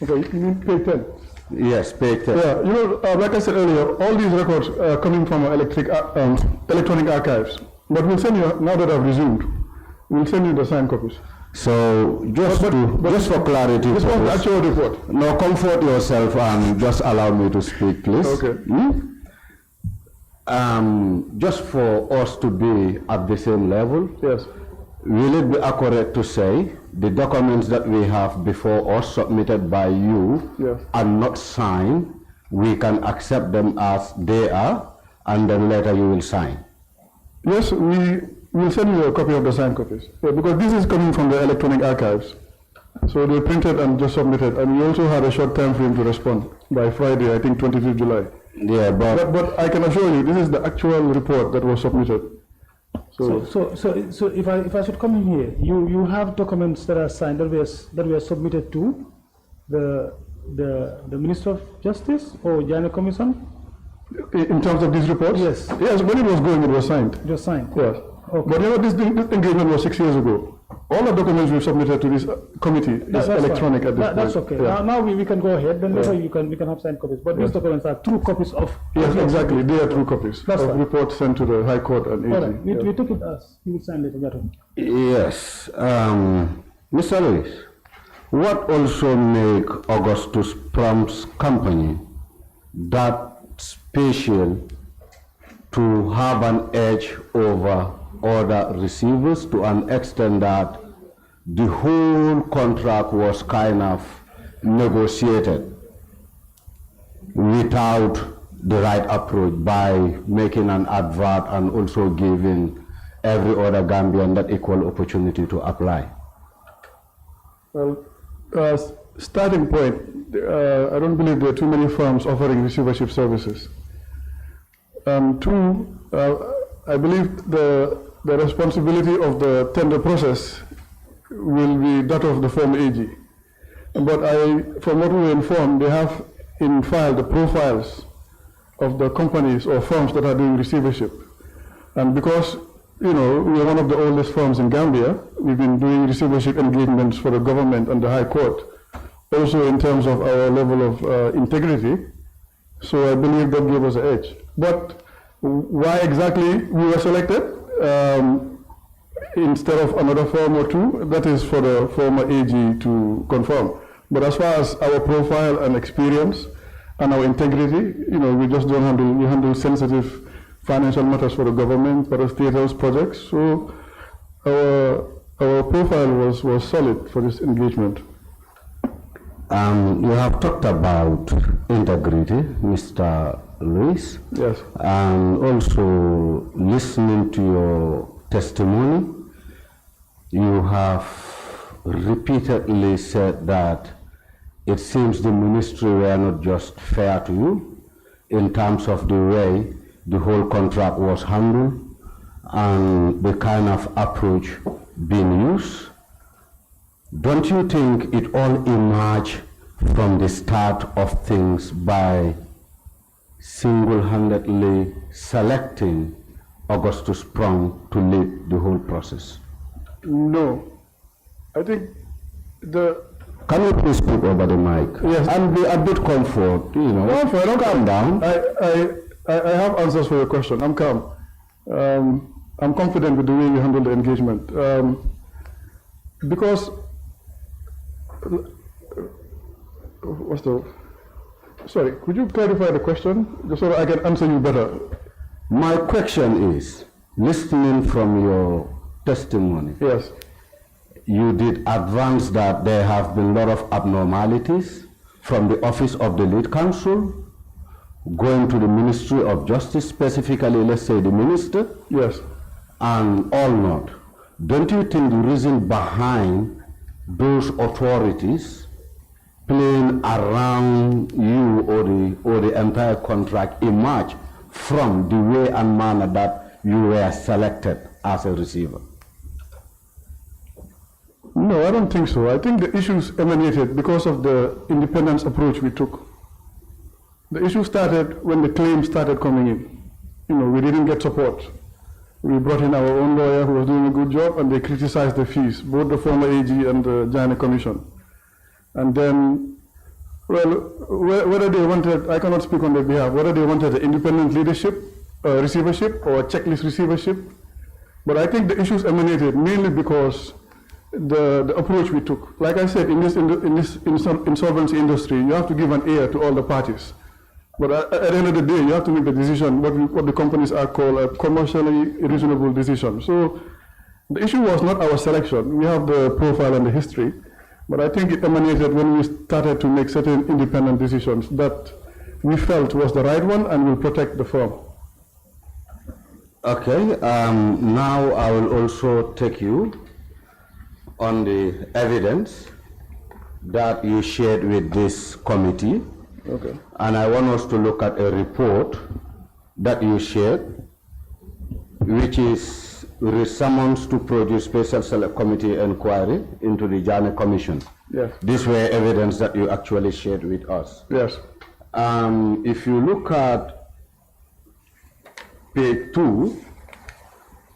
Okay, you mean page 10? Yes, page 10. Yeah, you know, like I said earlier, all these records are coming from our electronic archives. But we'll send you, now that I've resumed, we'll send you the signed copies. So just for clarity, this was the actual report. Now comfort yourself and just allow me to speak, please. Okay. Just for us to be at the same level, Yes. will it be accurate to say the documents that we have before us submitted by you Yes. are not signed we can accept them as they are, and then later you will sign? Yes, we will send you a copy of the signed copies. Yeah, because this is coming from the electronic archives. So they printed and just submitted, and we also had a short time frame to respond by Friday, I think 25th July. Yeah, But I can assure you, this is the actual report that was submitted. So if I should come in here, you have documents that are signed that were submitted to the Minister of Justice or Janneh Commission? In terms of these reports? Yes. Yes, when it was going, it was signed. It was signed. Yes. Okay. But you know, this engagement was 6 years ago. All the documents we've submitted to this committee is That's electronic fine. at this point. That's okay. Yeah. Now we can go ahead, then later we can have signed copies. But these documents are true copies of... Yes, exactly. They are true copies That's of fine. reports sent to the High Court and AG. All right, we take it as you will sign later. That one. Yes. Mr. Lewis, what also make Augustus Prom's company that special to have an edge over other receivers to an extent that the whole contract was kind of negotiated without the right approach by making an advert and also giving every other Gambian that equal opportunity to apply? Well, starting point, I don't believe there are too many firms offering receivership services. Two, I believe the responsibility of the tender process will be that of the former AG. But from what we were informed, they have in file the profiles of the companies or firms that are doing receivership. And because, you know, we are one of the oldest firms in Gambia, we've been doing receivership engagements for the government and the High Court, also in terms of our level of integrity. So I believe that gave us an edge. But why exactly we were selected instead of another firm or two, that is for the former AG to confirm. But as far as our profile and experience and our integrity, you know, we just don't handle, we handle sensitive financial matters for the government, for the state house projects. So our profile was solid for this engagement. You have talked about integrity, Mr. Lewis. Yes. And also listening to your testimony, you have repeatedly said that it seems the ministry were not just fair to you in terms of the way the whole contract was handled and the kind of approach being used. Don't you think it all emerged from the start of things by single-handedly selecting Augustus Prom to lead the whole process? No. I think Can you please speak over the mic? Yes. And be a bit comfort, you know. No, fair, don't calm down. I have answers for your question. I'm calm. I'm confident with the way you handle the engagement. Because, sorry, could you clarify the question, just so that I can answer you better? My question is, listening from your testimony, Yes. you did advance that there have been a lot of abnormalities from the office of the lead counsel, going to the Ministry of Justice, specifically, let's say the minister, Yes. and all not. Don't you think the reason behind those authorities playing around you or the entire contract emerged from the way and manner that you were selected as a receiver? No, I don't think so. I think the issues emanated because of the independence approach we took. The issue started when the claims started coming in. You know, we didn't get support. We brought in our own lawyer who was doing a good job, and they criticized the fees, both the former AG and the Janneh Commission. And then, well, whether they wanted, I cannot speak on their behalf, whether they wanted an independent leadership, receivership, or a checklist receivership. But I think the issues emanated mainly because the approach we took. Like I said, in this insolvency industry, you have to give an ear to all the parties. But at the end of the day, you have to make the decision, what the companies are called a commercially reasonable decision. So the issue was not our selection. We have the profile and the history, but I think it emanated when we started to make certain independent decisions that we felt was the right one and will protect the firm. Okay, now I will also take you on the evidence that you shared with this committee. Okay. And I want us to look at a report that you shared, which is summons to produce special select committee inquiry into the Janneh Commission. Yes. These were evidence that you actually shared with us. Yes. If you look at page 2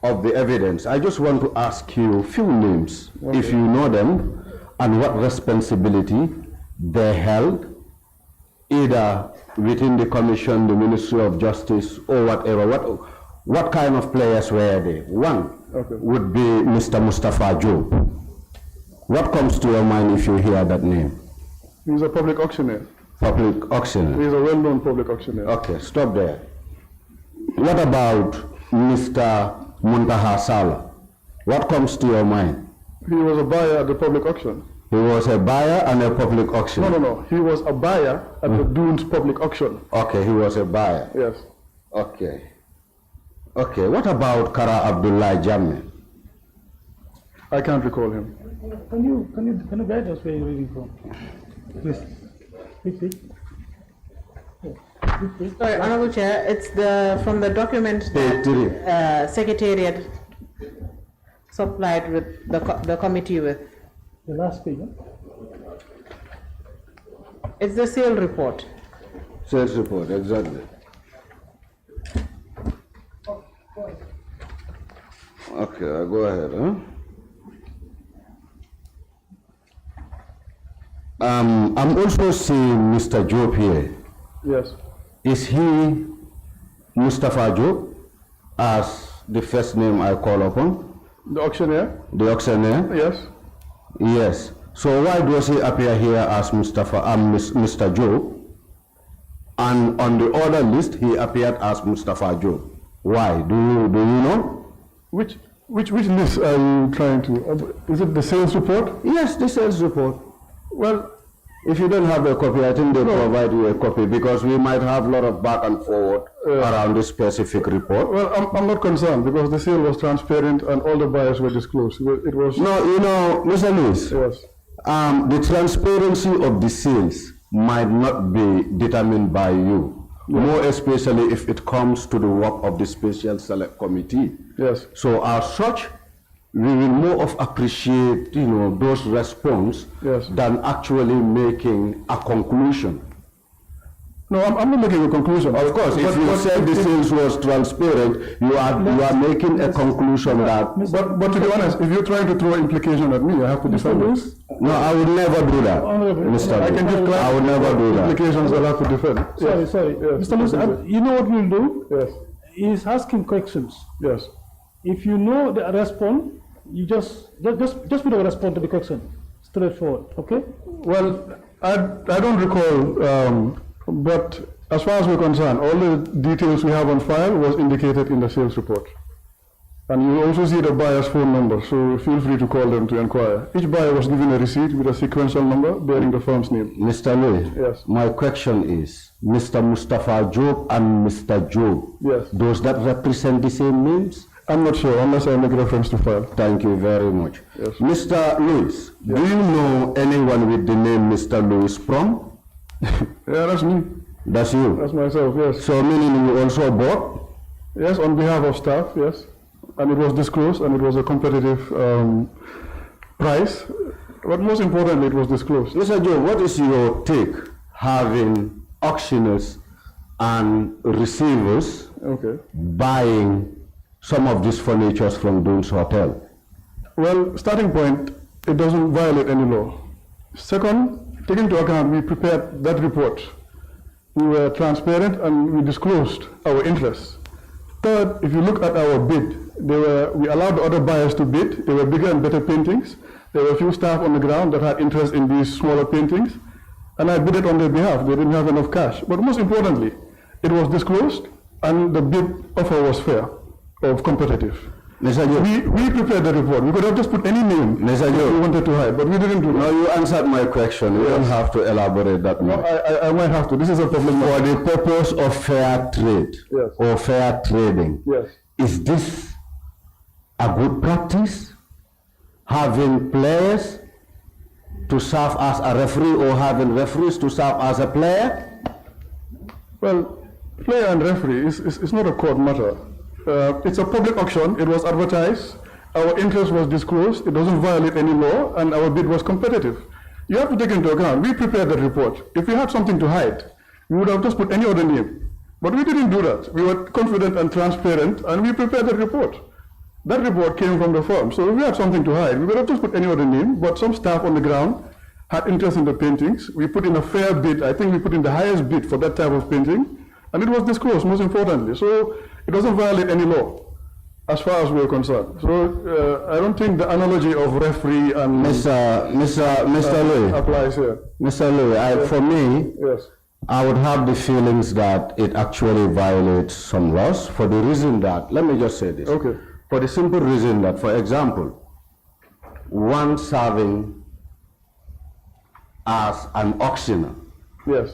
of the evidence, I just want to ask you a few names, if you know them, and what responsibility they held, either within the commission, the Ministry of Justice, or whatever. What kind of players were they? One would be Mr. Mustafa Job. What comes to your mind if you hear that name? He's a public auctioneer. Public auctioneer. He's a well-known public auctioneer. Okay, stop there. What about Mr. Muntaha Sala? What comes to your mind? He was a buyer at the public auction. He was a buyer and a public auction. No. He was a buyer at the Dunes public auction. Okay, he was a buyer. Yes. Okay. Okay, what about Kara Abdullah Janneh? I can't recall him. Can you guide us where you're reading from? Please. Please. Sorry, Honorable Chair, it's from the document Page 3. that Secretariat supplied with the committee with. The last page, huh? It's the sale report. Sales report, exactly. Okay, I'll go ahead. I'm also seeing Mr. Job here. Yes. Is he Mustafa Job, as the first name I call upon? The auctioneer? The auctioneer? Yes. Yes. So why does he appear here as Mr. Job, and on the other list he appeared as Mustafa Job? Why? Do you know? Which list are you trying to? Is it the sales report? Yes, the sales report. Well, if you don't have a copy, I think they provide you a copy, because we might have a lot of back and forward around this specific report. well, I'm not concerned because the sale was transparent and all the buyers were disclosed. It was. No, you know, Mr. Lewis. Yes. The transparency of the sales might not be determined by you, more especially if it comes to the work of the Special Select Committee. Yes. So as such, we will more of appreciate, those response than actually making a conclusion. No, I'm not making a conclusion. Of course, if you said the sales was transparent, you are making a conclusion that. But to be honest, if you're trying to throw implication at me, I have to defend it. No, I would never do that, Mr. I can give I would never do that. implications I'll have to defend. Sorry. Yes. Mr. Lewis, you know what we'll do? Yes. Is asking questions. Yes. If you know the response, you just put a response to the question. Straightforward, okay? Well, I don't recall, but as far as we're concerned, all the details we have on file was indicated in the sales report. And you will also see the buyer's phone number, so feel free to call them to inquire. Each buyer was given a receipt with a sequential number bearing the firm's name. Mr. Louis, Yes. my question is, Mr. Mustafa Job and Mr. Job, Yes. does that represent the same names? I'm not sure, unless I make reference to file. Thank you very much. Yes. Mr. Louis, do you know anyone with the name Mr. Louis Prom? Yeah, that's me. That's you? That's myself, yes. So meaning you also bought? Yes, on behalf of staff, yes. And it was disclosed, and it was a competitive price. But most importantly, it was disclosed. Mr. Joe, what is your take having auctioneers and receivers buying some of these furnitures from Dunes Hotel? Well, starting point, it doesn't violate any law. Second, taking into account, we prepared that report. We were transparent and we disclosed our interests. Third, if you look at our bid, we allowed the other buyers to bid. They were bigger and better paintings. There were a few staff on the ground that had interest in these smaller paintings, and I bid it on their behalf. They didn't have enough cash. But most importantly, it was disclosed, and the bid offer was fair, or competitive. Mr. Joe. We prepared the report. We could have just put any name Mr. if Joe. we wanted to hide, but we didn't do No, that. you answered my question. You don't have to elaborate that No, much. I might have to. This is a public For matter. the purpose of fair trade Yes. or fair trading, Yes. is this a good practice? Having players to serve as a referee or having referees to serve as a player? Well, player and referee is not a court matter. It's a public auction. It was advertised. Our interest was disclosed. It doesn't violate any law, and our bid was competitive. You have to take into account, we prepared the report. If we had something to hide, we would have just put any other name. But we didn't do that. We were confident and transparent, and we prepared the report. That report came from the firm. So if we had something to hide, we would have just put any other name, but some staff on the ground had interest in the paintings. We put in a fair bid. I think we put in the highest bid for that type of painting, and it was disclosed, most importantly. So it doesn't violate any law, as far as we're concerned. So I don't think the analogy of referee and Mr. Louis, applies here. Mr. Louis, for me, Yes. I would have the feelings that it actually violates some laws for the reason that, let me just say this. Okay. For the simple reason that, for example, one serving as an auctioneer Yes.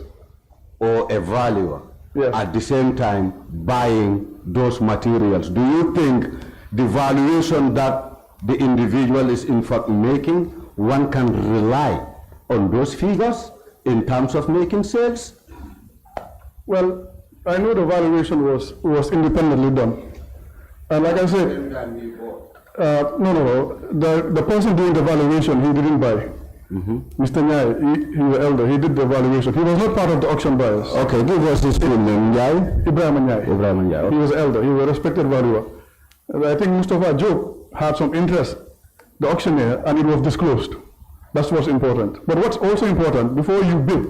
or a valuer, Yes. at the same time buying those materials, do you think the valuation that the individual is in fact making, one can rely on those figures in terms of making sales? Well, I know the valuation was independently done. And like I said, no. The person doing the valuation, he didn't buy. Mr. Nyai, he's the elder, he did the valuation. He was not part of the auction buyers. Okay, give us his full name, Nyai. Ibrahim Nyai. Ibrahim Nyai. He was elder, he was a respected valuer. And I think Mustafa Job had some interest, the auctioneer, and it was disclosed. That's what's important. But what's also important, before you bid,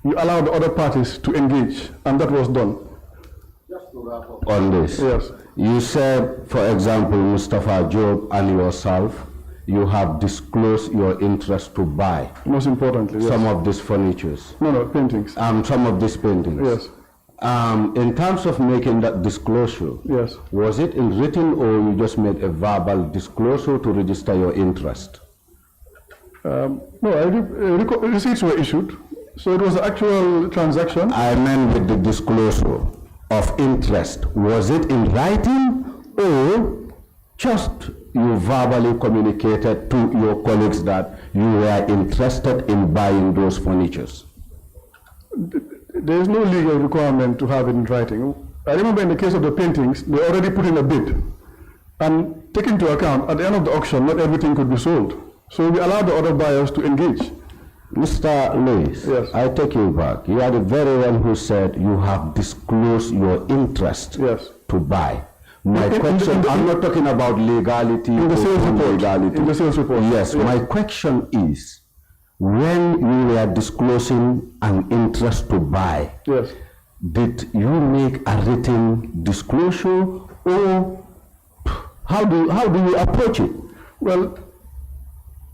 you allow the other parties to engage, and that was done. On this. Yes. You said, for example, Mustafa Job and yourself, you have disclosed your interest to buy Most importantly, yes. some of these furnitures, No, paintings. some of these paintings. Yes. In terms of making that disclosure, Yes. was it in written or you just made a verbal disclosure to register your interest? No, receipts were issued, so it was an actual transaction. I meant with the disclosure of interest. Was it in writing or just you verbally communicated to your colleagues that you were interested in buying those furnitures? There is no legal requirement to have it in writing. I remember in the case of the paintings, they already put in a bid. And take into account, at the end of the auction, not everything could be sold. So we allowed the other buyers to engage. Mr. Lewis, Yes. I take you back. You are the very one who said you have disclosed your interest Yes. to buy. My In- in- question, in the- I'm not talking about legality In the or sales report. illegality. In the sales report. Yes, Yeah. my question is, when you were disclosing an interest to buy, Yes. did you make a written disclosure or how do you approach it? Well,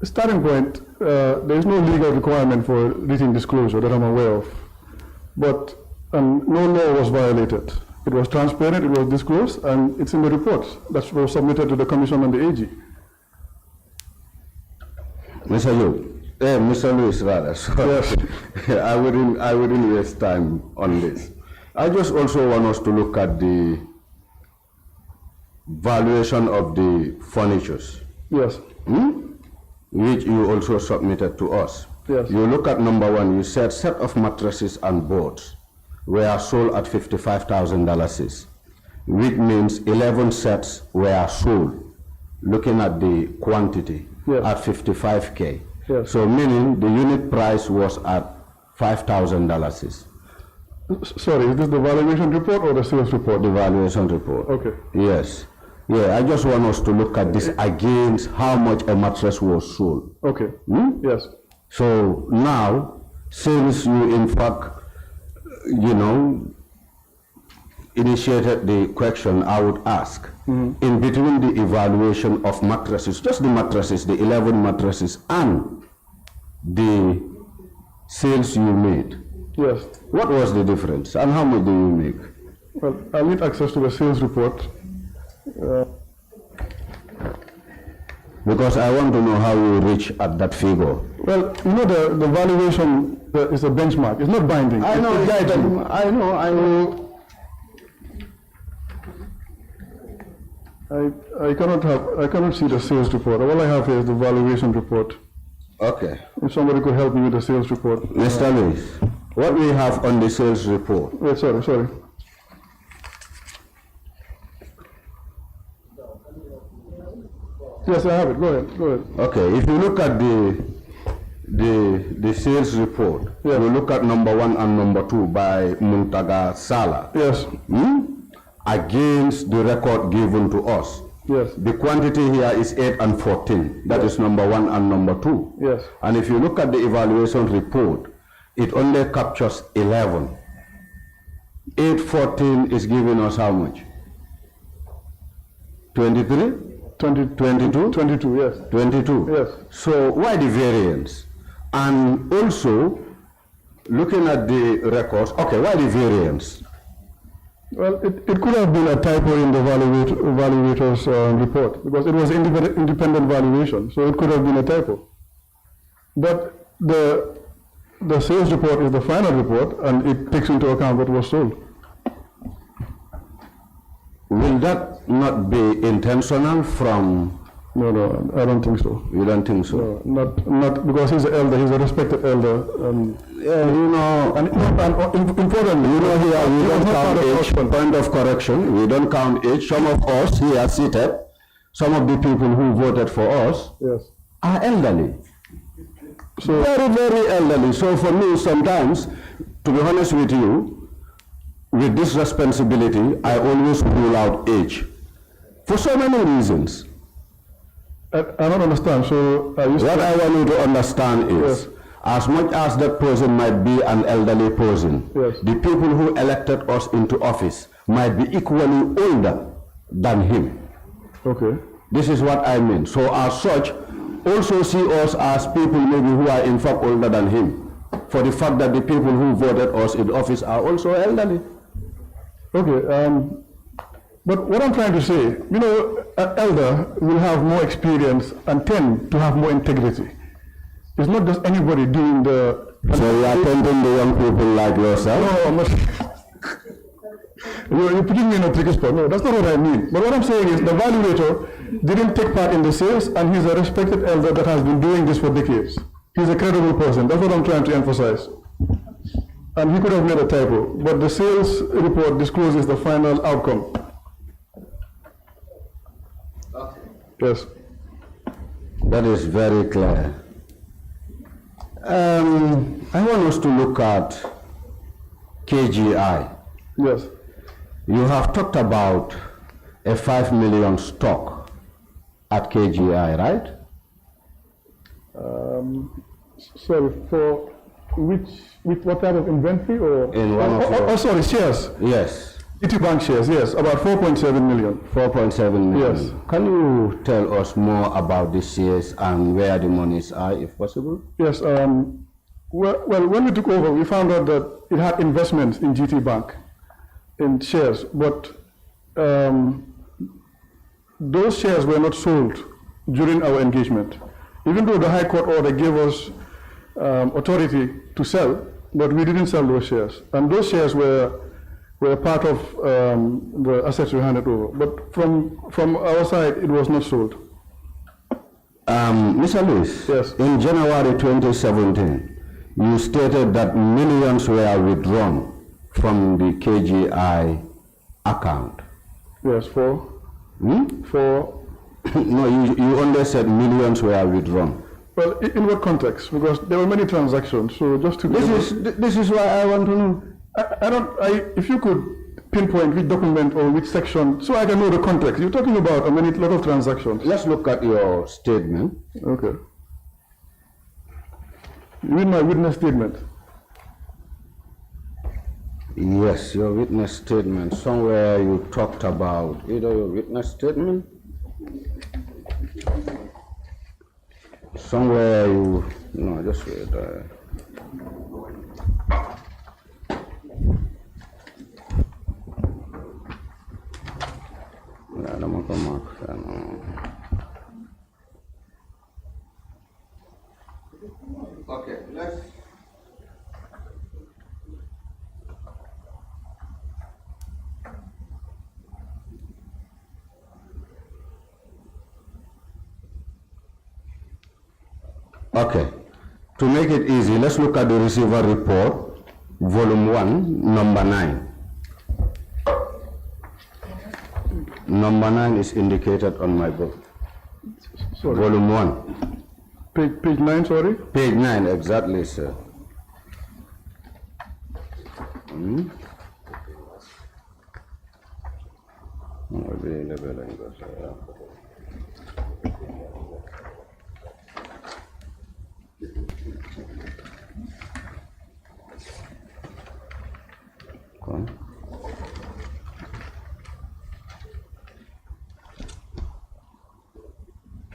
starting point, there is no legal requirement for written disclosure that I'm aware of. But no law was violated. It was transparent, it was disclosed, and it's in the report that was submitted to the Commission and the AG. Mr. Lewis, rather. Sorry. Yes. I wouldn't waste time on this. I just also want us to look at the valuation of the furnitures, Yes. which you also submitted to us. Yes. You look at number one, you said set of mattresses and boards were sold at $55,000, which means 11 sets were sold, looking at the quantity, Yes. at 55K. Yes. So meaning the unit price was at $5,000. Sorry, is this the valuation report or the sales report? The valuation report. Okay. Yes. Yeah, I just want us to look at this against how much a mattress was sold. Okay. Yes. So now, since you in fact, initiated the question, I would ask, in between the evaluation of mattresses, just the mattresses, the 11 mattresses, and the sales you made, Yes. what was the difference and how much do you make? Well, I'll need access to the sales report. Because I want to know how you reach at that figure. Well, you know, the valuation is a benchmark. It's not binding. I know, It's guiding. I know. I cannot see the sales report. All I have here is the valuation report. Okay. If somebody could help me with the sales report. Mr. Lewis, what we have on the sales report? Wait, sorry. Yes, I have it. Go ahead. Okay, if you look at the sales report, Yeah. you look at number 1 and number 2 by Muntaga Sala. Yes, Against the record given to us. yes, The quantity here is 8 and 14. That is number 1 and number 2. yes. And if you look at the evaluation report, it only captures 11. 814 is giving us how much? 23? 22? 22, yes. 22. Yes. So why the variance? And also, looking at the records, okay, why the variance? Well, it could have been a typo in the evaluator's report because it was independent valuation, so it could have been a typo. But the sales report is the final report and it takes into account what was sold. Will that not be intentional from, No, I don't think so. you don't think so? No, not because he's an elder, he's a respected elder. Yeah, you know, And importantly, you know here we he was don't not part count of age, Oxford. point of correction, we don't count age. Some of us here seated, some of the people who voted for us Yes. are elderly. So, Very, very elderly. So for me, sometimes, to be honest with you, with this responsibility, I always rule out age. For so many reasons. I don't understand. So, What I want you to understand is, Yes. as much as that person might be an elderly person, Yes. the people who elected us into office might be equally older than him. Okay. This is what I mean. So as such, also see us as people maybe who are in fact older than him, for the fact that the people who voted us in office are also elderly. Okay. But what I'm trying to say, you know, an elder will have more experience and tend to have more integrity. It's not just anybody doing the. So you are tempting the young people like yourself? No, I'm not. You're putting me in a tricky spot. No, that's not what I mean. But what I'm saying is the valuator didn't take part in the sales, and he's a respected elder that has been doing this for decades. He's a credible person. That's what I'm trying to emphasize. And he could have made a typo, but the sales report discloses the final outcome. Yes. That is very clear. I want us to look at KGI. Yes. You have talked about a 5 million stock at KGI, right? Sorry, for with what type of inventory or? In one of your- sorry, shares. Yes, Bank shares, yes, about 4.7 million. 4.7 million. Yes. Can you tell us more about the shares and where the monies are, if possible? Yes, well, when we took over, we found out that it had investments in GT Bank, in shares, but those shares were not sold during our engagement. Even though the High Court order gave us authority to sell, but we didn't sell those shares. And those shares were part of the assets we handed over. But from our side, it was not sold. Mr. Lewis, Yes. in January 2017, you stated that millions were withdrawn from the KGI account. Yes, for No, you only said millions were withdrawn. well, in what context? Because there were many transactions. So just to This is why I want to know. if you could pinpoint which document or which section, so I can know the context. You're talking about a lot of transactions. Let's look at your statement. Okay. You read my witness statement. Yes, your witness statement. Somewhere you talked about either your witness statement. Somewhere you, no, just wait. Okay. To make it easy, let's look at the receiver report, volume 1, number 9. Number 9 is indicated on my book. Sorry. Volume 1. Page 9, sorry. Page 9, exactly, sir.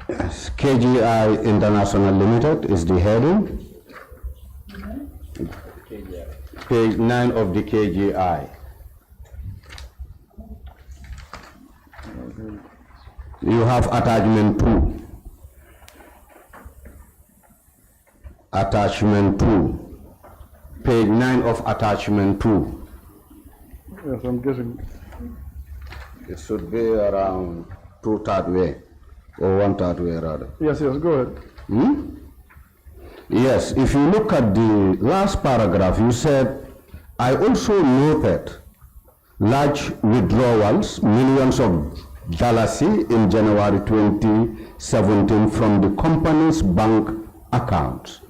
Yes, KGI International Limited is the heading. Page 9 of the KGI. You have attachment 2. Attachment 2. Page 9 of attachment 2. Yes, I'm guessing. It should be around 2/3 way, or 1/3 way rather. Yes, go ahead. Yes, if you look at the last paragraph, you said, I also noted large withdrawals, millions of dollars in January 2017 from the company's bank accounts.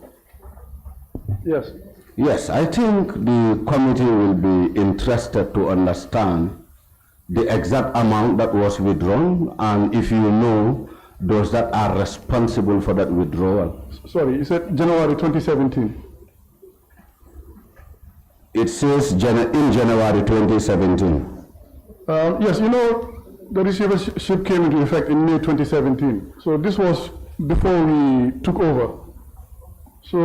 Yes. Yes, I think the committee will be interested to understand the exact amount that was withdrawn, and if you know those that are responsible for that withdrawal. Sorry, you said January 2017. It says in January 2017. Yes, the receivership came into effect in May 2017. So this was before we took over. So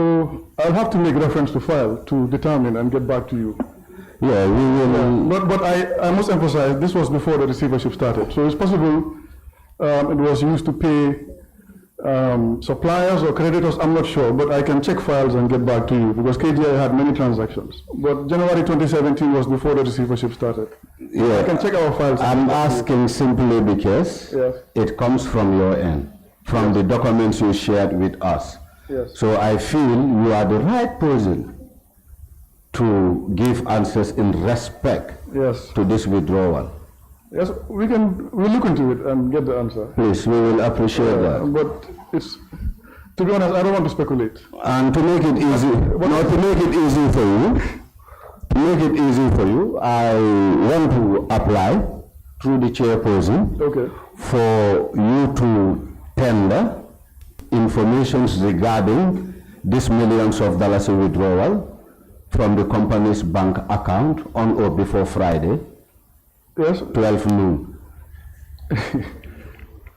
I'll have to make reference to file to determine and get back to you. Yeah, we will. But I must emphasize, this was before the receivership started. So it's possible it was used to pay suppliers or creditors, I'm not sure, but I can check files and get back to you because KGI had many transactions. But January 2017 was before the receivership started. Yeah, I can check our files. I'm asking simply because it comes from your end, from the documents you shared with us. Yes. So I feel you are the right person to give answers in respect to this withdrawal. Yes, we'll look into it and get the answer. Please, we will appreciate that. But it's, to be honest, I don't want to speculate. And to make it easy, to make it easy for you, I want to apply through the chairperson for you to tender information regarding this millions of dollars withdrawal from the company's bank account on or before Friday. Yes. 12 noon.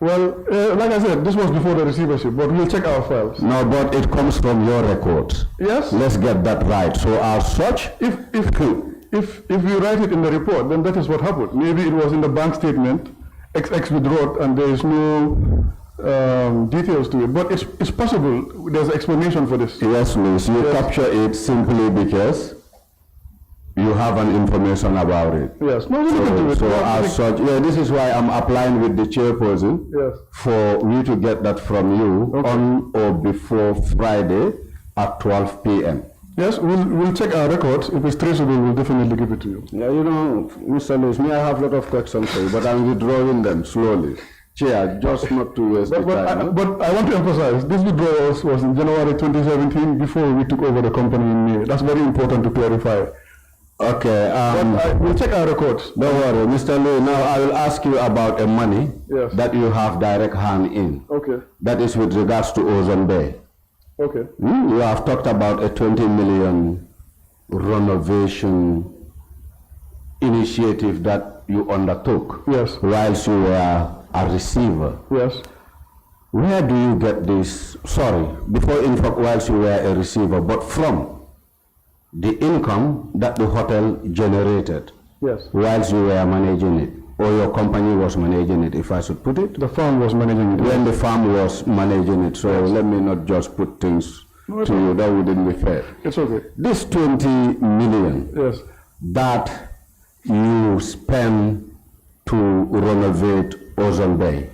Well, like I said, this was before the receivership, but we'll check our files. No, but it comes from your records. Yes. Let's get that right. So as such, if we write it in the report, then that is what happened. Maybe it was in the bank statement, XX withdrew, and there is no details to it. But it's possible there's an explanation for this. Yes, Luis. You capture it simply because you have an information about it. Yes. No, so as such, this is why I'm applying with the chairperson for me to get that from you on or before Friday at 12 p.m. Yes, we'll check our records. If it's traceable, we'll definitely give it to you. Yeah, Mr. Lewis, I have a lot of questions for you, but I'm withdrawing them slowly. Chair, just not to waste the time. But I want to emphasize, this withdrawal was in January 2017 before we took over the company in May. That's very important to clarify. Okay. We'll check our records. Don't worry, Mr. Lee. Now I will ask you about a money that you have direct hand in. Okay. That is with regards to Ozone Bay. Okay. You have talked about a 20 million renovation initiative that you undertook. Yes. Whilst you were a receiver. Yes. Where do you get this? Sorry, before in fact, whilst you were a receiver, but from the income that the hotel generated whilst you were managing it, or your company was managing it, if I should put it? The firm was managing it. When the firm was managing it, so let me not just put things to you, that wouldn't be fair. It's okay. This 20 million that you spend to renovate Ozone Bay,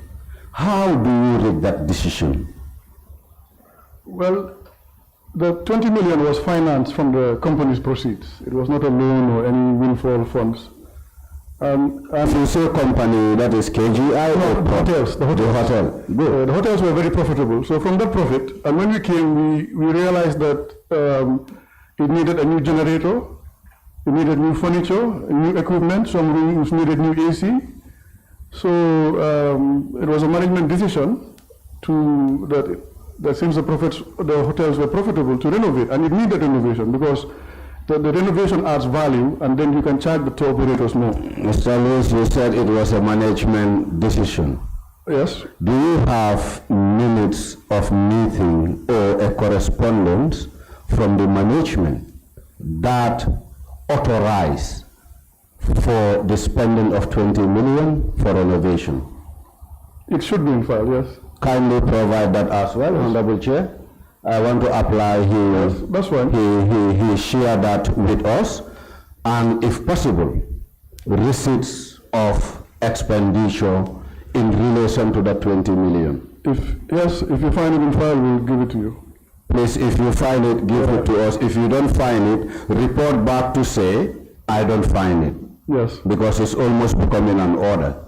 how do you read that decision? Well, the 20 million was financed from the company's proceeds. It was not a loan or any windfall funds. And You say company, that is KGI? no, or the hotels, the hotels. The hotel. Good. The hotels were very profitable. So from that profit, and when we came, we realized that it needed a new generator, it needed new furniture, new equipment, some rooms needed new AC. So it was a management decision that since the hotels were profitable, to renovate, and it needed renovation because the renovation adds value, and then you can charge the tour operators more. Mr. Lewis, you said it was a management decision. Yes. Do you have minutes of meeting or a correspondence from the management that authorize for the spending of 20 million for renovation? It should be in file, yes. Kindly provide that as well, Honorable Chair. I want to apply That's fine. he share that with us, and if possible, receipts of expenditure in relation to the 20 million. If you find it in file, we'll give it to you. Please, if you find it, give it to us. If you don't find it, report back to say, I don't find it. Yes. Because it's almost becoming an order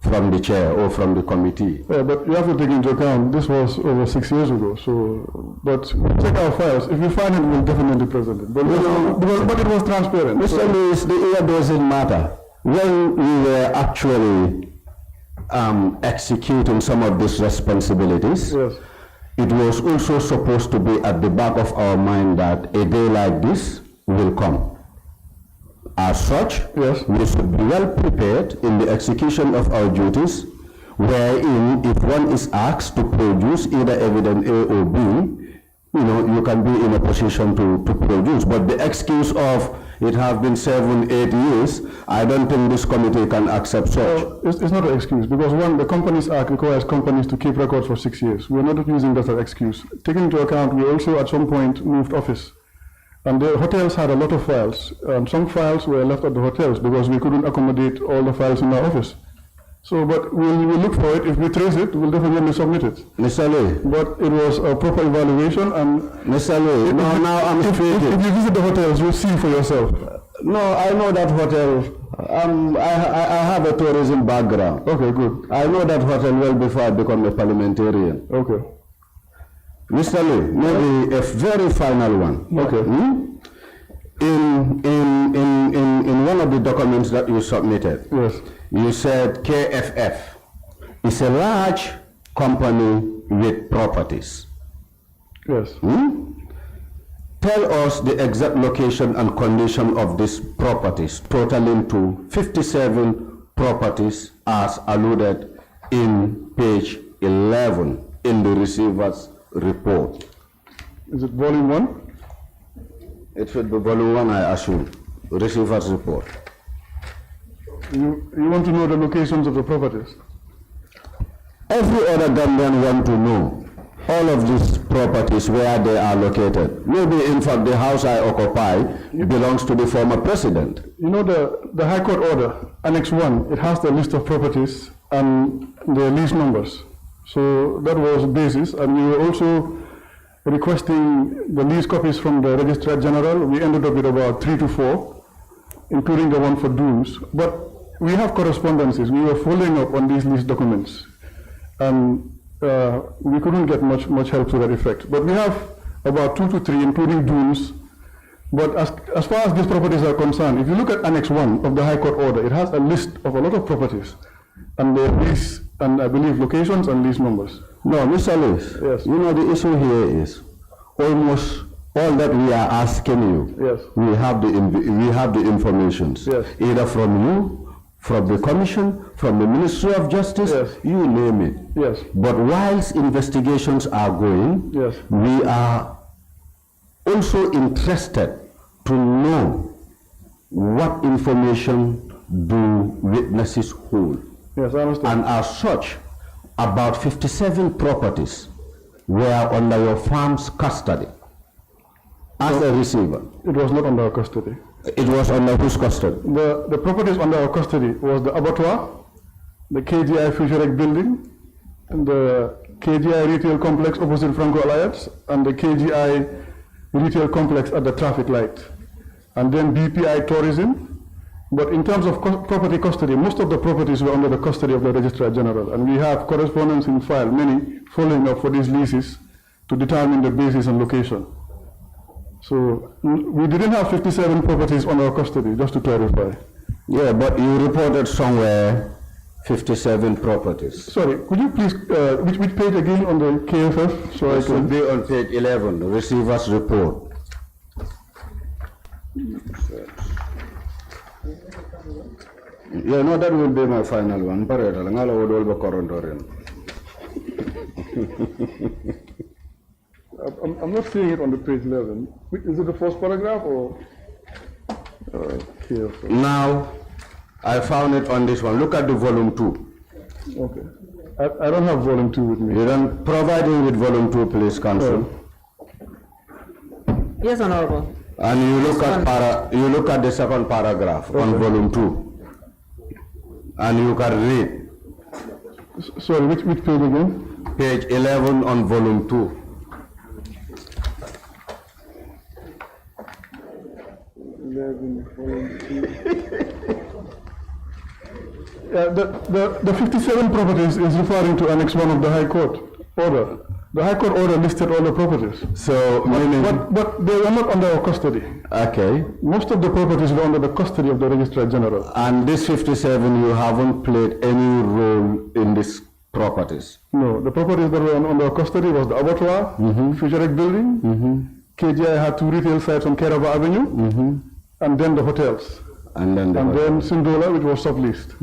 from the chair or from the committee. Yeah, but you have to take into account, this was over 6 years ago, so, but we'll check our files. If you find it, we'll definitely present it. But, but it was transparent. Mr. Lewis, the year doesn't matter. When we were actually executing some of these responsibilities, Yes. it was also supposed to be at the back of our mind that a day like this will come. As such, Yes. we should be well prepared in the execution of our duties, wherein if one is asked to produce either evidence A or B, you can be in a position to produce. But the excuse of it has been 7-8 years, I don't think this committee can accept such. Well, it's not an excuse, because one, the Companies Act requires companies to keep records for 6 years. We're not using that as an excuse. Taking into account, we also at some point moved office. And the hotels had a lot of files, and some files were left at the hotels because we couldn't accommodate all the files in our office. So, but we'll look for it. If we trace it, we'll definitely submit it. Mr. Lee. But it was a proper evaluation, and Mr. Lee, now I'm speaking. if you visit the hotels, you'll see for yourself. No, I know that hotel. I have a tourism background. Okay, good. I know that hotel well before I become a parliamentarian. Okay. Mr. Lee, maybe a very final one. Okay. In one of the documents that you submitted, Yes. you said KFF is a large company with properties. Yes. Tell us the exact location and condition of these properties, totaling to 57 properties as alluded in page 11 in the receiver's report. Is it volume 1? It should be volume 1, I assume. Receiver's report. You want to know the locations of the properties? Every other Gambian want to know all of these properties where they are located. Maybe in fact the house I occupy belongs to the former president. You know the High Court order, Annex 1, it has the list of properties and the lease numbers. So that was the basis, and we were also requesting the lease copies from the Registrar General. We ended up with about 3 to 4, including the one for Dooms. But we have correspondences. We were following up on these lease documents, and we couldn't get much help to that effect. But we have about 2 to 3, including Dooms. But as far as these properties are concerned, if you look at Annex 1 of the High Court order, it has a list of a lot of properties, and the lease, and I believe locations and lease numbers. No, Mr. Lewis, Yes. you know the issue here is almost all that we are asking you. Yes. We have the information. Yes. Either from you, from the Commission, from the Ministry of Justice, Yes. you name it. Yes. But whilst investigations are going, Yes. we are also interested to know what information do witnesses hold. Yes, I understand. And as such, about 57 properties were under your firm's custody as a receiver. It was not under our custody. It was under whose custody? The properties under our custody was the abattoir, the KGI Future Egg building, the KGI retail complex opposite Franco Alliance, and the KGI retail complex at the traffic light, and then BPI tourism. But in terms of property custody, most of the properties were under the custody of the Registrar General, and we have correspondence in file, many following up for these leases to determine the basis and location. So we didn't have 57 properties under our custody, just to clarify. Yeah, but you reported somewhere 57 properties. Sorry, could you please, which page again on the KFF? So It should be on page 11, the receiver's report. Yeah, no, that will be my final one. I'm not seeing it on the page 11. Is it the first paragraph or? KFF. Now, I found it on this one. Look at the volume 2. Okay. I don't have volume 2 with me. You don't provide me with volume 2, please, Council. Yes, Honorable. And you look at the second paragraph on volume 2. And you can read. Sorry, which page again? Page 11 on volume 2. The 57 properties is referring to Annex 1 of the High Court order. The High Court order listed all the properties. So, meaning... But they were not under our custody. Okay. Most of the properties were under the custody of the Registrar General. And this 57, you haven't played any role in these properties? No, the properties that were under our custody was the abattoir, Futurec building, KGI had 2 retail sites on Kerava Avenue, and then the hotels. And then Sindola, which was subleased.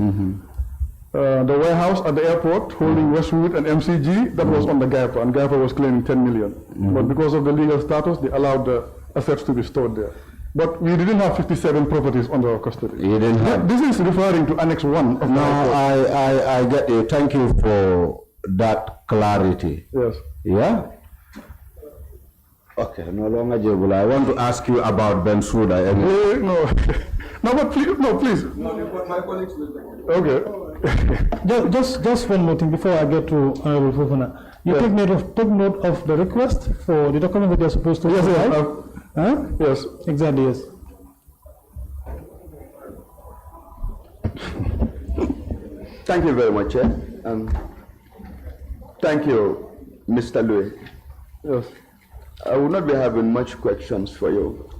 The warehouse at the airport holding Westwood and MCG, that was on the GAPA, and GAPA was claiming 10 million. But because of the legal status, they allowed the assets to be stored there. But we didn't have 57 properties under our custody. You didn't have... This is referring to Annex 1 of No, I get you. Thank you for that clarity. Yes. Yeah? Okay, no longer Jebula. I want to ask you about Bensouda. No. No, but please, no, please. No, my colleagues will take it. Okay. Just one more thing before I get to Honorable Fofana. You take note of the request for the document that you're supposed to. Yes, provide? Huh? Yes. Exactly, yes. Thank you very much, Chair. Thank you, Mr. Louis. Yes. I will not be having much questions for you.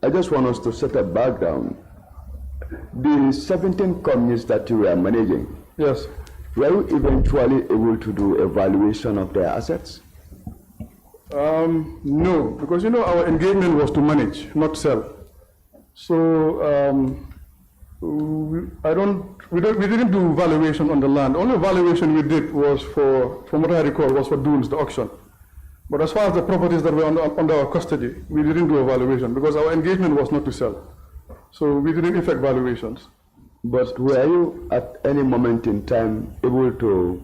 I just want us to set a background. The 17 companies that you were managing, Yes. were you eventually able to do a valuation of their assets? No, because our engagement was to manage, not sell. So we didn't do valuation on the land. Only valuation we did was from what I recall, was for Dunes, the auction. But as far as the properties that were under our custody, we didn't do a valuation because our engagement was not to sell. So we didn't effect valuations. But were you at any moment in time able to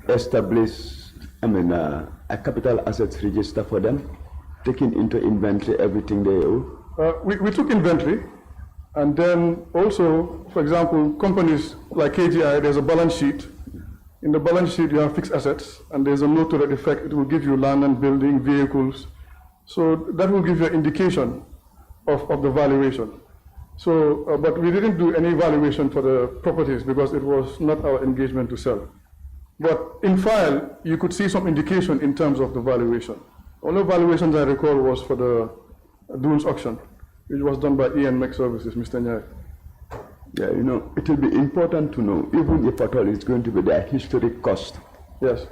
establish, a capital assets register for them, taking into inventory everything they owe? We took inventory, and then also, for example, companies like KGI, there's a balance sheet. In the balance sheet, you have fixed assets, and there's a note to that effect. It will give you land and building, vehicles. So that will give you an indication of the valuation. So, but we didn't do any valuation for the properties because it was not our engagement to sell. But in file, you could see some indication in terms of the valuation. Only valuations I recall was for the Dunes auction, which was done by Ian Mech Services, Mr. Nyai. Yeah, it will be important to know, even if at all it's going to be their historic cost. Yes.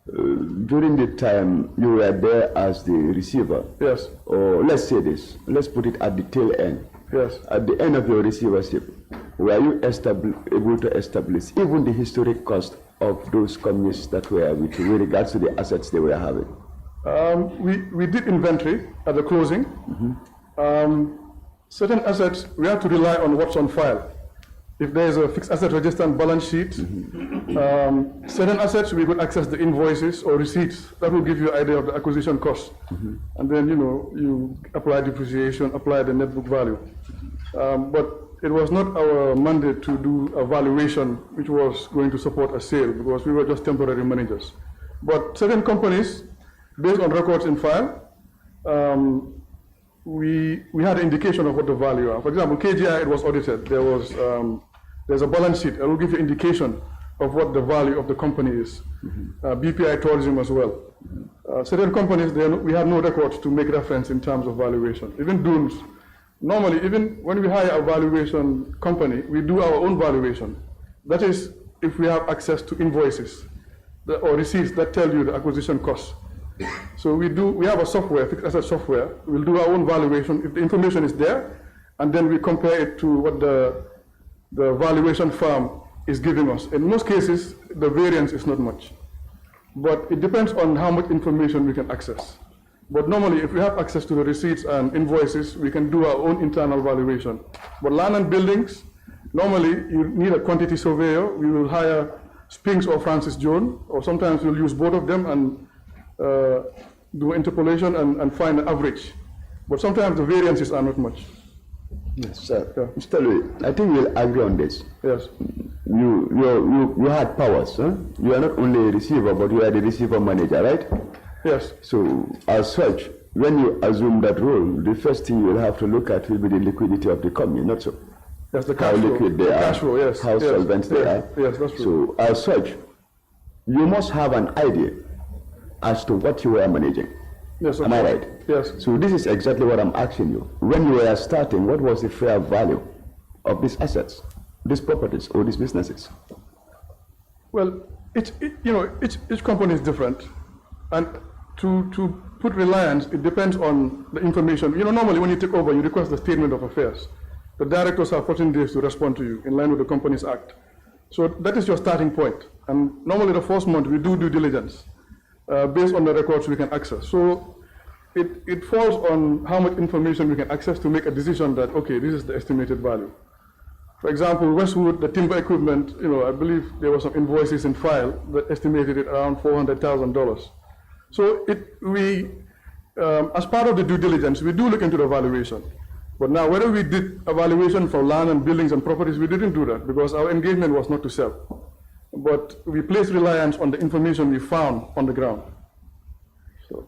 During the time you were there as the receiver, Yes. or let's say this, let's put it at the tail end. Yes. At the end of your receivership, were you able to establish even the historic cost of those companies that were with regards to the assets they were having? We did inventory at the closing. Certain assets, we have to rely on what's on file. If there is a fixed asset register and balance sheet, certain assets, we could access the invoices or receipts. That will give you an idea of the acquisition cost. And then, you apply depreciation, apply the net book value. But it was not our mandate to do a valuation which was going to support a sale because we were just temporary managers. But certain companies, based on records in file, we had an indication of what the value are. For example, KGI, it was audited. There's a balance sheet. I will give you indication of what the value of the company is. BPI Tourism as well. Certain companies, we have no records to make reference in terms of valuation. Even Dunes, normally, even when we hire a valuation company, we do our own valuation. That is, if we have access to invoices or receipts that tell you the acquisition costs. So we have a software, fixed asset software. We'll do our own valuation if the information is there, and then we compare it to what the valuation firm is giving us. In most cases, the variance is not much. But it depends on how much information we can access. But normally, if we have access to the receipts and invoices, we can do our own internal valuation. But land and buildings, normally you need a quantity surveyor. We will hire Spinks or Francis Jones, or sometimes we'll use both of them and do interpolation and find an average. But sometimes the variances are not much. Yes, sir. Yeah. Mr. Louis, I think we'll agree on this. Yes. You had powers, huh? You are not only a receiver, but you are the receiver manager, right? Yes. So, as such, when you assume that role, the first thing you will have to look at will be the liquidity of the company, not so? Yes, the How cash flow. liquid they The are, cash flow, yes. how yes, solvent they yes, are. Yes, that's true. So, as such, you must have an idea as to what you are managing. Yes, Am I right? Yes. So this is exactly what I'm asking you. When you were starting, what was the fair value of these assets, these properties, or these businesses? Well, each company is different, and to put reliance, it depends on the information. Normally when you take over, you request the statement of affairs. The directors have 14 days to respond to you in line with the Companies Act. So that is your starting point. And normally the first month we do due diligence based on the records we can access. So it falls on how much information we can access to make a decision that, okay, this is the estimated value. For example, Westwood, the timber equipment, I believe there were some invoices in file that estimated it around $400,000. So as part of the due diligence, we do look into the valuation. But now, whether we did a valuation for land and buildings and properties, we didn't do that because our engagement was not to sell. But we placed reliance on the information we found on the ground. So.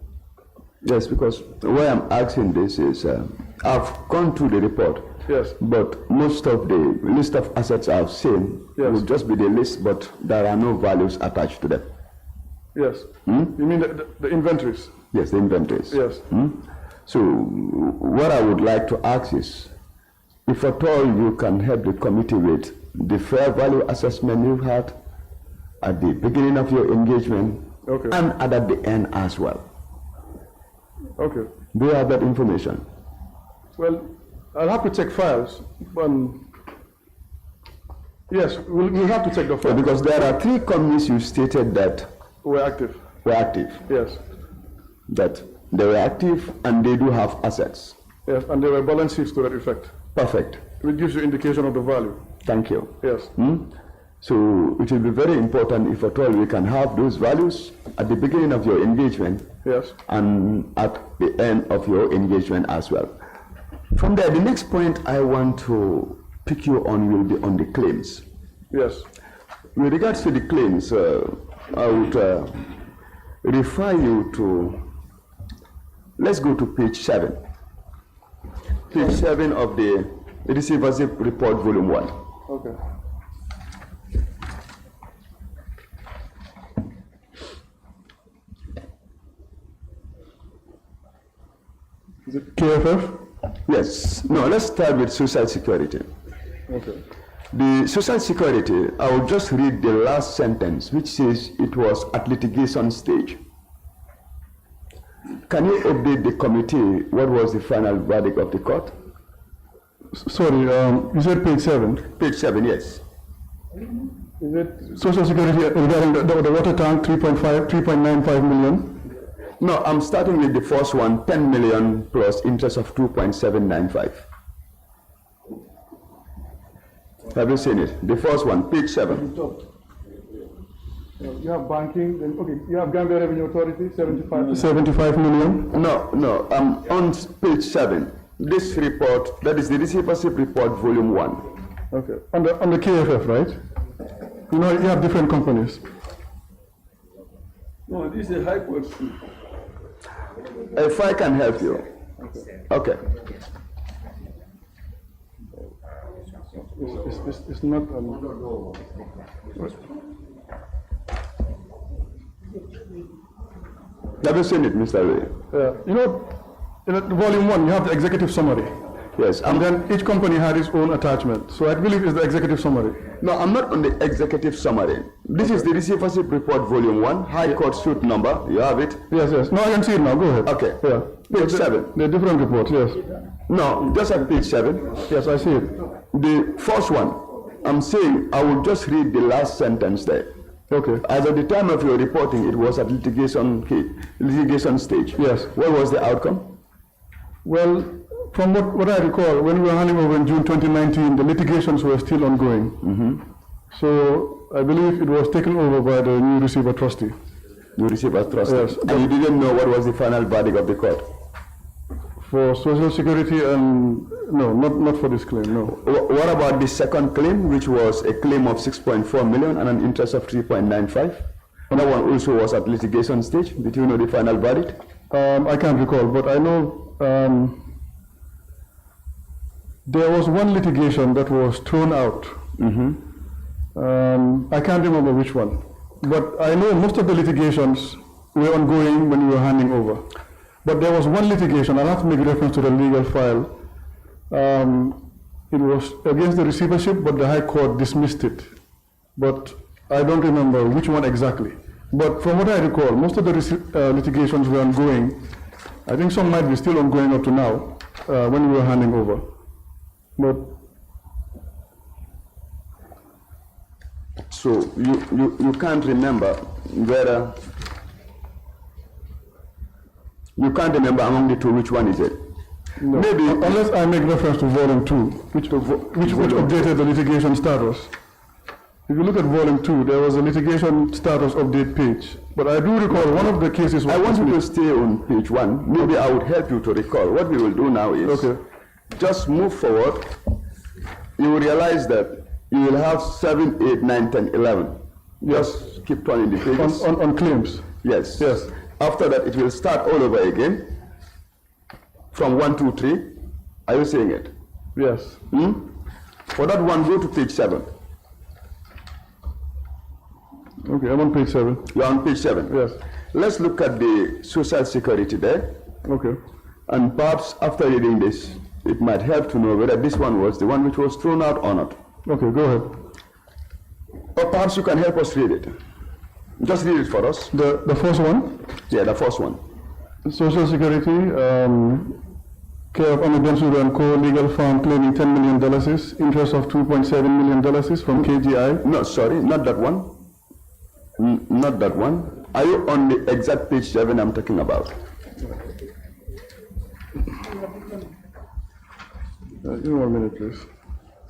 Yes, because why I'm asking this is, I've gone through the report. Yes. But most of the list of assets I've seen will just be the list, but there are no values attached to them. Yes. You mean the inventories? Yes, the inventories. Yes. So what I would like to ask is, if at all you can help the committee with the fair value assessment you had at the beginning of your engagement and at the end as well. Okay. Do you have that information? Well, I'll have to check files. Yes, we'll have to check the files. Because there are 3 companies you stated that We're active. were active. Yes. That they were active and they do have assets. Yes, and there were balance sheets to that effect. Perfect. It gives you indication of the value. Thank you. Yes. So it will be very important if at all we can have those values at the beginning of your engagement. Yes. And at the end of your engagement as well. From there, the next point I want to pick you on will be on the claims. Yes. With regards to the claims, I would refer you to, let's go to page 7. Page 7 of the Receivership Report, Volume 1. Okay. Is it KFF? Yes. No, let's start with Social Security. Okay. The Social Security, I will just read the last sentence, which says it was at litigation stage. Can you update the committee what was the final verdict of the court? Sorry, you said page 7. Page 7, yes. Is it Social Security regarding the water tank, 3.95 million? No, I'm starting with the first one, 10 million plus interest of 2.795. Have you seen it? The first one, page 7. You have banking, then, okay, you have Gambia Revenue Authority, 75 million. No, I'm on page 7. this report, that is the receivership report, volume 1. Okay. On the KFF, right? You know, you have different companies. No, this is a high court suit. If I can help you. Okay. It's not. Have you seen it, Mr. Ray? You know, in volume 1, you have the executive summary. Yes. And then each company had its own attachment. So I believe it's the executive summary. No, I'm not on the executive summary. This is the receivership report, volume 1, High Court suit number. You have it? Yes, yes. No, I can see it now. Go ahead. Okay. Yeah. Page 7. They're different reports, yes. No, just at page 7. Yes, I see it. The first one, I'm saying I will just read the last sentence there. Okay. As at the time of your reporting, it was at litigation stage. Yes. What was the outcome? Well, from what I recall, when we were handing over in June 2019, the litigations were still ongoing. So I believe it was taken over by the new receiver trustee. You received as trustee. Yes. And you didn't know what was the final verdict of the court? For Social Security and, no, not for this claim, no. What about the second claim, which was a claim of 6.4 million and an interest of 3.95? That one also was at litigation stage. Did you know the final verdict? I can't recall, but I know there was one litigation that was thrown out. I can't remember which one, but I know most of the litigations were ongoing when we were handing over. But there was one litigation, I'll have to make reference to the legal file. It was against the receivership, but the High Court dismissed it. But I don't remember which one exactly. But from what I recall, most of the litigations were ongoing. I think some might be still ongoing up to now, when we were handing over. But so you can't remember whether you can't remember among the two which one is it? no, Maybe unless I make reference to volume 2, which updated the litigation status. If you look at volume 2, there was a litigation status update page. But I do recall one of the cases was I want you to stay on page 1. Maybe I would help you to recall. What we will do now is just move forward. You will realize that you will have 7, 8, 9, 10, 11. Just keep turning the pages. on claims. Yes. Yes. After that, it will start all over again from 1, 2, 3. Are you saying it? Yes. For that one, go to page 7. Okay, I'm on page 7. You're on page 7. Yes. Let's look at the Social Security there. Okay. And perhaps after reading this, it might help to know whether this one was the one which was thrown out or not. Okay, go ahead. Or perhaps you can help us read it. Just read it for us. The first one, Yeah, the first one. Social Security, care of Ahmed Bensouda and Co. legal firm claiming $10 million, interest of $2.7 million from KGI. No, sorry, not that one. Not that one. Are you on the exact page 7 I'm talking about? Give me 1 minute, please.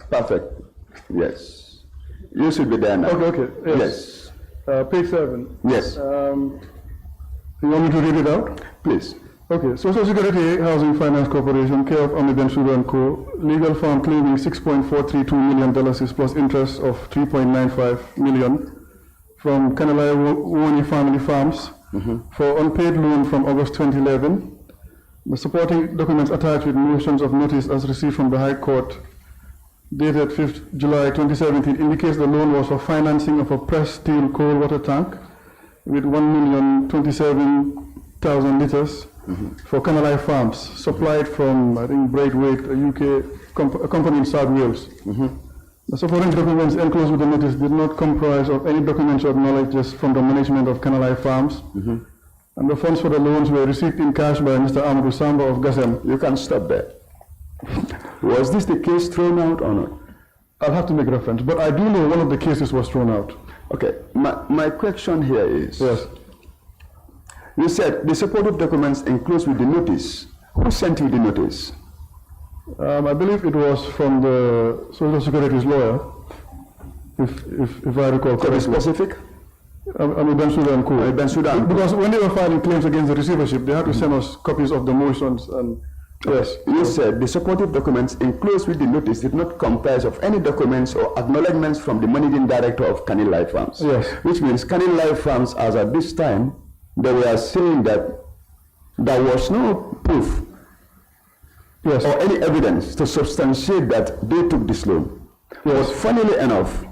Perfect. Yes. You should be there now. Okay, yes. Yes. Page 7. Yes. You want me to read it out? Please. Okay, Social Security Housing Finance Corporation, care of Ahmed Bensouda and Co. legal firm claiming $6.432 million plus interest of $3.95 million from Kanalai Woni Family Farms for unpaid loan from August 2011. The supporting documents attached with motions of notice as received from the High Court dated 5th July 2017 indicates the loan was for financing of a pressed steel coal water tank with 1,027,000 liters for Kanalai Farms, supplied from, I think, Braithwaite, a UK a company in South Wales. The supporting documents enclosed with the notice did not comprise of any documents or knowledge from the management of Kanalai Farms. And the funds for the loans were received in cash by Mr. Amadou Samba of Gassem. You can stop there. Was this the case thrown out or not? I'll have to make reference, but I do know one of the cases was thrown out. Okay, my question here is, Yes. You said the supportive documents enclosed with the notice. Who sent you the notice? I believe it was from the Social Security's lawyer, if I recall To be correctly. specific? Ahmed Bensouda and Co. Bensouda and Co. Because when they were filing claims against the receivership, they had to send us copies of the motions and Yes. You said the supportive documents enclosed with the notice did not comprise of any documents or acknowledgements from the managing director of Canning Life Farms. Yes. Which means Canning Life Farms, as at this time, they were saying that there was no proof Yes. or any evidence to substantiate that they took this loan. But funnily enough,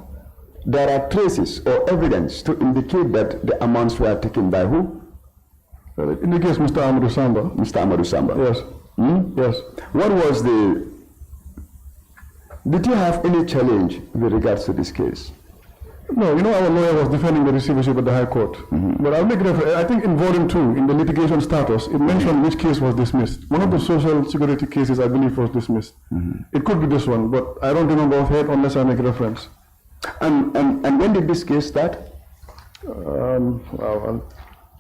there are traces or evidence to indicate that the amounts were taken by who? It indicates Mr. Amadou Samba. Mr. Amadou Samba. Yes. Yes. What was did you have any challenge with regards to this case? No, our lawyer was defending the receivership at the High Court. But I'll make reference, I think in volume 2, in the litigation status, it mentioned which case was dismissed. One of the social security cases, I believe, was dismissed. It could be this one, but I don't remember offhand unless I make reference. And when did this case start?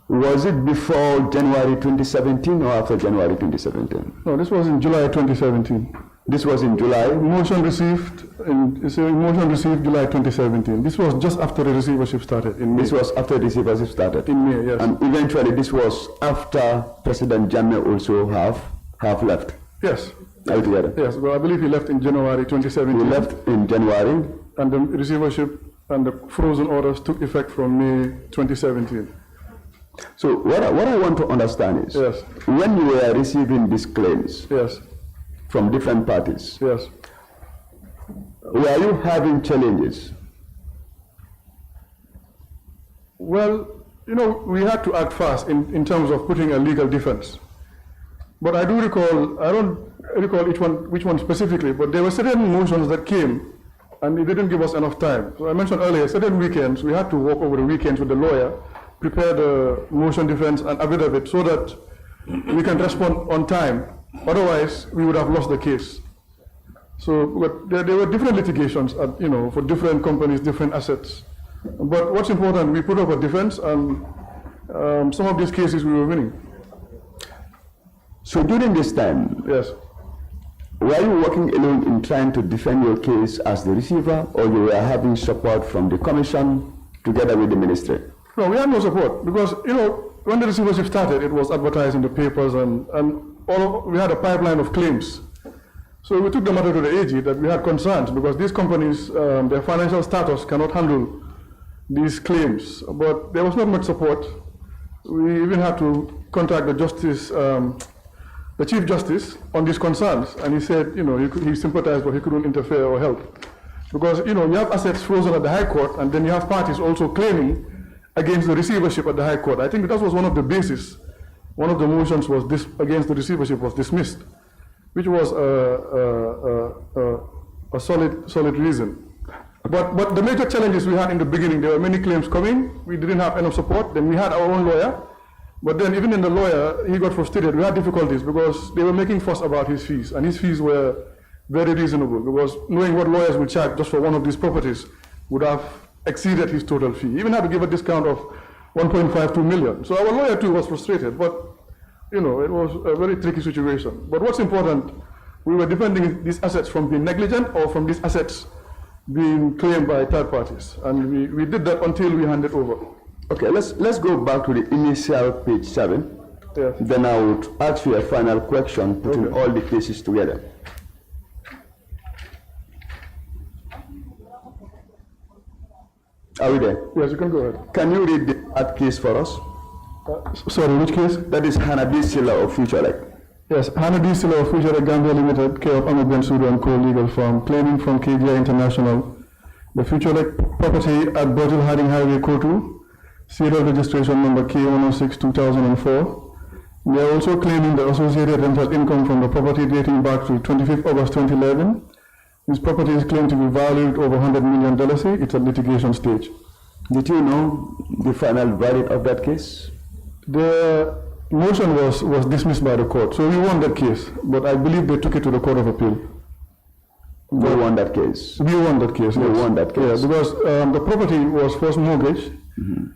Was it before January 2017 or after January 2017? No, this was in July 2017. This was in July? Motion received July 2017. This was just after the receivership started in May. This was after the receivership started? In May, yes. And eventually this was after President Janneh also have left? Yes. Altogether? Yes, well, I believe he left in January 2017. He left in January? And the receivership and the frozen orders took effect from May 2017. So what I want to understand is, yes, when you were receiving these claims, yes, from different parties, yes, were you having challenges? Well, we had to act fast in terms of putting a legal defense. But I do recall, I don't recall which one specifically, but there were certain motions that came and it didn't give us enough time. So I mentioned earlier, certain weekends, we had to walk over the weekends with the lawyer, prepare the motion defense and affidavit so that we can respond on time. Otherwise, we would have lost the case. So but there were different litigations, for different companies, different assets. But what's important, we put up a defense, and some of these cases we were winning. So during this time, yes, were you working alone in trying to defend your case as the receiver, or you were having support from the commission together with the ministry? No, we had no support because, when the receivership started, it was advertised in the papers and we had a pipeline of claims. So we took the matter to the AG that we had concerns because these companies, their financial status cannot handle these claims. But there was not much support. We even had to contact the justice, the Chief Justice on these concerns, and he said, he sympathized, but he couldn't interfere or help. Because, you have assets frozen at the High Court, and then you have parties also claiming against the receivership at the High Court. I think that was one of the bases. One of the motions was against the receivership was dismissed, which was a solid reason. But the major challenges we had in the beginning, there were many claims coming. We didn't have enough support. Then we had our own lawyer. But then even in the lawyer, he got frustrated. We had difficulties because they were making fuss about his fees. And his fees were very reasonable because knowing what lawyers would charge just for one of these properties would have exceeded his total fee. He even had to give a discount of 1.52 million. So our lawyer too was frustrated, but it was a very tricky situation. But what's important, we were defending these assets from being negligent or from these assets being claimed by third parties. And we did that until we handed over. Okay, let's go back to the initial page 7. Yes. Then I would ask you a final question, putting all the cases together. Are we there? Yes, you can go ahead. Can you read that case for us? Sorry, which case? That is Hannah Silla of FutureLeg. Yes, Hannah Silla of FutureLeg Gambia Limited, care of Ahmed Bensouda and Co. legal firm, claiming from KGI International the FutureLeg property at Burtle Harding Highway, Kotu, serial registration number K106-2004. They are also claiming the associated rental income from the property dating back to 25th August 2011. This property is claimed to be valued over $100 million. It's at litigation stage. Did you know the final verdict of that case? The motion was dismissed by the court, so we won that case, but I believe they took it to the Court of Appeal. They won that case? We won that case, yes. Won that case? Yeah, because the property was first mortgaged. Mm-hmm.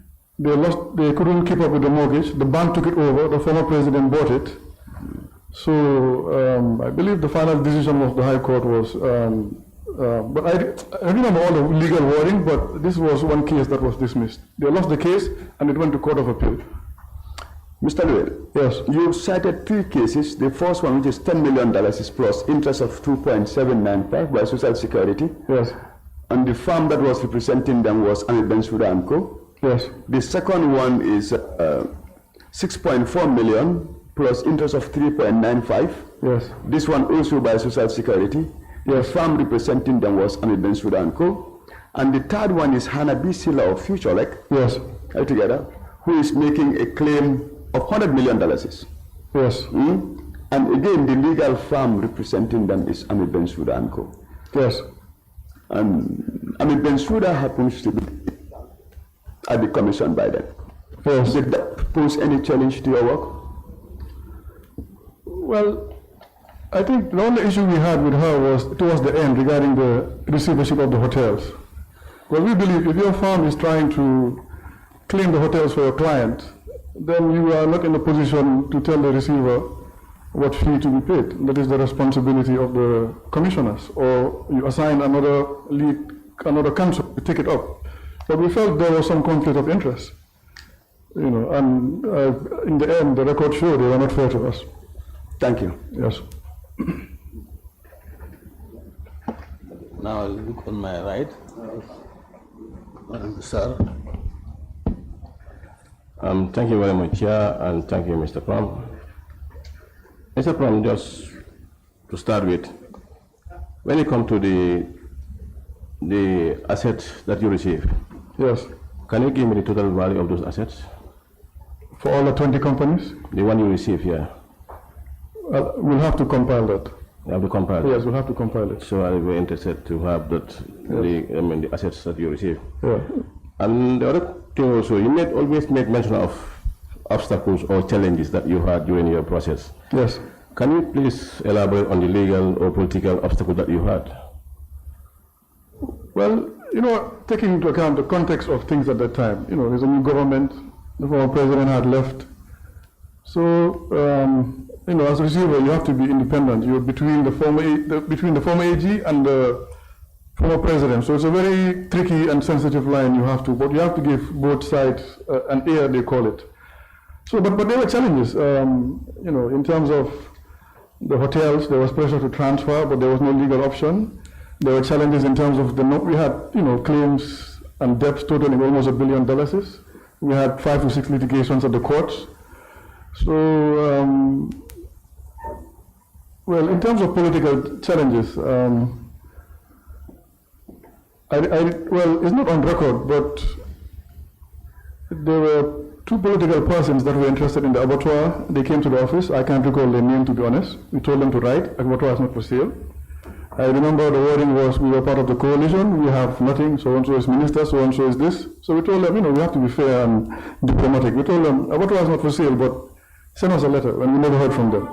They couldn't keep up with the mortgage. The bank took it over. The former president bought it. So I believe the final decision of the High Court was, but I remember all the legal wording, but this was one case that was dismissed. They lost the case and it went to Court of Appeal. Mr. Luel, Yes. you cited 3 cases. The first one, which is $10 million, is plus interest of 2.795 by Social Security. Yes. And the firm that was representing them was Amit Bensouda & Co. Yes. The second one is 6.4 million plus interest of 3.95. Yes. This one also by Social Security. The firm representing them was Amit Bensouda & Co. And the third one is Hanabi Silla of Futurelec, Yes. altogether, who is making a claim of $100 million. Yes. And again, the legal firm representing them is Amit Bensouda & Co. Yes. And Amit Bensouda happens to be at the commission by then. Yes. Did that pose any challenge to your work? Well, I think the only issue we had with her was towards the end regarding the receivership of the hotels. Well, we believe if your firm is trying to claim the hotels for your client, then you are not in a position to tell the receiver what fee to be paid. That is the responsibility of the commissioners, or you assign another lead, another counsel to take it up. But we felt there was some conflict of interest, and in the end, the record showed they were not fair to us. Thank you. Yes. Now I'll look on my right. Sir. Thank you very much, Chair, and thank you, Mr. Pram. Mr. Pram, just to start with, when you come to the assets that you receive, Yes. can you give me the total value of those assets? For all the 20 companies, The one you receive here, we'll have to compile that. you have to compare. Yes, we'll have to compile it. So I'll be interested to have that, the assets that you receive. Yeah. And the other thing also, you always make mention of obstacles or challenges that you had during your process. Yes. Can you please elaborate on the legal or political obstacle that you had? Well, taking into account the context of things at that time, there's a new government, the former president had left. So, as a receiver, you have to be independent. You're between the former AG and the former president. So it's a very tricky and sensitive line but you have to give both sides an ear, they call it. So, but there were challenges, in terms of the hotels, there was pressure to transfer, but there was no legal option. There were challenges in terms of we had, claims and debts totaling almost $1 billion. We had 5 to 6 litigations at the courts. So, well, in terms of political challenges, well, it's not on record, but there were 2 political persons that were interested in the abattoir. They came to the office. I can't recall their name, to be honest. We told them to write, abattoir is not for sale. I remember the wording was, we were part of the coalition, we have nothing, so-and-so is minister, so-and-so is this. So we told them, we have to be fair and diplomatic. We told them, abattoir is not for sale, but send us a letter, and we never heard from them.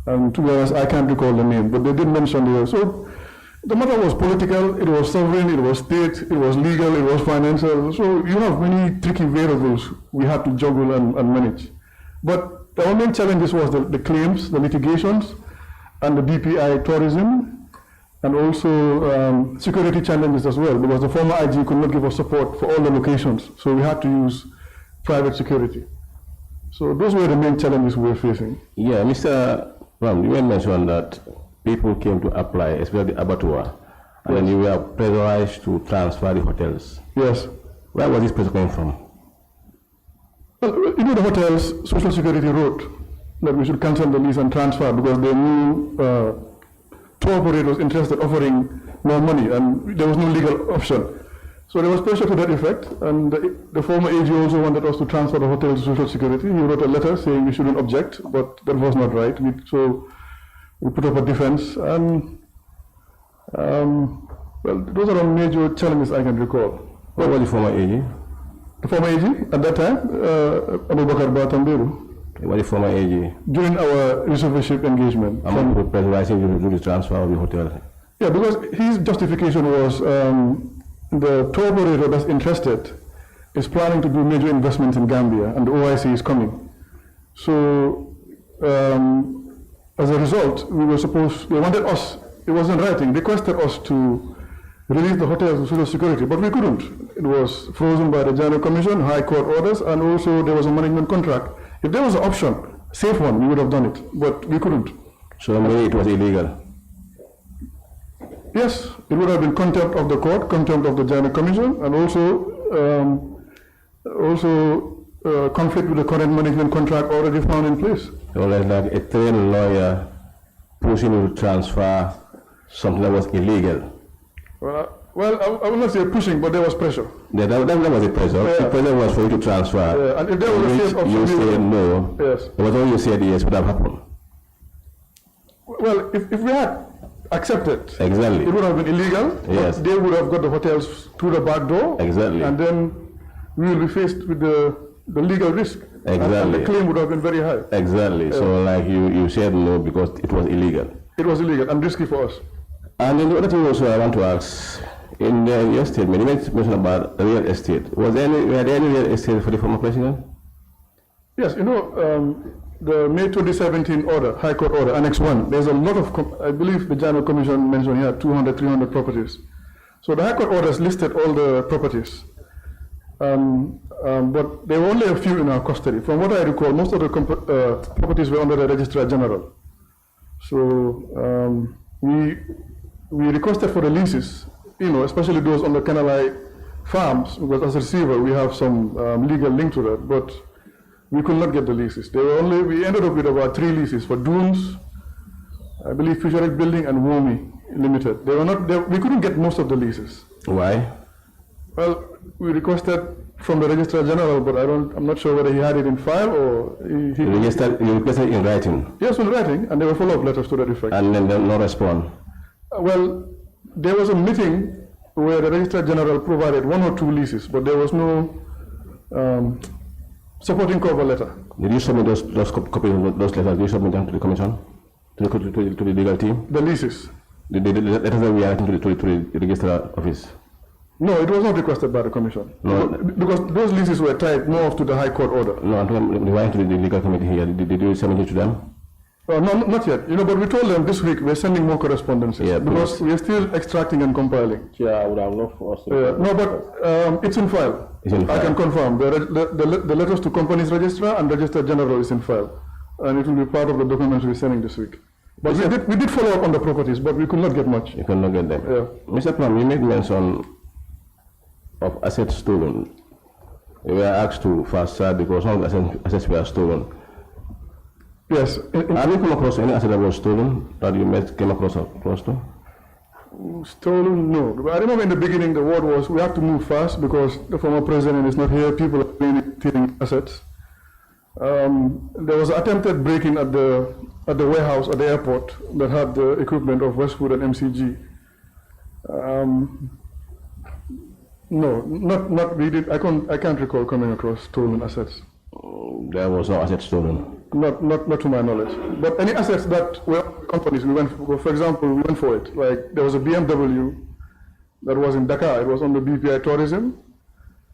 And to be honest, I can't recall the name, but they did mention the. So the matter was political, it was sovereign, it was state, it was legal, it was financial. So you have many tricky variables we had to juggle and manage. But our main challenges was the claims, the litigations, and the DPI tourism, and also security challenges as well, because the former IG could not give us support for all the locations, so we had to use private security. So those were the main challenges we were facing. Yeah, Mr. Ram, you mentioned that people came to apply, especially the abattoir, and then you were pressurized to transfer the hotels. Yes. Where was this pressure coming from? Well, the hotels, Social Security wrote that we should cancel the lease and transfer because they knew tour operators interested offering more money, and there was no legal option. So there was pressure to that effect, and the former AG also wanted us to transfer the hotel to Social Security. He wrote a letter saying we shouldn't object, but that was not right. So we put up a defense, and well, those are the major challenges I can recall. What was the former AG? The former AG at that time, Abubakar Batambiru. What was the former AG? During our receivership engagement. From pressurizing you to do the transfer of the hotel? Yeah, because his justification was the tour operator that's interested is planning to do major investments in Gambia, and the OIC is coming. So, as a result, they wanted us, it was in writing, requested us to release the hotels to Social Security, but we couldn't. It was frozen by the Janneh Commission, High Court orders, and also there was a management contract If there was an option, safe one, we would have done it, but we couldn't. So maybe it was illegal. Yes, it would have been contempt of the court, contempt of the Janneh Commission, and also conflict with the current management contract already found in place. So like a trained lawyer pushing you to transfer something that was illegal. Well, I will not say pushing, but there was pressure. Yeah, that was the pressure. Yeah. The pressure was for you to transfer. Yeah, and if there was a safe option, you said no. Yes. It was all you said yes would have happened. Well, if we had accepted, Exactly. it would have been illegal. Yes. But they would have got the hotels through the back door. Exactly. And then we will be faced with the legal risk. Exactly. And the claim would have been very high. Exactly. So like you said no because it was illegal. It was illegal and risky for us. And then the other thing also I want to ask, in your statement, you mentioned about real estate. Were there any real estate for the former president? Yes, the May 2017 order, High Court order, Annex 1, there's a lot of, I believe the Janneh Commission mentioned here 200, 300 properties. So the High Court orders listed all the properties. But there were only a few in our custody. From what I recall, most of the properties were under the Registrar General. So we requested for the leases, especially those on the Canalai farms, because as a receiver we have some legal link to that, but we could not get the leases. We ended up with about 3 leases for Dunes, I believe Futurec Building and Womi Limited. We couldn't get most of the leases. Why? Well, we requested from the Registrar General, but I'm not sure whether he had it in file or he You requested in writing? Yes, in writing, and there were follow-up letters to that effect. And then no response? Well, there was a meeting where the Registrar General provided 1 or 2 leases, but there was no supporting cover letter. Did you submit those copies of those letters? Did you submit them to the commission, to the legal team? The leases? The letters that we are writing to the registrar office? No, it was not requested by the commission. No. Because those leases were tied more to the High Court order. No, I'm writing to the legal committee here. Did you submit it to them? No, not yet. But we told them this week we're sending more correspondences. Yeah, because we're still extracting and compiling. Yeah, I would have loved for us to. No, but it's in file. It's in file. I can confirm. The letters to companies registrar and Registrar General is in file. And it will be part of the documents we're sending this week. But we did follow up on the properties, but we could not get much. You could not get them? Yeah. Mr. Plum, you made mention of assets stolen. We were asked to fast track because some of the assets were stolen. Yes. Have you come across any asset that was stolen that you came across to? Stolen? No. I remember in the beginning the word was we have to move fast because the former president is not here. People are stealing assets. There was attempted breaking at the warehouse at the airport that had the equipment of Westwood and MCG. No, not really. I can't recall coming across stolen assets. There was no asset stolen. Not to my knowledge. But any assets that were companies, we went for it. Like there was a BMW that was in Dakar. It was on the BPI Tourism,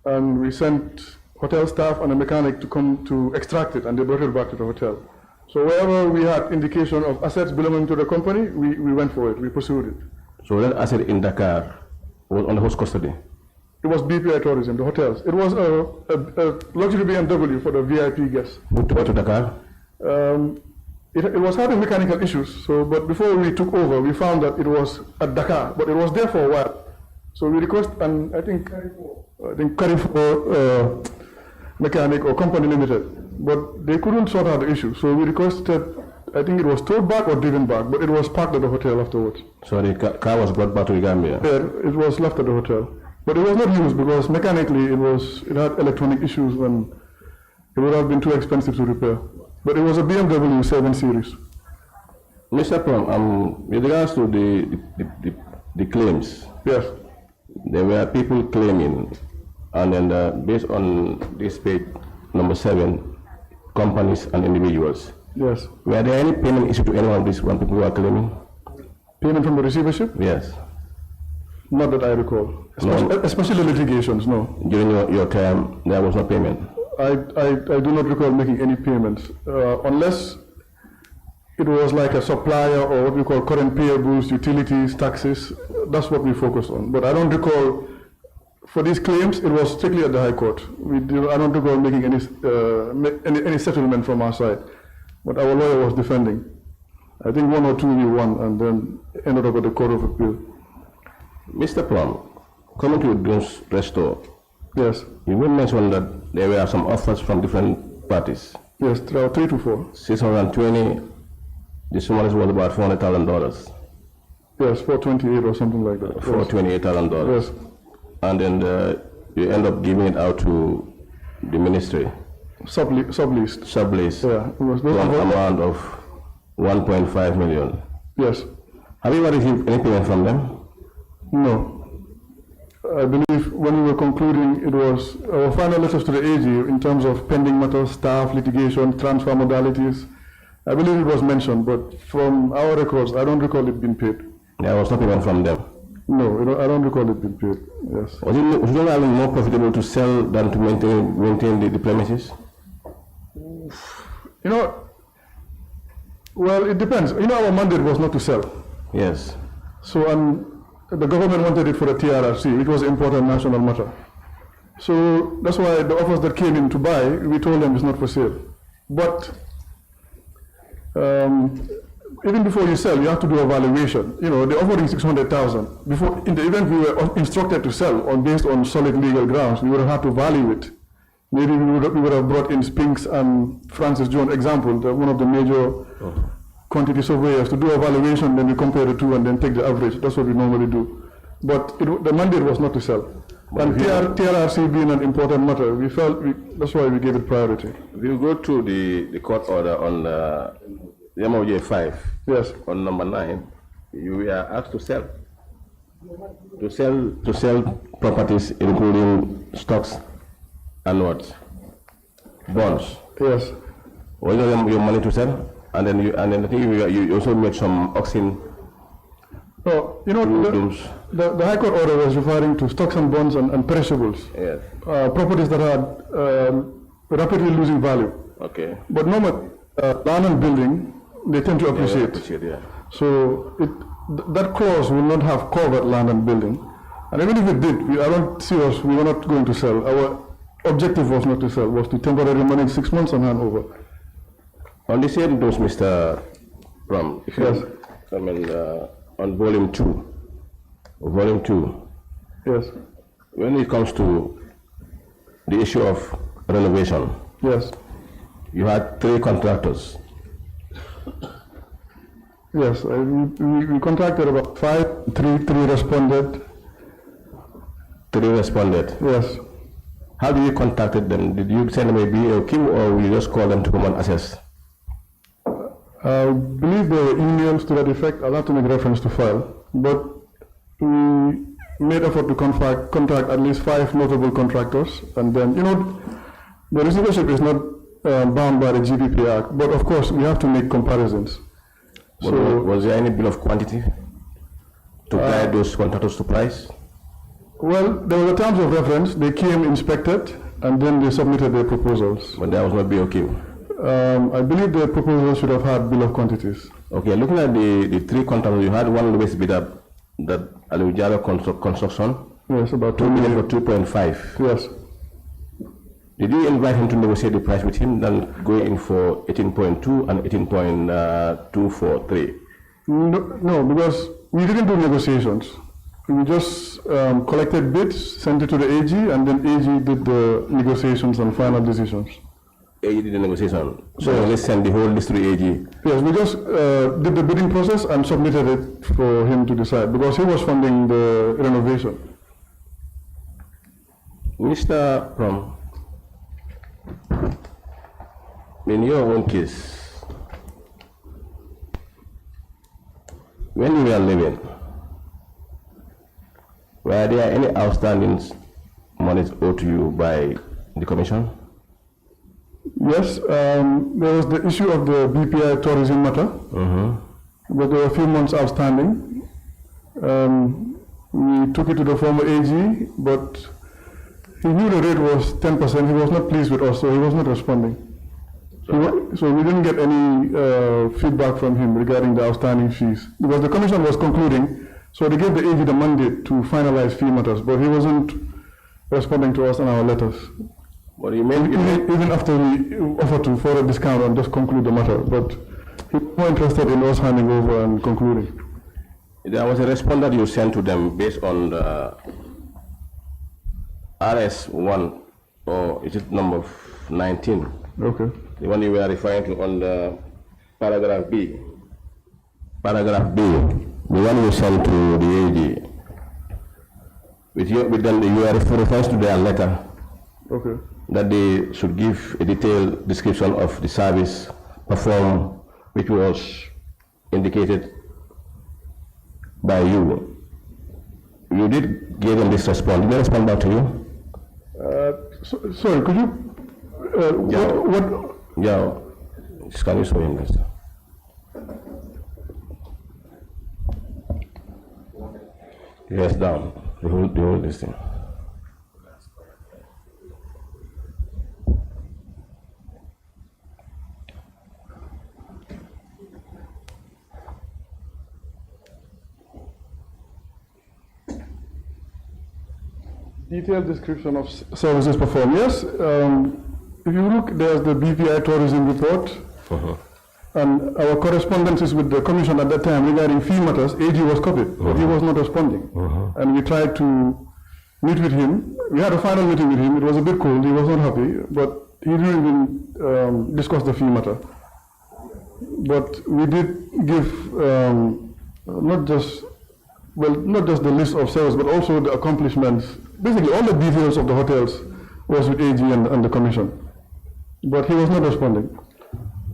and we sent hotel staff and a mechanic to come to extract it, and they brought it back to the hotel. So wherever we had indication of assets belonging to the company, we went for it. We pursued it. So that asset in Dakar was under whose custody? It was BPI Tourism, the hotels. It was a luxury BMW for the VIP guests. Who took it to Dakar? It was having mechanical issues. But before we took over, we found that it was at Dakar, but it was there for a while. So we request, and I think Carrefour Mechanic or Company Limited, but they couldn't sort out the issue. So we requested, I think it was towed back or driven back, but it was parked at the hotel afterwards. So the car was brought back to the Gambia? Yeah, it was left at the hotel. But it was not used because mechanically it had electronic issues and it would have been too expensive to repair. But it was a BMW 7 Series. Mr. Plum, with regards to the claims, yes, there were people claiming, and then based on this page number 7, companies and individuals. Yes. Were there any payment issue to any of these people who are claiming? Payment from the receivership? Yes. Not that I recall. Especially litigations, no. During your term, there was no payment? I do not recall making any payments, unless it was like a supplier or what we call current payables, utilities, taxes. That's what we focused on. But I don't recall for these claims, it was strictly at the High Court. I don't recall making any settlement from our side, but our lawyer was defending. I think 1 or 2 we won, and then ended up at the Court of Appeal. Mr. Plum, coming to Dunes Restore, Yes, you will mention that there were some offers from different parties. yes, there are 3 to 4. 620, this one is worth about $400,000. Yes, 428 or something like that. $428,000. Yes, And then you end up giving it out to the ministry, subleased. sublease, Yeah, it was to an not. amount of 1.5 million. Yes, Have you ever received any payment from them? no. I believe when we were concluding, it was our final letters to the AG in terms of pending matters, staff, litigation, transfer modalities. I believe it was mentioned, but from our records, I don't recall it being paid. There was no payment from them. No, I don't recall it being paid. Yes. Was it more profitable to sell than to maintain the premises? You know, well, it depends. You know, our mandate was not to sell. Yes. So, the government wanted it for the TRRC, which was an important national matter. So that's why the offers that came in to buy, we told them it's not for sale. But even before you sell, you have to do a valuation. You know, they're offering 600,000. Before, in the event we were instructed to sell based on solid legal grounds, we would have had to value it. Maybe we would have brought in Spinks and Francis Jones example, one of the major quantity surveyors, to do a valuation, then we compare the two and then take the average. That's what we normally do. But the mandate was not to sell. And TRRC being an important matter, we felt that's why we gave it priority. We'll go to the court order on the MOJ 5. Yes. On number 9, you were asked to sell. To sell properties including stocks and what? Bonds. Yes. Was it your money to sell? And then I think you also made some auction. So, you know, the High Court order was referring to stocks and bonds and perishables. Yes. Properties that are rapidly losing value. Okay. But normally, land and building, they tend to appreciate. Yeah. So that clause will not have covered land and building. And even if it did, I don't see us, we were not going to sell. Our objective was not to sell, was to temporarily manage 6 months and hand over. On the same dose, Mr. Ram, Yes. I mean, on volume 2, Yes. when it comes to the issue of renovation, Yes. you had 3 contractors. Yes. We contracted about 5, 3 responded. 3 responded. Yes. How do you contacted them? Did you send them a BOQ or you just call them to come and assess? I believe there were emails to that effect. I'll have to make reference to file. But we made effort to contact at least 5 notable contractors. And then, you know, the receivership is not bound by the GBP Act. But of course, we have to make comparisons. So, was there any bill of quantity to guide those contractors to price? Well, there were terms of reference. They came, inspected, and then they submitted their proposals. But there was no BOQ. I believe the proposal should have had bill of quantities. Okay, looking at the 3 contractors, you had one lowest bidder, that Alujara Construction. Yes, about 2 2 million million. for 2.5. Yes. Did you invite him to negotiate the price with him, then go in for 18.2 and 18.243? No, because we didn't do negotiations. We just collected bids, sent it to the AG, and then AG did the negotiations and final decisions. AG did the negotiation. So Yes. let's send the whole list to the AG. Yes, we just did the bidding process and submitted it for him to decide, because he was funding the renovation. Mr. Prom, in your own case, when you were living, were there any outstanding monies owed to you by the commission? Yes, there was the issue of the BPI tourism matter, but there were a few months outstanding. We took it to the former AG, but he knew the rate was 10%. He was not pleased with us, so he was not responding. So we didn't get any feedback from him regarding the outstanding fees, because the commission was concluding, so they gave the AG the mandate to finalize fee matters, but he wasn't responding to us in our letters. What do you mean? Even after we offered to for a discount and just conclude the matter, but he's more interested in us handing over and concluding. There was a response that you sent to them based on the RS1, or is it number 19? Okay. The one you were referring to on the paragraph B. Paragraph B, the one you sent to the AG. With them, you are referring to their letter. Okay. That they should give a detailed description of the service performed, which was indicated by you. You did give them this response. Did they respond back to you? Sorry, could you? What? Yeah. Can you show him this? Yes, down. The whole this thing. Detailed description of services performed. Yes. If you look, there's the BPI tourism report. And our correspondences with the commission at that time regarding fee matters, AG was copied, but he was not responding. And we tried to meet with him. We had a final meeting with him. It was a bit cold. He was not happy, but he didn't even discuss the fee matter. But we did give not just the list of sales, but also the accomplishments. Basically, all the details of the hotels was with AG and the commission. But he was not responding.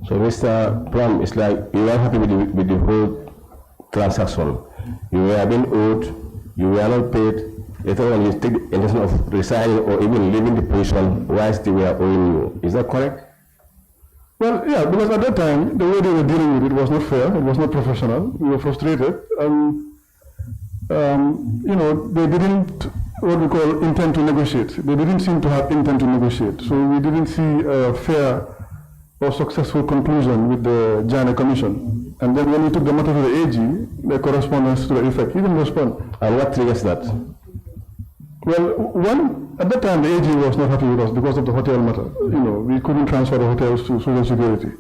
So, Mr. Plum, it's like you are happy with the whole transaction. You were being owed, you were not paid. Later on, you take the intention of resigning or even leaving the position whilst they were owing you. Is that correct? Well, yeah, because at that time, the way they were dealing with it was not fair, it was not professional. We were frustrated, and they didn't, what we call, intend to negotiate. They didn't seem to have intent to negotiate. So we didn't see a fair or successful conclusion with the Janneh Commission. And then when we took the matter to the AG, the correspondence to the effect, he didn't respond. And what triggers that? Well, at that time, the AG was not happy with us because of the hotel matter. We couldn't transfer the hotels to Social Security.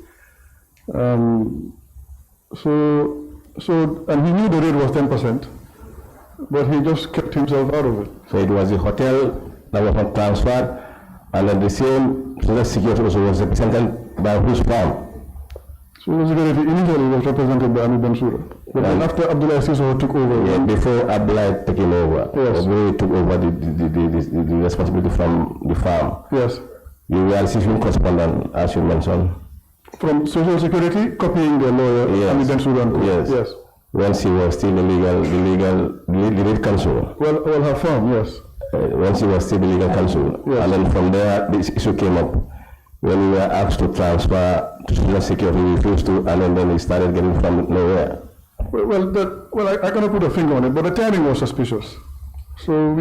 And he knew the rate was 10%, but he just kept himself out of it. So it was the hotel that was not transferred, and then the same Social Security also was represented by whose firm? Social Security initially was represented by Ami Bensura. But then after Abdullah Siso took over. Yeah, before Abdullah taking over. Yes. He took over the responsibility from the firm. Yes. You were receiving correspondence, as you mentioned. From Social Security, copying the lawyer, Yes. Ami Bensura. Yes. Yes. When she was still the legal counsel. Well, her firm, yes. When she was still the legal counsel. Yes. And then from there, this issue came up. When we were asked to transfer to Social Security, we refused to, and then we started getting from nowhere. I cannot put a finger on it, but the timing was suspicious. So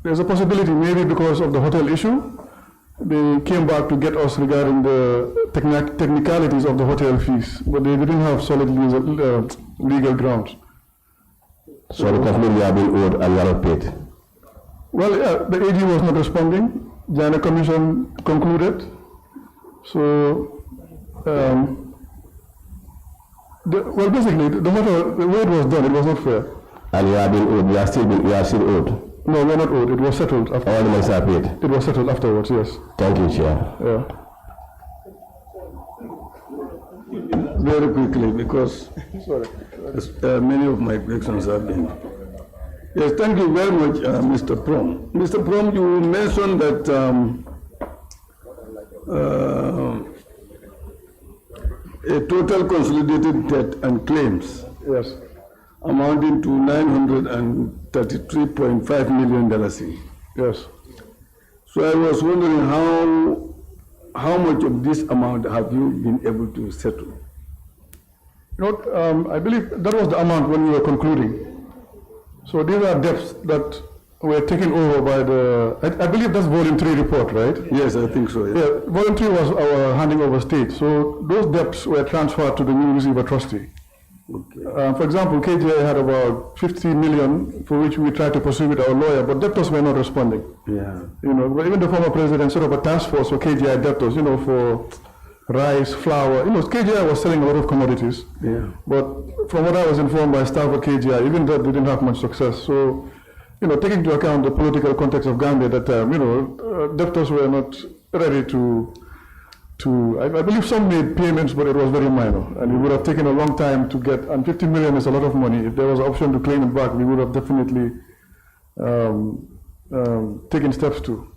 there's a possibility, maybe because of the hotel issue, they came back to get us regarding the technicalities of the hotel fees, but they didn't have solid legal grounds. So the conclusion we have been owed and we are not paid. Well, yeah, the AG was not responding. Janneh Commission concluded. So, basically, the way it was done, it was not fair. And you have been owed. You are still owed. No, we are not owed. It was settled after. All the months are paid. It was settled afterwards. Yes. Thank you, Chair. Yeah. Very quickly, because many of my questions have been. Yes, thank you very much, Mr. Prom. Mr. Prom, you mentioned that a total consolidated debt and claims, Yes. amounting to $933.5 million. Yes. So I was wondering how much of this amount have you been able to settle? I believe that was the amount when we were concluding. So these are debts that were taken over by I believe that's volume 3 report, right? Yes, I think so. Yes. Yeah, volume 3 was our handing over state. So those debts were transferred to the new receiver trustee. Okay. For example, KGI had about 50 million for which we tried to pursue with our lawyer, but debtors were not responding. Yeah. You know, even the former president set up a task force for KGI debtors, you know, for rice, flour. You know, KGI was selling a lot of commodities. Yeah. But from what I was informed by staff at KGI, even that they didn't have much success. So, you know, taking into account the political context of Gambia at that time, you know, debtors were not ready to I believe some made payments, but it was very minor. And it would have taken a long time to get, and 50 million is a lot of money. If there was an option to claim it back, we would have definitely taken steps to.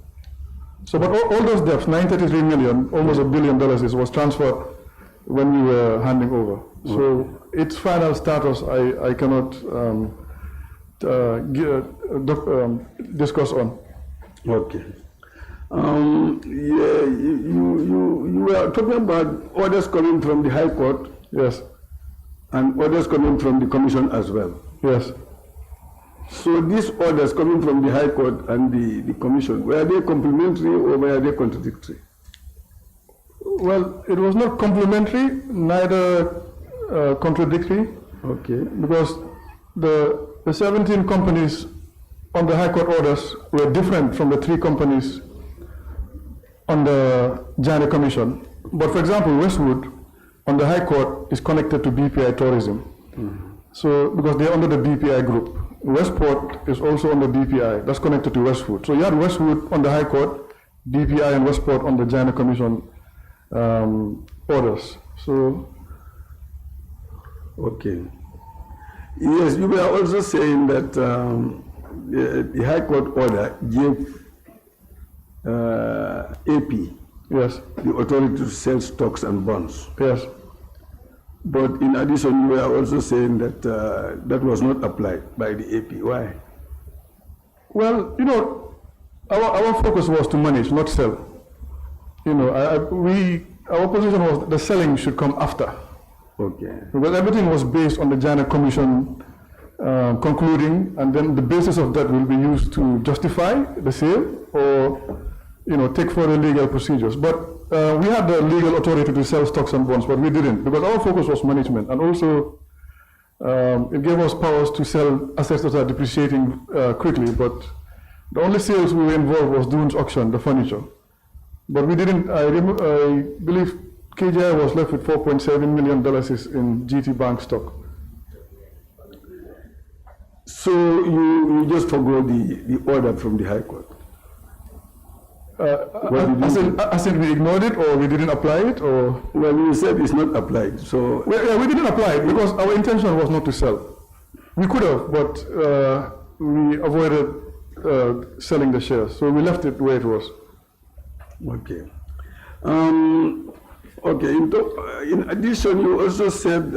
So, but all those debts, 933 million, almost $1 billion was transferred when we were handing over. So its final status, I cannot discuss on. Okay. Yeah, you were talking about orders coming from the High Court. Yes. And orders coming from the Commission as well. Yes. So these orders coming from the High Court and the Commission, were they complementary or were they contradictory? Well, it was not complementary, neither contradictory. Okay. Because the 17 companies on the High Court orders were different from the 3 companies on the Janneh Commission. But for example, Westwood on the High Court is connected to BPI Tourism. So, because they're under the BPI group. Westport is also on the BPI, that's connected to Westwood. So you had Westwood on the High Court, BPI and Westport on the Janneh Commission orders. So. Okay. Yes, you were also saying that the High Court order gave AP, yes, the authority to sell stocks and bonds. Yes. But in addition, you were also saying that that was not applied by the AP. Why? Well, you know, our focus was to manage, not sell. You know, our position was the selling should come after. Okay. Because everything was based on the Janneh Commission concluding, and then the basis of that will be used to justify the sale or, you know, take further legal procedures. But we had the legal authority to sell stocks and bonds, but we didn't, because our focus was management, and also it gave us powers to sell assets that are depreciating quickly. But the only sales we were involved was Dune's auction, the furniture. But we didn't. I believe KGI was left with $4.7 million in GT Bank stock. So you just forgo the order from the High Court? As in we ignored it, or we didn't apply it, or? Well, you said it's not applied, so. Well, yeah, we didn't apply it because our intention was not to sell. We could have, but we avoided selling the shares, so we left it where it was. Okay. Okay. In addition, you also said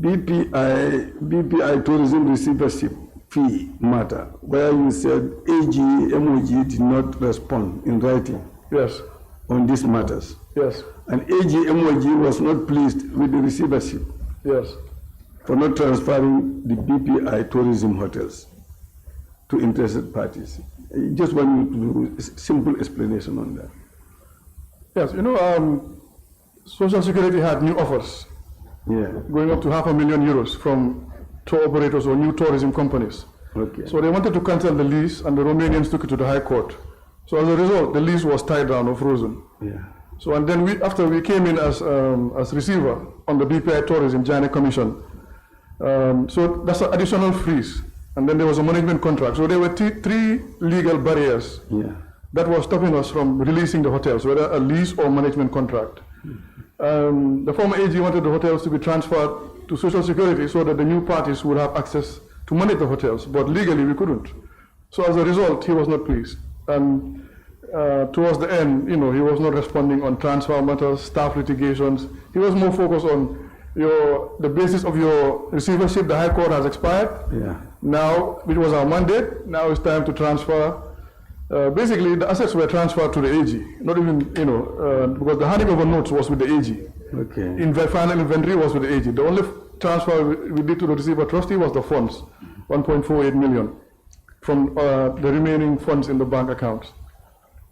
BPI tourism receivership fee matter, where you said AG MOG did not respond in writing. Yes. On these matters. Yes. And AG MOG was not pleased with the receivership. Yes. For not transferring the BPI tourism hotels to interested parties. I just want you to do a simple explanation on that. Yes, you know, Social Security had new offers. Yeah. Going up to €500,000 from tour operators or new tourism companies. Okay. So they wanted to cancel the lease, and the Romanians took it to the High Court. So as a result, the lease was tied down or frozen. Yeah. So and then after we came in as receiver on the BPI Tourism Janneh Commission, so that's an additional freeze. And then there was a management contract. So there were 3 legal barriers that were stopping us from releasing the hotels, whether a lease or management contract. The former AG wanted the hotels to be transferred to Social Security so that the new parties would have access to manage the hotels, but legally we couldn't. So as a result, he was not pleased. And towards the end, you know, he was not responding on transfer matters, staff litigations. He was more focused on the basis of your receivership. The High Court has expired. Yeah. Now, it was our mandate. Now it's time to transfer. Basically, the assets were transferred to the AG, not even, you know, because the handing over notes was with the AG. Okay. Final inventory was with the AG. The only transfer we did to the receiver trustee was the funds, 1.48 million, from the remaining funds in the bank accounts.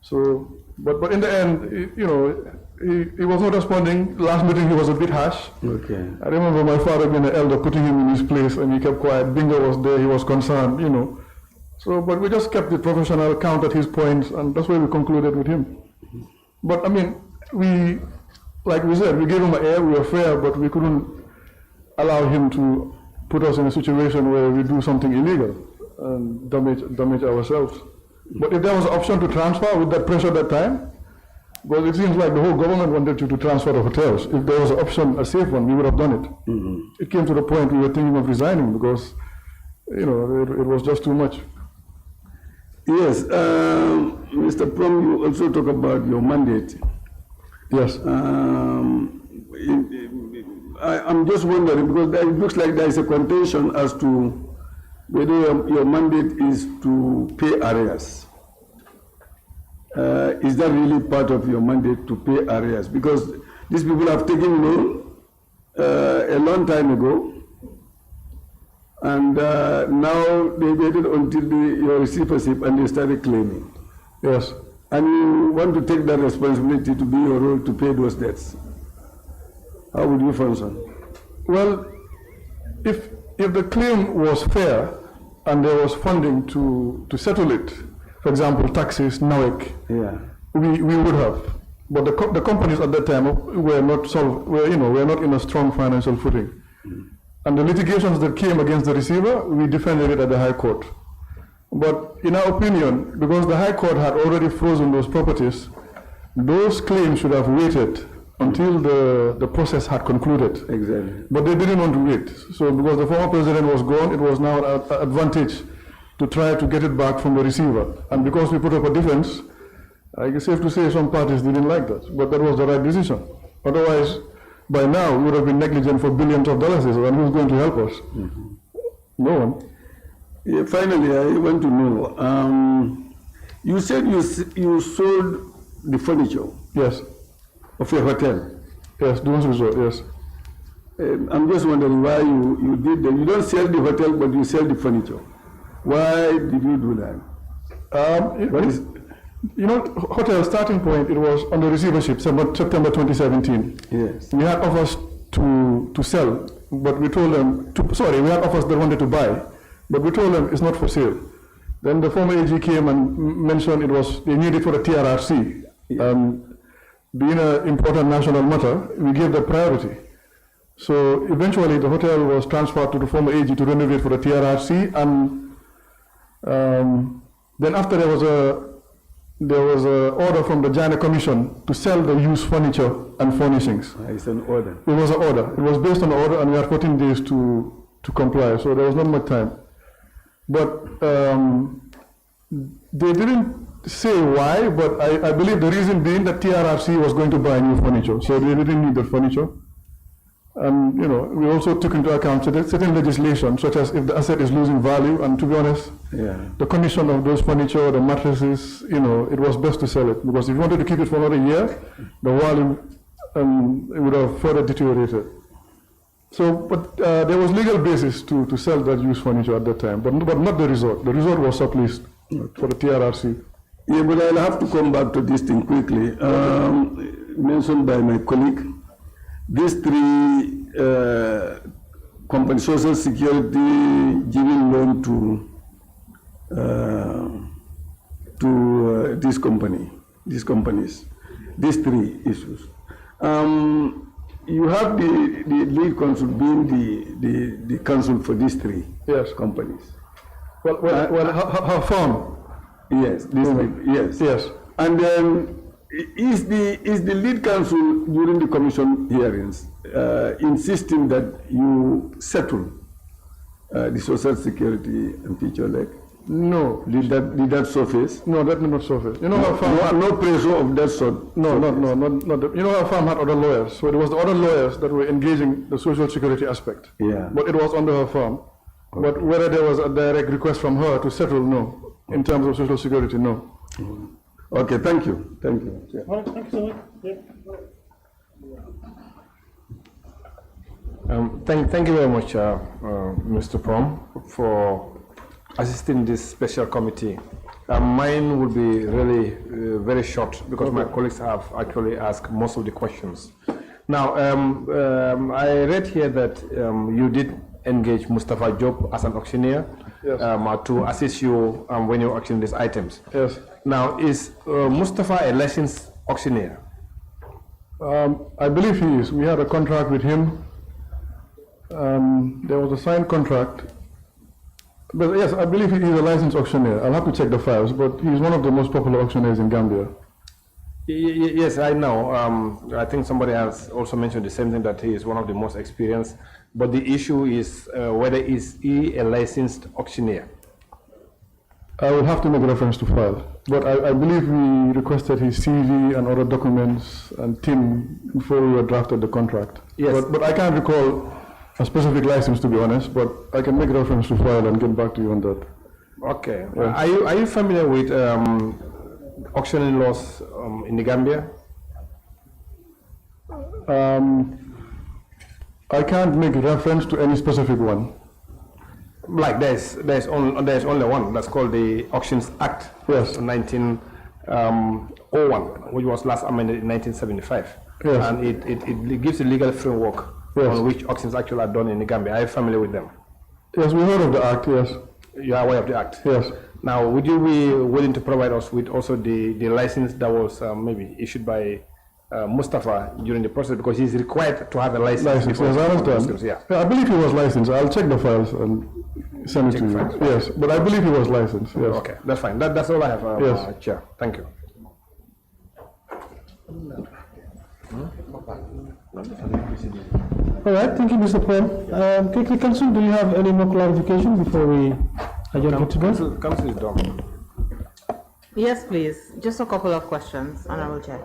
So, but in the end, you know, he was not responding. Last meeting he was a bit harsh. Okay. I remember my father being an elder, putting him in his place, and he kept quiet. Bingo was there, he was concerned, you know. So, but we just kept the professional, counted his points, and that's why we concluded with him. But I mean, like we said, we gave him an air, we were fair, but we couldn't allow him to put us in a situation where we do something illegal and damage ourselves. But if there was an option to transfer with that pressure at that time, well, it seems like the whole government wanted you to transfer the hotels. If there was an option, a safe one, we would have done it. It came to the point we were thinking of resigning because, you know, it was just too much. Yes, Mr. Prom, you also talk about your mandate. Yes. I'm just wondering, because it looks like there is a contention as to whether your mandate is to pay arrears. Is that really part of your mandate to pay arrears? Because these people have taken loan a long time ago, and now they waited until your receivership and they started claiming. Yes. And you want to take that responsibility to be your role to pay those debts. How would you function? Well, if the claim was fair and there was funding to settle it, for example, taxes, NOIC, Yeah. we would have. But the companies at that time were not in a strong financial footing. And the litigations that came against the receiver, we defended it at the High Court. But in our opinion, because the High Court had already frozen those properties, those claims should have waited until the process had concluded. Exactly. But they didn't want to wait. So because the former president was gone, it was now an advantage to try to get it back from the receiver. And because we put up a defense, I guess safe to say some parties didn't like that. But that was the right decision. Otherwise, by now, we would have been negligent for billions of dollars, and who's going to help us? No one. Yeah, finally, I want to know, you said you sold the furniture Yes. of a hotel. Yes, Dunes Resort, yes. I'm just wondering why you did that. You don't sell the hotel, but you sell the furniture. Why did you do that? What is? You know, hotel starting point, it was on the receivership, September 2017. Yes. We had offers to sell, but we told them, we had offers they wanted to buy, but we told them it's not for sale. Then the former AG came and mentioned they needed for the TRRC. Being an important national matter, we gave that priority. So eventually the hotel was transferred to the former AG to renovate for the TRRC, and then after there was a order from the Janneh Commission to sell the used furniture and furnishings. It's an order. It was an order. It was based on an order, and we had 14 days to comply, so there was not much time. But they didn't say why, but I believe the reason being that TRRC was going to buy new furniture, so they didn't need the furniture. And you know, we also took into account certain legislation, such as if the asset is losing value, and to be honest, the condition of those furniture, the mattresses, you know, it was best to sell it, because if you wanted to keep it for another year, the value it would have further deteriorated. So, but there was legal basis to sell that used furniture at that time, but not the resort. The resort was subleased for the TRRC. Yeah, but I'll have to come back to this thing quickly. Mentioned by my colleague, these three companies, Social Security giving loan to these companies, these three issues. You have the lead counsel being the counsel for these three companies. Well, her firm. Yes, yes. And then is the lead counsel during the commission hearings insisting that you settle the Social Security and feature leg? No. Did that surface? No, that did not surface. You know, her firm no pressure of that sort. No, not that. You know, her firm had other lawyers, so it was the other lawyers that were engaging the Social Security aspect. Yeah. But it was under her firm. Okay. But whether there was a direct request from her to settle, no. In terms of Social Security, no. Okay, thank you. Thank you. All right, thank you so much. Yeah. Thank you very much, Mr. Prom, for assisting this special committee. Mine will be really very short because my colleagues have actually asked most of the questions. Now, I read here that you did engage Mustafa Job as an auctioneer to assist you when you auction these items. Yes. Now, is Mustafa a licensed auctioneer? I believe he is. We had a contract with him. There was a signed contract. But yes, I believe he is a licensed auctioneer. I'll have to check the files, but he's one of the most popular auctioneers in Gambia. Yes, I know. I think somebody has also mentioned the same thing, that he is one of the most experienced. But the issue is whether is he a licensed auctioneer? I will have to make reference to file. But I believe we requested his CV and other documents and TIN before we drafted the contract. Yes. But I can't recall a specific license, to be honest, but I can make reference to file and get back to you on that. Okay. Yeah. Are you familiar with auctioning laws in the Gambia? I can't make reference to any specific one. Like there's only one that's called the Auctions Act. Yes. 1901, which was last amended in 1975. Yes. And it gives a legal framework on which auctions actually are done in the Gambia. Are you familiar with them? Yes, we heard of the act, yes. You are aware of the act? Yes. Now, would you be willing to provide us with also the license that was maybe issued by Mustafa during the process, because he's required to have a license? Yes, I understand. Yeah, I believe he was licensed. I'll check the files and send it to you. Yes, but I believe he was licensed, yes. Okay, that's fine. That's all I have, yes. Chair. Thank you. All right, thank you, Mr. Paul. Quickly, Council, do you have any more clarification before we adjourn for today? Council is done. Yes, please. Just a couple of questions, and I will check.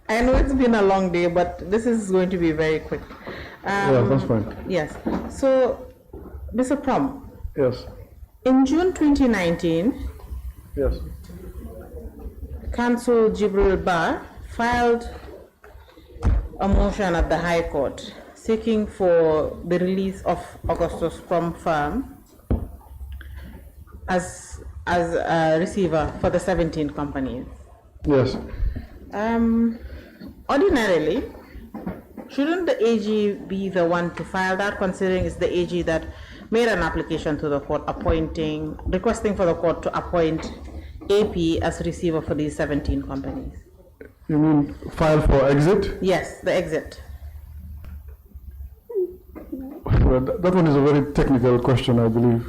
I know it's been a long day, but this is going to be very quick. Yeah, that's fine. Yes. So, Mr. Prom. Yes. In June 2019, yes, Council Jibril Bar filed a motion at the High Court seeking for the release of Augustus Prom firm as a receiver for the 17 companies. Yes. Ordinarily, shouldn't the AG be the one to file that, considering it's the AG that made an application to the court requesting for the court to appoint AP as receiver for these 17 companies? You mean file for exit? Yes, the exit. Well, that one is a very technical question, I believe.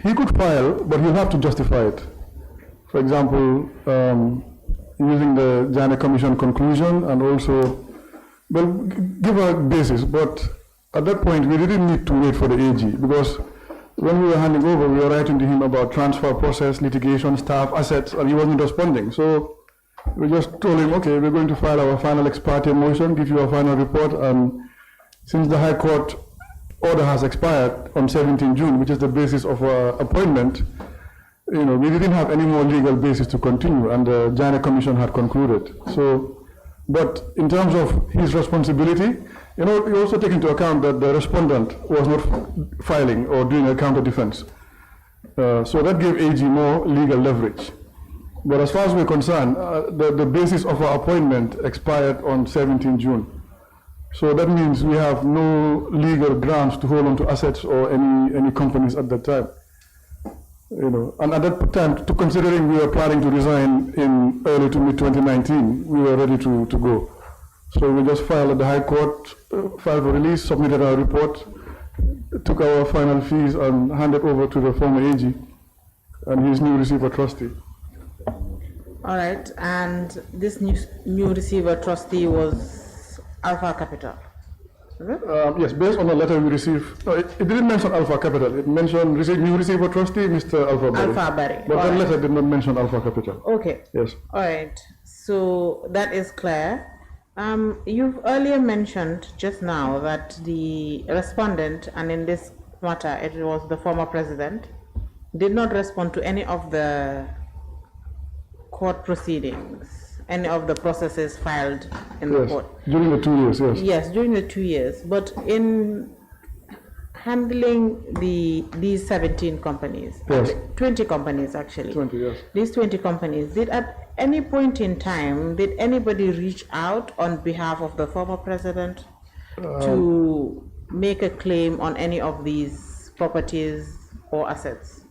He could file, but he'll have to justify it. For example, using the Janneh Commission conclusion and also, well, give a basis, but at that point we didn't need to wait for the AG, because when we were handing over, we were writing to him about transfer process, litigation, staff, assets, and he wasn't responding. So we just told him, okay, we're going to file our final ex parte motion, give you a final report, and since the High Court order has expired on 17 June, which is the basis of our appointment, we didn't have any more legal basis to continue, and the Janneh Commission had concluded. So, but in terms of his responsibility, you also take into account that the respondent was not filing or doing a counter defense. So that gave AG more legal leverage. But as far as we're concerned, the basis of our appointment expired on 17 June. So that means we have no legal grounds to hold on to assets or any companies at that time. And at that time, considering we were planning to resign in early to mid 2019, we were ready to go. So we just filed at the High Court, filed for release, submitted our report, took our final fees and handed over to the former AG and his new receiver trustee. All right, and this new receiver trustee was Alpha Capital. Yes, based on the letter we received. No, it didn't mention Alpha Capital. It mentioned new receiver trustee, Mr. Alpha Barry. Alpha Barry. But that letter did not mention Alpha Capital. Okay. Yes. All right. So that is clear. You've earlier mentioned just now that the respondent, and in this matter it was the former president, did not respond to any of the court proceedings any of the processes filed in the Yes, court. during the 2 years, yes. Yes, during the 2 years. But in handling these 17 companies, Yes. 20 companies actually. 20, yes. These 20 companies, did at any point in time, did anybody reach out on behalf of the former president to make a claim on any of these properties or assets?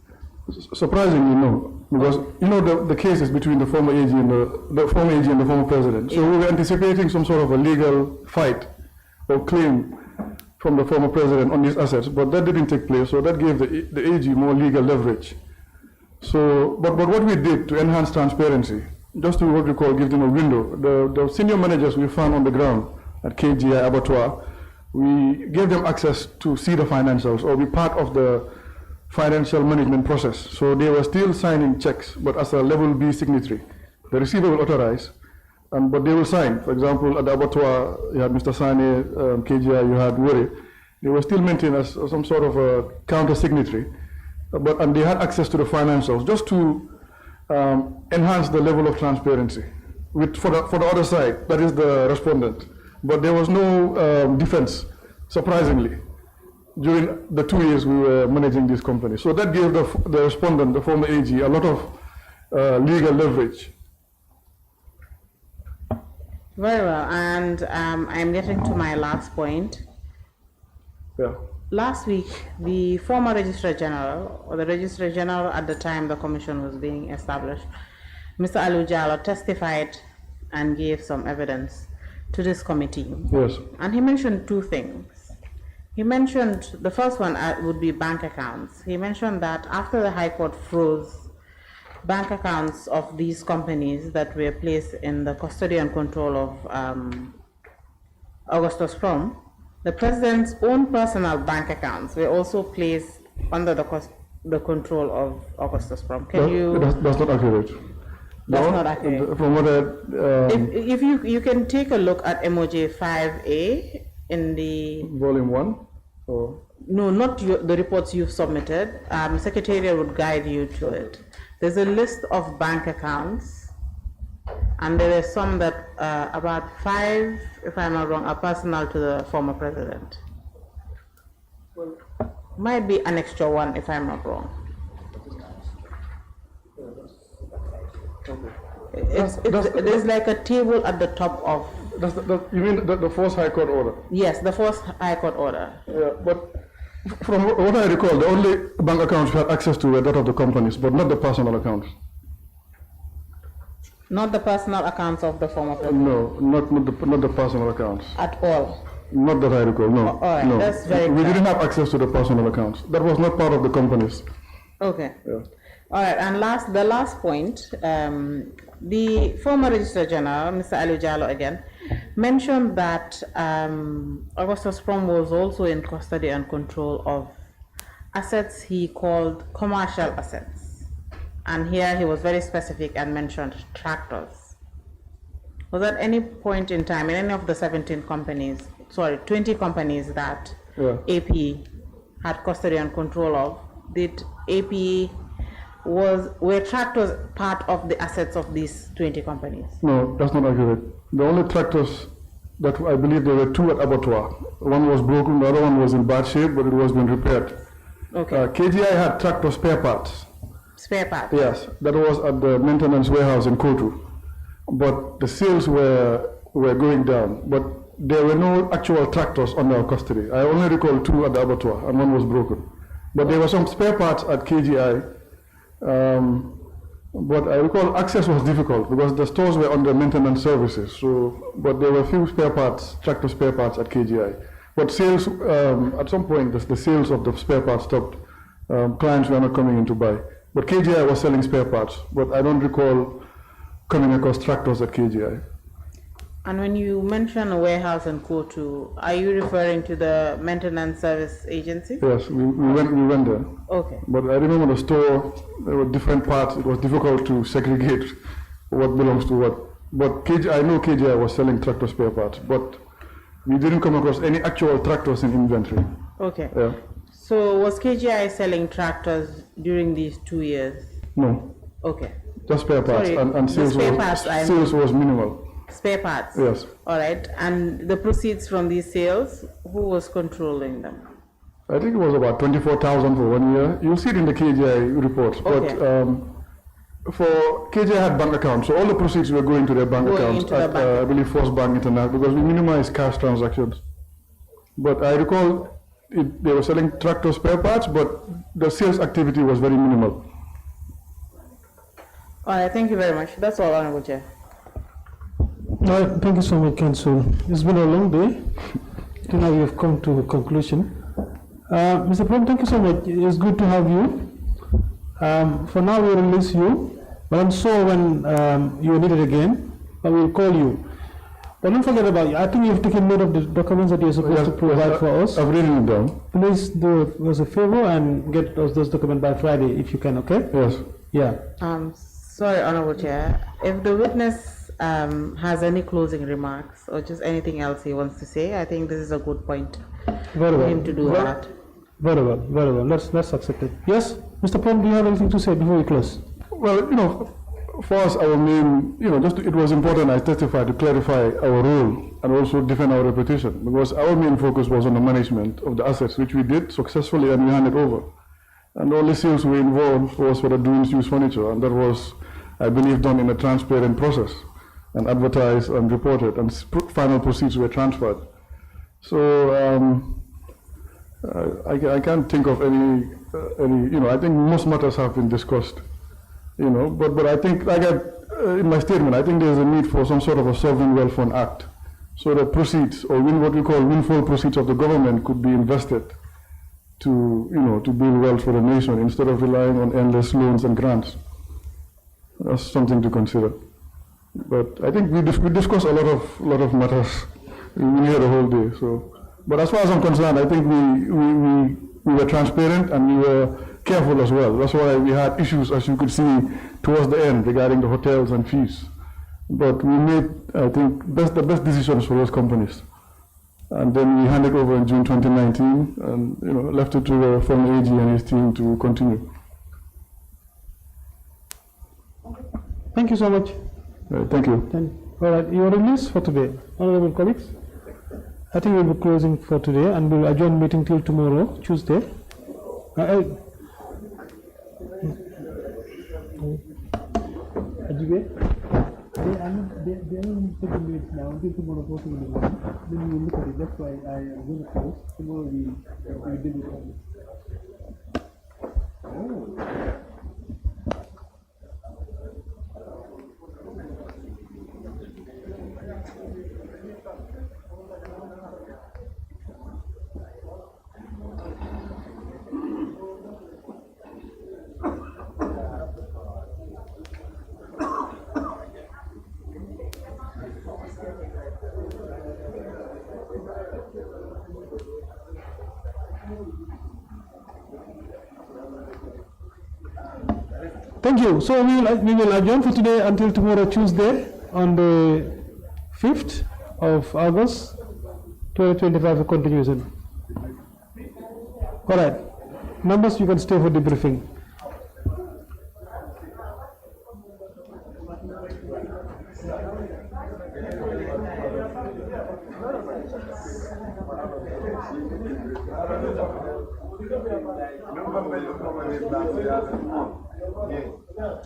Surprisingly, no, because you know the case is between the former AG and the former AG and the former president. So we were anticipating some sort of a legal fight or claim from the former president on these assets, but that didn't take place. So that gave the AG more legal leverage. So, but what we did to enhance transparency, just to what we call give them a window. The senior managers we found on the ground at KGI Abattoir, we gave them access to see the financials or be part of the financial management process. So they were still signing checks, but as a level B signatory. The receiver will authorize, but they will sign. For example, at the abattoir, you had Mr. Sane, KGI, you had Wuri. They were still maintained as some sort of a counter signatory, and they had access to the financials just to enhance the level of transparency. For the other side, that is the respondent. But there was no defense, surprisingly, during the 2 years we were managing this company. So that gave the respondent, the former AG, a lot of legal leverage. Very well, and I'm getting to my last point. Yeah. Last week, the former Registrar General, or the Registrar General at the time the commission was being established, Mr. Alu Jallow, testified and gave some evidence to this committee. Yes. And he mentioned two things. He mentioned, the first one would be bank accounts. He mentioned that after the High Court froze bank accounts of these companies that were placed in the custody and control of Augustus Prom, the president's own personal bank accounts were also placed under the control of Augustus Prom. Can you? That's not accurate. That's not accurate. From what I, if you can take a look at MOJ 5A in the volume 1, or no, not the reports you've submitted. Secretariat would guide you to it. There's a list of bank accounts, and there are some that about 5, if I'm not wrong, are personal to the former president. Might be an extra one, if I'm not wrong. There's like a table at the top of. You mean the first High Court order? Yes, the first High Court order. Yeah, but from what I recall, the only bank accounts we had access to were that of the companies, but not the personal accounts. Not the personal accounts of the former president? No, not the personal accounts. At all? Not that I recall, no. All right, no. that's very We clear. didn't have access to the personal accounts. That was not part of the companies. Okay. Yeah. All right, and the last point, the former Registrar General, Mr. Alu Jallow again, mentioned that Augustus Prom was also in custody and control of assets he called commercial assets. And here he was very specific and mentioned tractors. Was at any point in time in any of the 20 companies that AP had custody and control of, did AP were tractors part of the assets of these 20 companies? No, that's not accurate. The only tractors that I believe there were 2 at abattoir. One was broken, the other one was in bad shape, but it was being repaired. Okay. KGI had tractor spare parts. Spare parts? Yes, that was at the maintenance warehouse in Kotu. But the sales were going down, but there were no actual tractors under our custody. I only recall 2 at the abattoir, and one was broken. But there were some spare parts at KGI. But I recall access was difficult because the stores were under maintenance services. So, but there were few spare parts, tractor spare parts at KGI. But sales, at some point, the sales of the spare parts stopped. Clients were not coming in to buy. But KGI was selling spare parts. But I don't recall coming across tractors at KGI. And when you mention a warehouse in Kotu, are you referring to the maintenance service agency? Yes, we went there. Okay. But I remember the store, there were different parts. It was difficult to segregate what belongs to what. But I know KGI was selling tractor spare parts, but we didn't come across any actual tractors in inventory. Okay. Yeah. So was KGI selling tractors during these 2 years? No. Okay. Just spare parts, Sorry, and the sales, spare parts, I sales was minimal. Spare parts? Yes. All right, and the proceeds from these sales, who was controlling them? I think it was about 24,000 for 1 year. You'll see it in the KGI reports. Okay. But for KGI had bank accounts, so all the proceeds were going to their bank Going accounts into the at, bank. I believe, First Bank International, because we minimized cash transactions. But I recall they were selling tractor spare parts, but the sales activity was very minimal. All right, thank you very much. That's all, Honorable Chair. All right, thank you so much, Council. It's been a long day. Now we have come to a conclusion. Mr. Prom, thank you so much. It's good to have you. For now, we'll release you, but I'm sure when you're needed again, I will call you. But don't forget about you. I think you've taken note of the documents that you're supposed to provide for us. I've written it down. Please do us a favor and get us those documents by Friday if you can, okay? Yes. Yeah. Sorry, Honorable Chair. If the witness has any closing remarks or just anything else he wants to say, I think this is a good point Very for well. him to do that. Very well, very well. Let's accept it. Yes, Mr. Prom, do you have anything to say before we close? Well, for us, our main, it was important I testified to clarify our role and also defend our reputation, because our main focus was on the management of the assets, which we did successfully and we handed over. And all the sales we involved was for the Doings Used Furniture, and that was, I believe, done in a transparent process and advertised and reported, and final proceeds were transferred. So I can't think of any, I think most matters have been discussed, but I think, in my statement, I think there's a need for some sort of a Sovereign Wealth Fund Act, so the proceeds, or what we call windfall proceeds of the government, could be invested to build wealth for the nation instead of relying on endless loans and grants. That's something to consider. But I think we discussed a lot of matters. We had a whole day. So, but as far as I'm concerned, I think we were transparent and we were careful as well. That's why we had issues, as you could see, towards the end regarding the hotels and fees. But we made, I think, the best decisions for those companies. And then we handed over in June 2019 and left it to the former AG and his team to continue. Thank you so much. Thank you. All right, your release for today. Honorable colleagues, I think we'll be closing for today and we'll adjourn meeting till tomorrow, Tuesday. I'm taking minutes now until tomorrow 14 in the morning. Then we will look at it. That's why I am going to close. Tomorrow we did it. Thank you. So we will adjourn for today until tomorrow, Tuesday, on the 5th of August, 2025 for continuation. All right. Members, you can stay for the briefing. Yeah.